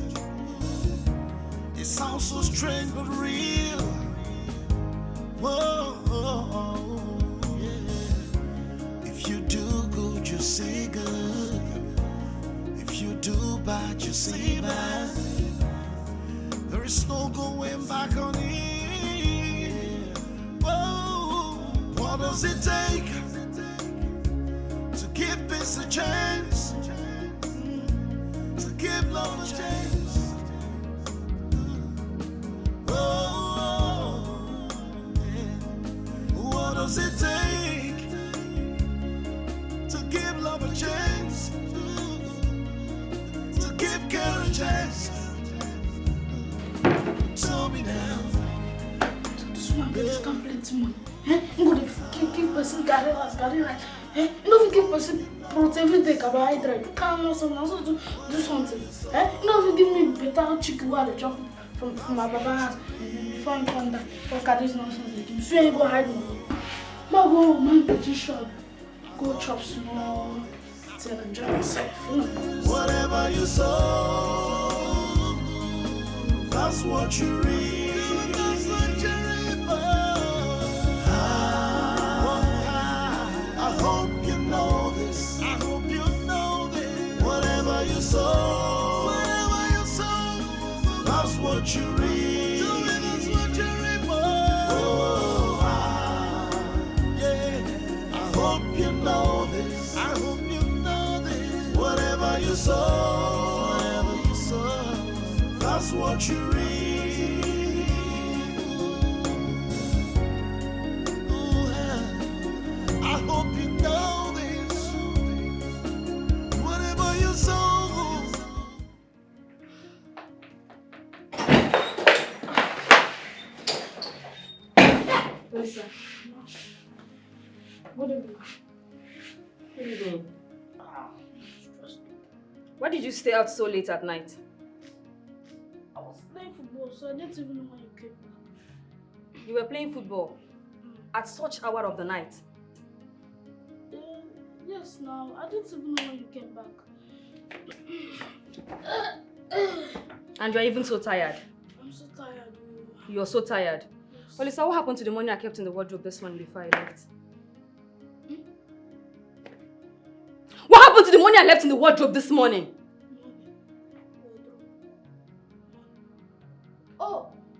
It sounds so strange but real. Whoa. If you do good, you see good. If you do bad, you see bad. There is no going back on it. Whoa. What does it take to give peace a chance? To give love a chance? Whoa. What does it take to give love a chance? To give care a chance? Tell me now. So this one get this complete money. I'm going to give person carry right. Don't give person product every day carbohydrate. Can't also do something. Don't give me better chicken while the chop from my baba's house before I come down. For this nonsense, so you go hide me. My go man the shop. Go chop small, till enjoy yourself. Whatever you sow, that's what you reap. That's what you reap. I hope you know this. I hope you know this. Whatever you sow, that's what you reap. That's what you reap. I hope you know this. I hope you know this. Whatever you sow, that's what you reap. I hope you know this. Whatever you sow. Lisa. What are you doing? Why did you stay out so late at night? I was playing football, so I didn't even know when you came back. You were playing football at such hour of the night? Yes, now. I didn't even know when you came back. And you're even so tired? I'm so tired. You're so tired? Yes. Well, Lisa, what happened to the money I kept in the wardrobe this morning before I left? What happened to the money I left in the wardrobe this morning?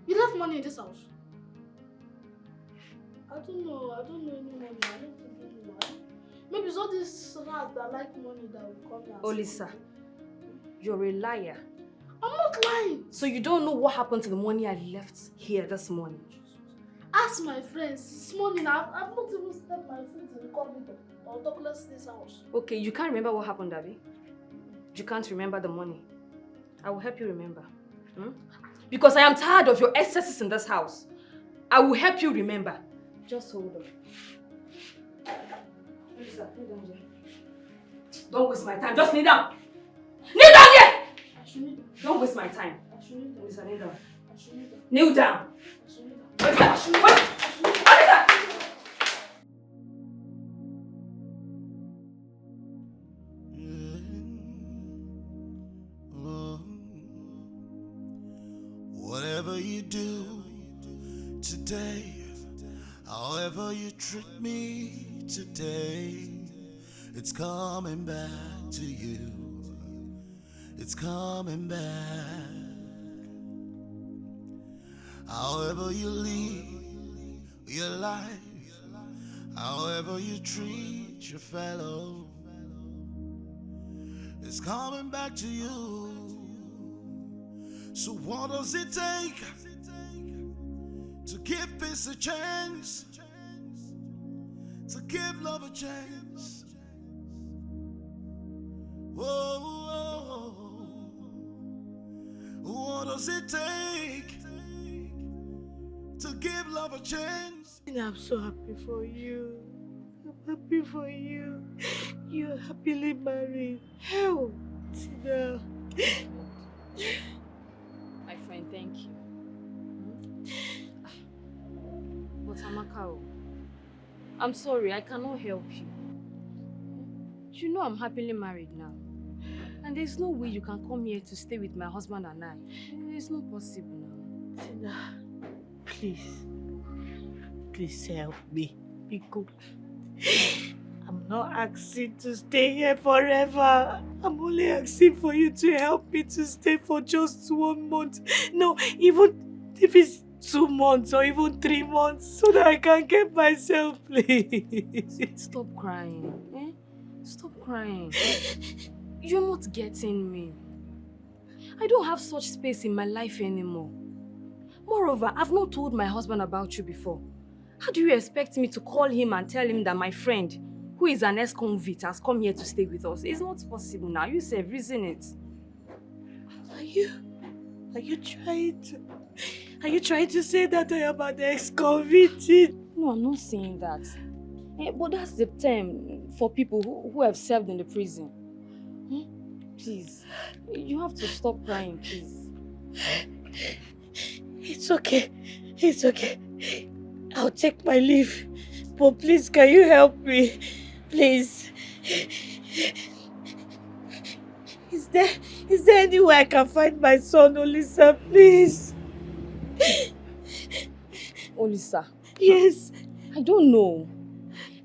You left money in this house? I don't know any money. I don't think anyone. Maybe it's all these rats that like money that will come here. Olisa, you're a liar. I'm not lying. So you don't know what happened to the money I left here this morning? Ask my friends. This morning I've not even stepped my foot in the corridor or talk less this house. Okay, you can't remember what happened, Abby? You can't remember the money. I will help you remember. Because I am tired of your excesses in this house. I will help you remember. Just hold on. Olisa, kneel down here. Don't waste my time. Just kneel down. Kneel down here! Don't waste my time. Olisa, kneel down. Kneel down. Olisa, Olisa! Whatever you do today, however you treat me today, it's coming back to you. It's coming back. However you live your life, however you treat your fellow, it's coming back to you. So what does it take to give peace a chance, to give love a chance? Whoa, what does it take to give love a chance? And I'm so happy for you. I'm happy for you. You're happily married. Hell, Tina. My friend, thank you. But Amaka, I'm sorry, I cannot help you. You know I'm happily married now. And there's no way you can come here to stay with my husband and I. It's not possible now. Tina, please. Please help me. Be good. I'm not asking to stay here forever. I'm only asking for you to help me to stay for just 1 month. No, even if it's 2 months or even 3 months, so that I can get myself, please. Stop crying. Eh? Stop crying. You're not getting me. I don't have such space in my life anymore. Moreover, I've not told my husband about you before. How do you expect me to call him and tell him that my friend, who is an ex-convict, has come here to stay with us? It's not possible now. You say, reason it. Are you trying to say that I am an ex-convict? No, I'm not saying that. But that's the term for people who have served in the prison. Please, you have to stop crying, please. It's okay. It's okay. I'll take my leave. But please, can you help me? Please. Is there any way I can find my son, Olisa, please? Olisa? Yes. I don't know.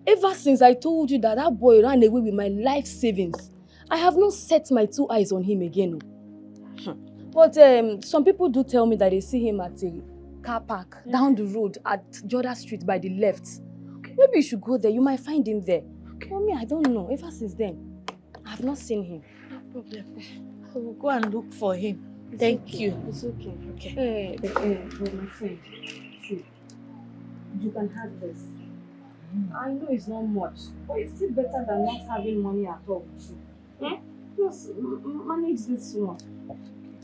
Ever since I told you that boy ran away with my life savings, I have not set my 2 eyes on him again. But some people do tell me that they see him at a car park down the road at Jordan Street by the left. Okay. Maybe you should go there. You might find him there. Okay. For me, I don't know. Ever since then, I have not seen him. No problem. I will go and look for him. Thank you. It's okay. Okay. But my friend, see, you can have this. I know it's not much, but it's still better than not having money at all. Just manage this one.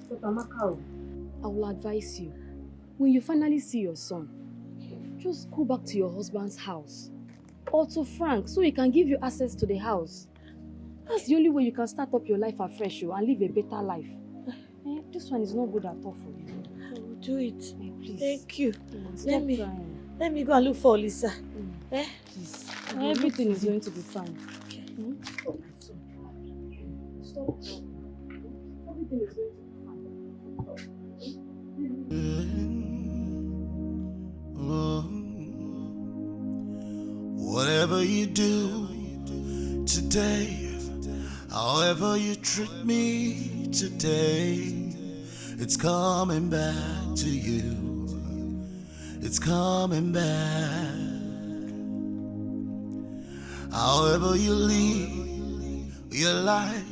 But Amaka, I will advise you. When you finally see your son, just go back to your husband's house or to Frank so he can give you access to the house. That's the only way you can start up your life afresh and live a better life. This one is not good at all for you. I will do it. Please. Thank you. Stop crying. Let me go and look for Olisa. Please. Everything is going to be fine. Okay. Oh, my son. Stop. Everything is going to be fine. Whatever you do today, however you treat me today, it's coming back to you. it's coming back. However you live your life,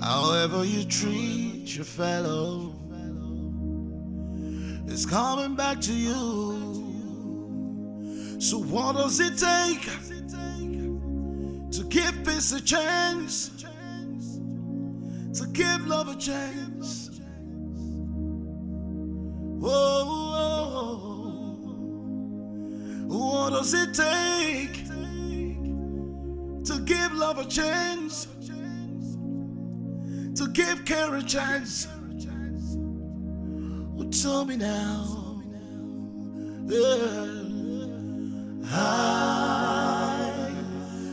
however you treat your fellow, it's coming back to you. So what does it take to give peace a chance, to give love a chance? Whoa, what does it take to give love a chance, to give care a chance? Oh, tell me now. Yeah.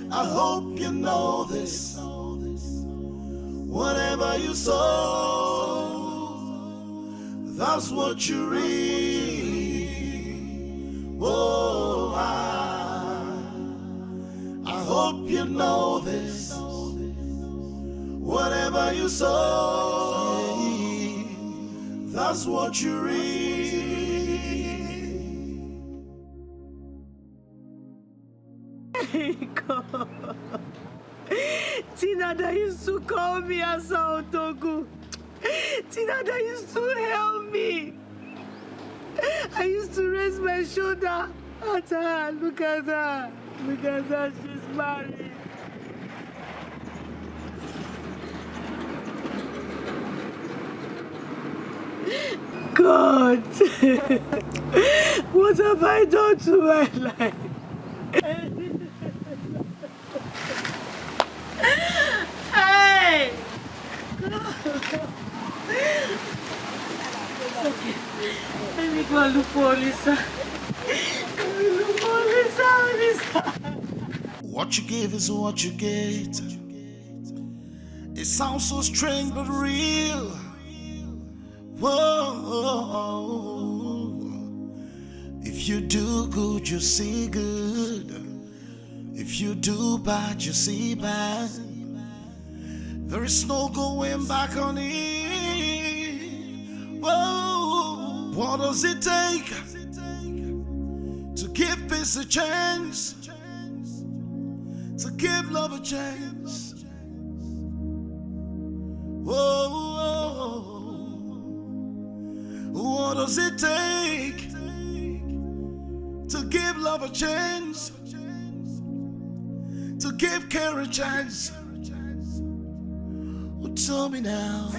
I hope you know this. Whatever you sow, that's what you reap. Oh, I hope you know this. Whatever you sow, that's what you reap. God. Tina that used to call me as Otogu. Tina that used to help me. I used to raise my shoulder at her. Look at her. Look at her. She's married. God. What have I done to my life? Hey! It's okay. Let me go and look for Lisa. Let me look for Lisa. What you give is what you get. It sounds so strange but real. Whoa. If you do good, you see good. If you do bad, you see bad. There is no going back on it. Whoa. What does it take to give peace a chance, to give love a chance? Whoa. What does it take to give love a chance, to give care a chance? Oh, tell me now.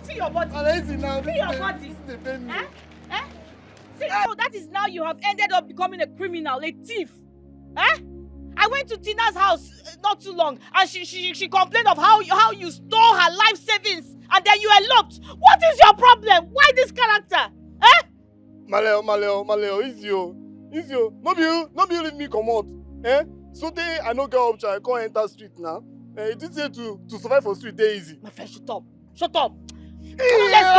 See your body. See your body. See, so that is now you have ended up becoming a criminal, a thief. I went to Tina's house not too long, and she complained of how you stole her life savings, and then you eloped. What is your problem? Why this character? Maleo, easy. No be you leave me come out. So they I no get option, I can't enter street now. It is say to survive for street dey easy. My friend, shut up. Let's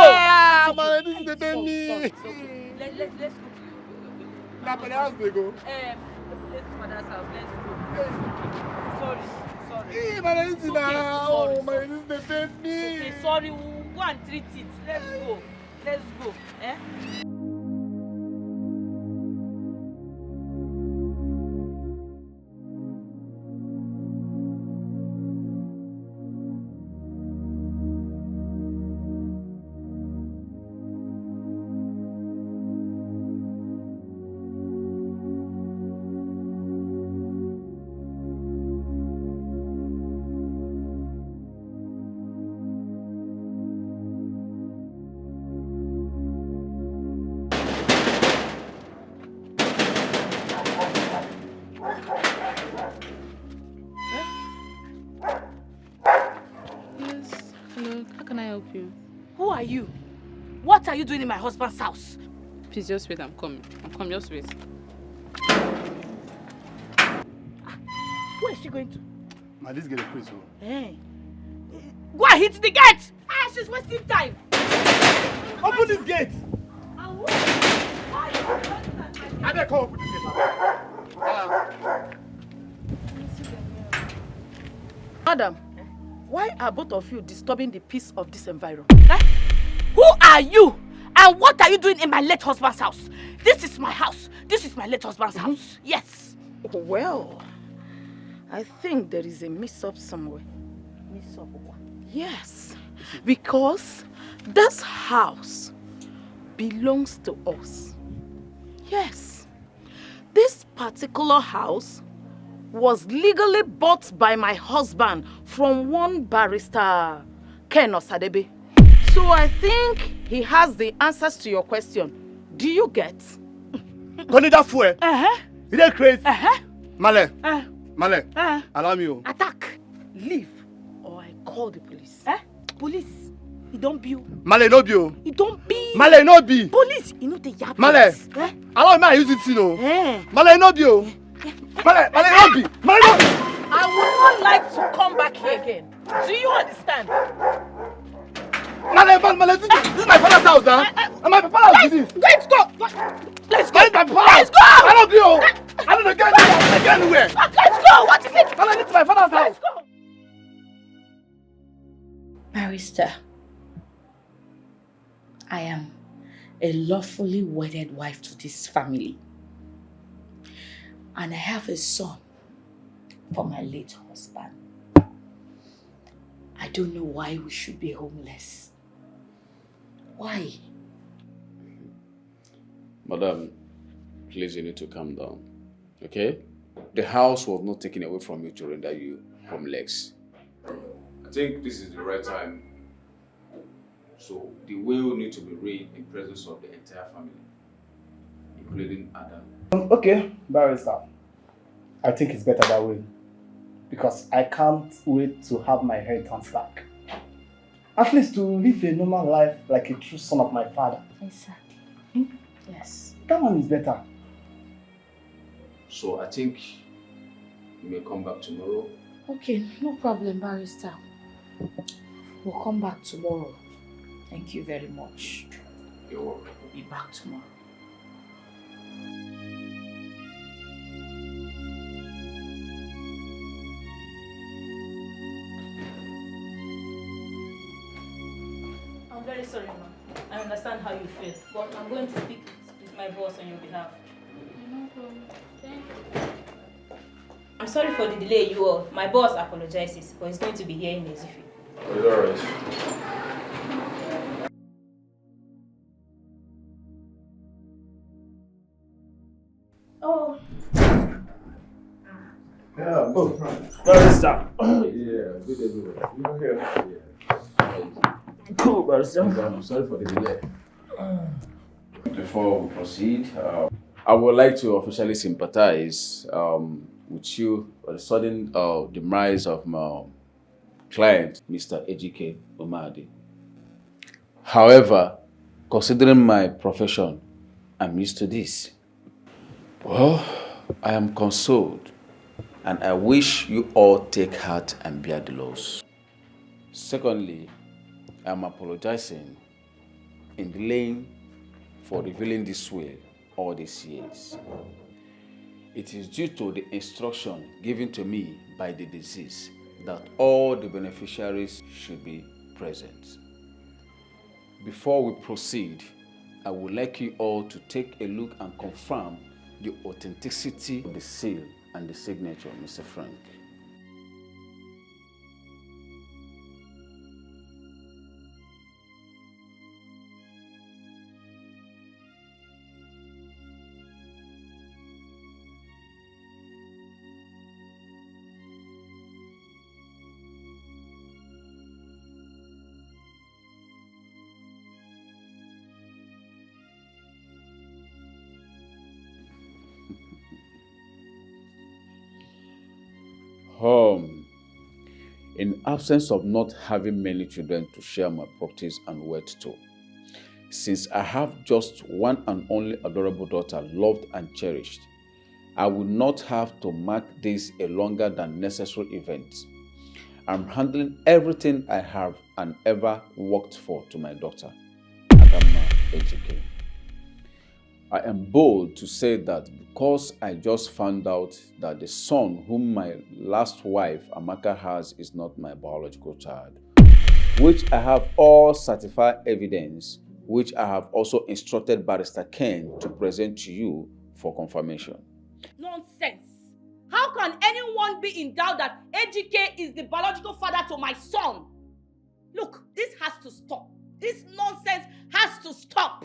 go. Man, this is the baby. Let's go to Now, but house they go. let's father's house. Let's go. Sorry. Hey, man, this is now. Oh, man, this is the baby. Okay, sorry. We'll go and treat it. Let's go. are you? What are you doing in my husband's house? Please just wait, I'm coming. I'm coming, just wait. Where is she going to? Man, this girl is crazy. Hey. Go and hit the gate! Ah, she's wasting time! Open this gate! I better come open this gate. Madam, why are both of you disturbing the peace of this environment? Eh? Who are you? And what are you doing in my late husband's house? This is my house. This is my late husband's house. Yes. Well, I think there is a mix-up somewhere. Mix-up what? Yes. Because this house belongs to us. Yes. This particular house was legally bought by my husband from one barrister, Ken Osadebe. So I think he has the answers to your question. Do you get? Don't that fool. You dey crazy? Male. Male. Allow me. Attack. Leave or I call the police. Police. You don't be. Male no be. You don't be. Male no be. Police. You know the yard. Male. Allow me I use it, you know. Male no be. Male no be. Male no be. I would not like to come back here again. Do you understand? Male, this is my father's house now. And my father's house is this. Let's go. Let's go. Let's go. Let's go. I don't go. I don't get anywhere. Let's go. What is it? Male, this is my father's house. Let's go. Barrister, I am a lawfully wedded wife to this family. And I have a son from my late husband. I don't know why we should be homeless. Why? Madam, please, you need to calm down, okay? The house was not taken away from you to render you homeless. I think this is the right time. So the will need to be read in presence of the entire family, including Adam. Okay, Barrister. I think it's better that way. Because I can't wait to have my inheritance back. At least to live a normal life like a true son of my father. Exactly. Yes. That one is better. So I think you may come back tomorrow. Okay, no problem, Barrister. We'll come back tomorrow. Thank you very much. You're welcome. We'll be back tomorrow. I'm very sorry, ma. I understand how you feel, but I'm going to speak with my boss on your behalf. No problem. Thank you. I'm sorry for the delay, you all. My boss apologizes, but he's going to be here in a jiffy. It's alright. Oh. Yeah, Barrister. Yeah, good everywhere. You're here. Yeah. Cool, Barrister. I'm sorry for the delay. Before we proceed, I would like to officially sympathize with you for the sudden demise of my client, Mr. Ejike Omadi. However, considering my profession, I'm used to this. Well, I am consoled, and I wish you all take heart and bear the loss. Secondly, I am apologizing in delaying for revealing this will all these years. It is due to the instruction given to me by the deceased that all the beneficiaries should be present. Before we proceed, I would like you all to take a look and confirm the authenticity of the seal and the signature, Mr. Frank. in absence of not having many children to share my properties and wealth to. Since I have just one and only adorable daughter, loved and cherished, I will not have to mark this a longer than necessary event. I'm handling everything I have and ever worked for to my daughter, Adama Ejike. I am bold to say that because I just found out that the son whom my last wife, Amaka, has is not my biological child, which I have all certified evidence, which I have also instructed Barrister Ken to present to you for confirmation. Nonsense! How can anyone be in doubt that Ejike is the biological father to my son? Look, this has to stop. This nonsense has to stop.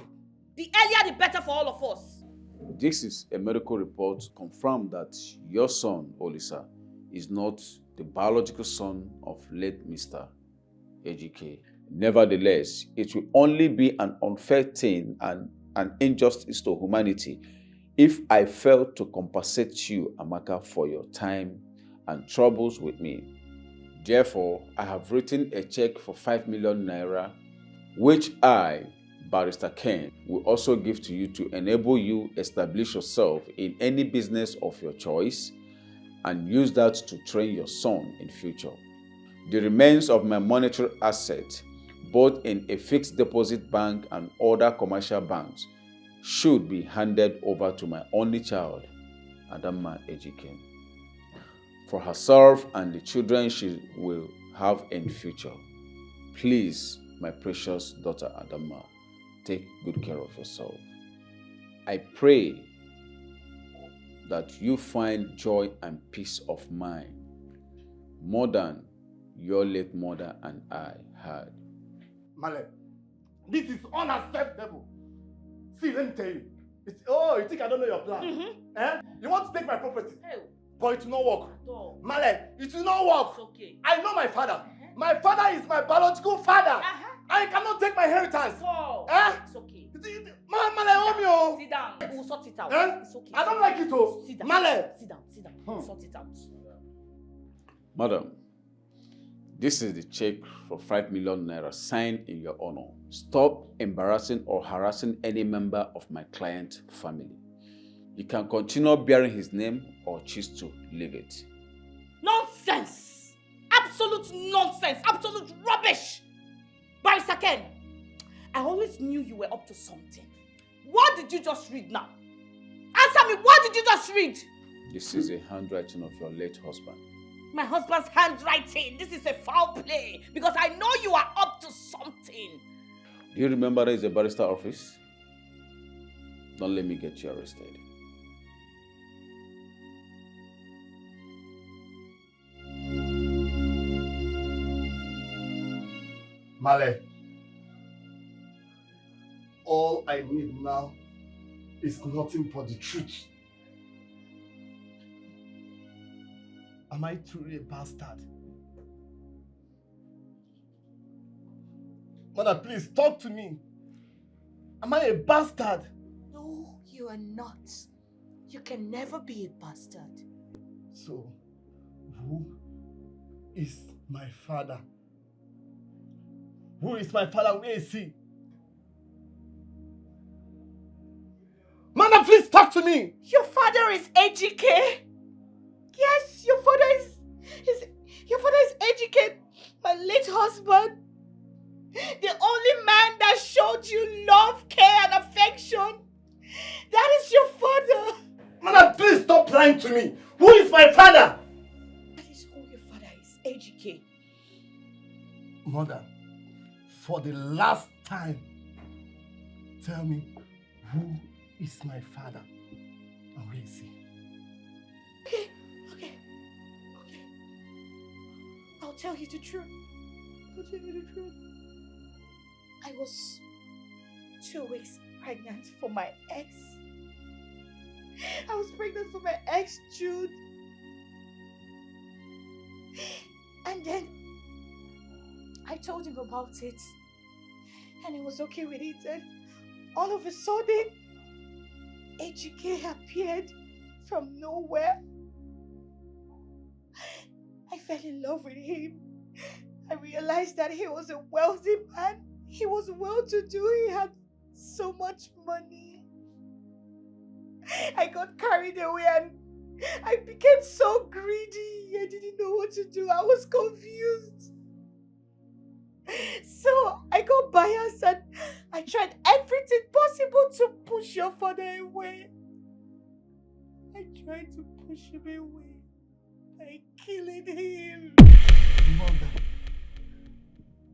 The earlier the better for all of us. This is a medical report confirmed that your son, Olisa, is not the biological son of late Mr. Ejike. Nevertheless, it will only be an unfair thing and an injustice to humanity if I fail to compensate you, Amaka, for your time and troubles with me. Therefore, I have written a check for 5 million naira, which I, Barrister Ken, will also give to you to enable you establish yourself in any business of your choice and use that to train your son in future. The remains of my monetary asset, both in a fixed deposit bank and other commercial banks, should be handed over to my only child, Adama Ejike, for herself and the children she will have in future. Please, my precious daughter Adama, take good care of yourself. I pray that you find joy and peace of mind more than your late mother and I had. Male, this is unacceptable. See, let me tell you. You think I don't know your plan? Eh? You want to take my property? But it will not work. Male, it will not work. It's okay. I know my father. My father is my biological father. I cannot take my inheritance. Eh? It's okay. Male, help me. Oh. Sit down. We'll sort it out. Eh? It's okay. I don't like it. Oh. Sit down. Male. Sit down. Sit down. We'll sort it out. Madam, this is the check for 5 million naira signed in your honor. Stop embarrassing or harassing any member of my client family. You can continue bearing his name or choose to leave it. Nonsense! Absolute nonsense! Absolute rubbish! Barrister Ken, I always knew you were up to something. What did you just read now? Answer me, what did you just read? This is a handwriting of your late husband. My husband's handwriting. This is a foul play because I know you are up to something. Do you remember there is a barrister office? Don't let me get you arrested. Male, all I need now is nothing but the truth. Am I truly a bastard? Mother, please talk to me. Am I a bastard? No, you are not. You can never be a bastard. So, who is my father? Who is my father? Where is he? Mother, please talk to me. Your father is Ejike. Yes, your father is Ejike, my late husband. The only man that showed you love, care, and affection. That is your father. Mother, please stop lying to me. Who is my father? That is who your father is, Ejike. Mother, for the last time, tell me who is my father and where is he? Okay. I'll tell you the truth. I was 2 weeks pregnant for my ex. I was pregnant for my ex, Jude. And then I told him about it. And he was okay with it. And all of a sudden, Ejike appeared from nowhere. I fell in love with him. I realized that he was a wealthy man. He was well-to-do. He had so much money. I got carried away and I became so greedy. I didn't know what to do. I was confused. So I got biased and I tried everything possible to push your father away. I tried to push him away by killing him. Mother,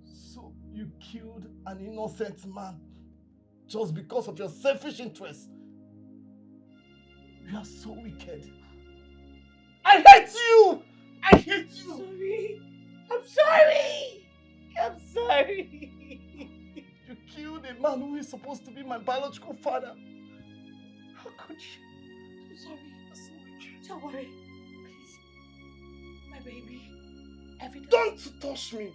so you killed an innocent man just because of your selfish interest? You are so wicked. I hate you! I hate you! Sorry. I'm sorry! I'm sorry. You killed a man who is supposed to be my biological father. How could you? I'm sorry. I'm so wicked. Don't worry. Please. My baby. Everything. Don't touch me!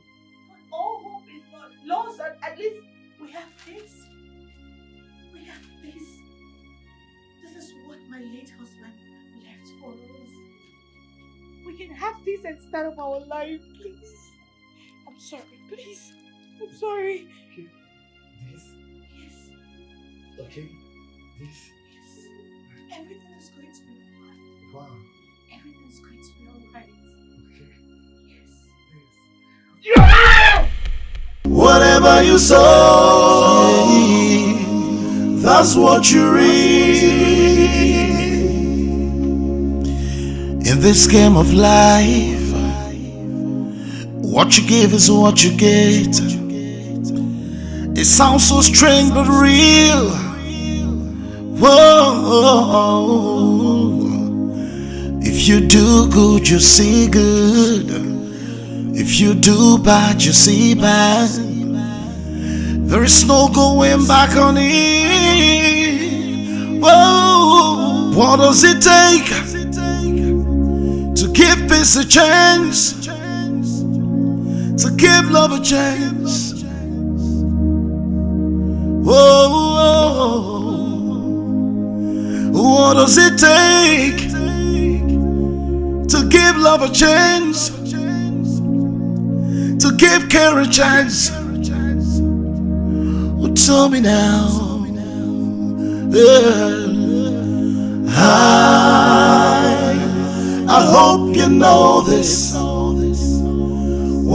All hope is not lost, and at least we have this. We have this. This is what my late husband left for us. We can have this and start up our life, please. I'm sorry, please. I'm sorry. Okay. This? Yes. Okay. This? Yes. Everything is going to be fine. Wow. Everything is going to be alright. Okay. Yes. Yeah! Whatever you sow, that's what you reap. In this game of life, what you give is what you get. It sounds so strange but real. Whoa. If you do good, you see good. If you do bad, you see bad. There is no going back on it. Whoa. What does it take to give peace a chance? To give love a chance? Whoa. What does it take to give love a chance? To give care a chance? Oh, tell me now. Yeah. I hope you know this.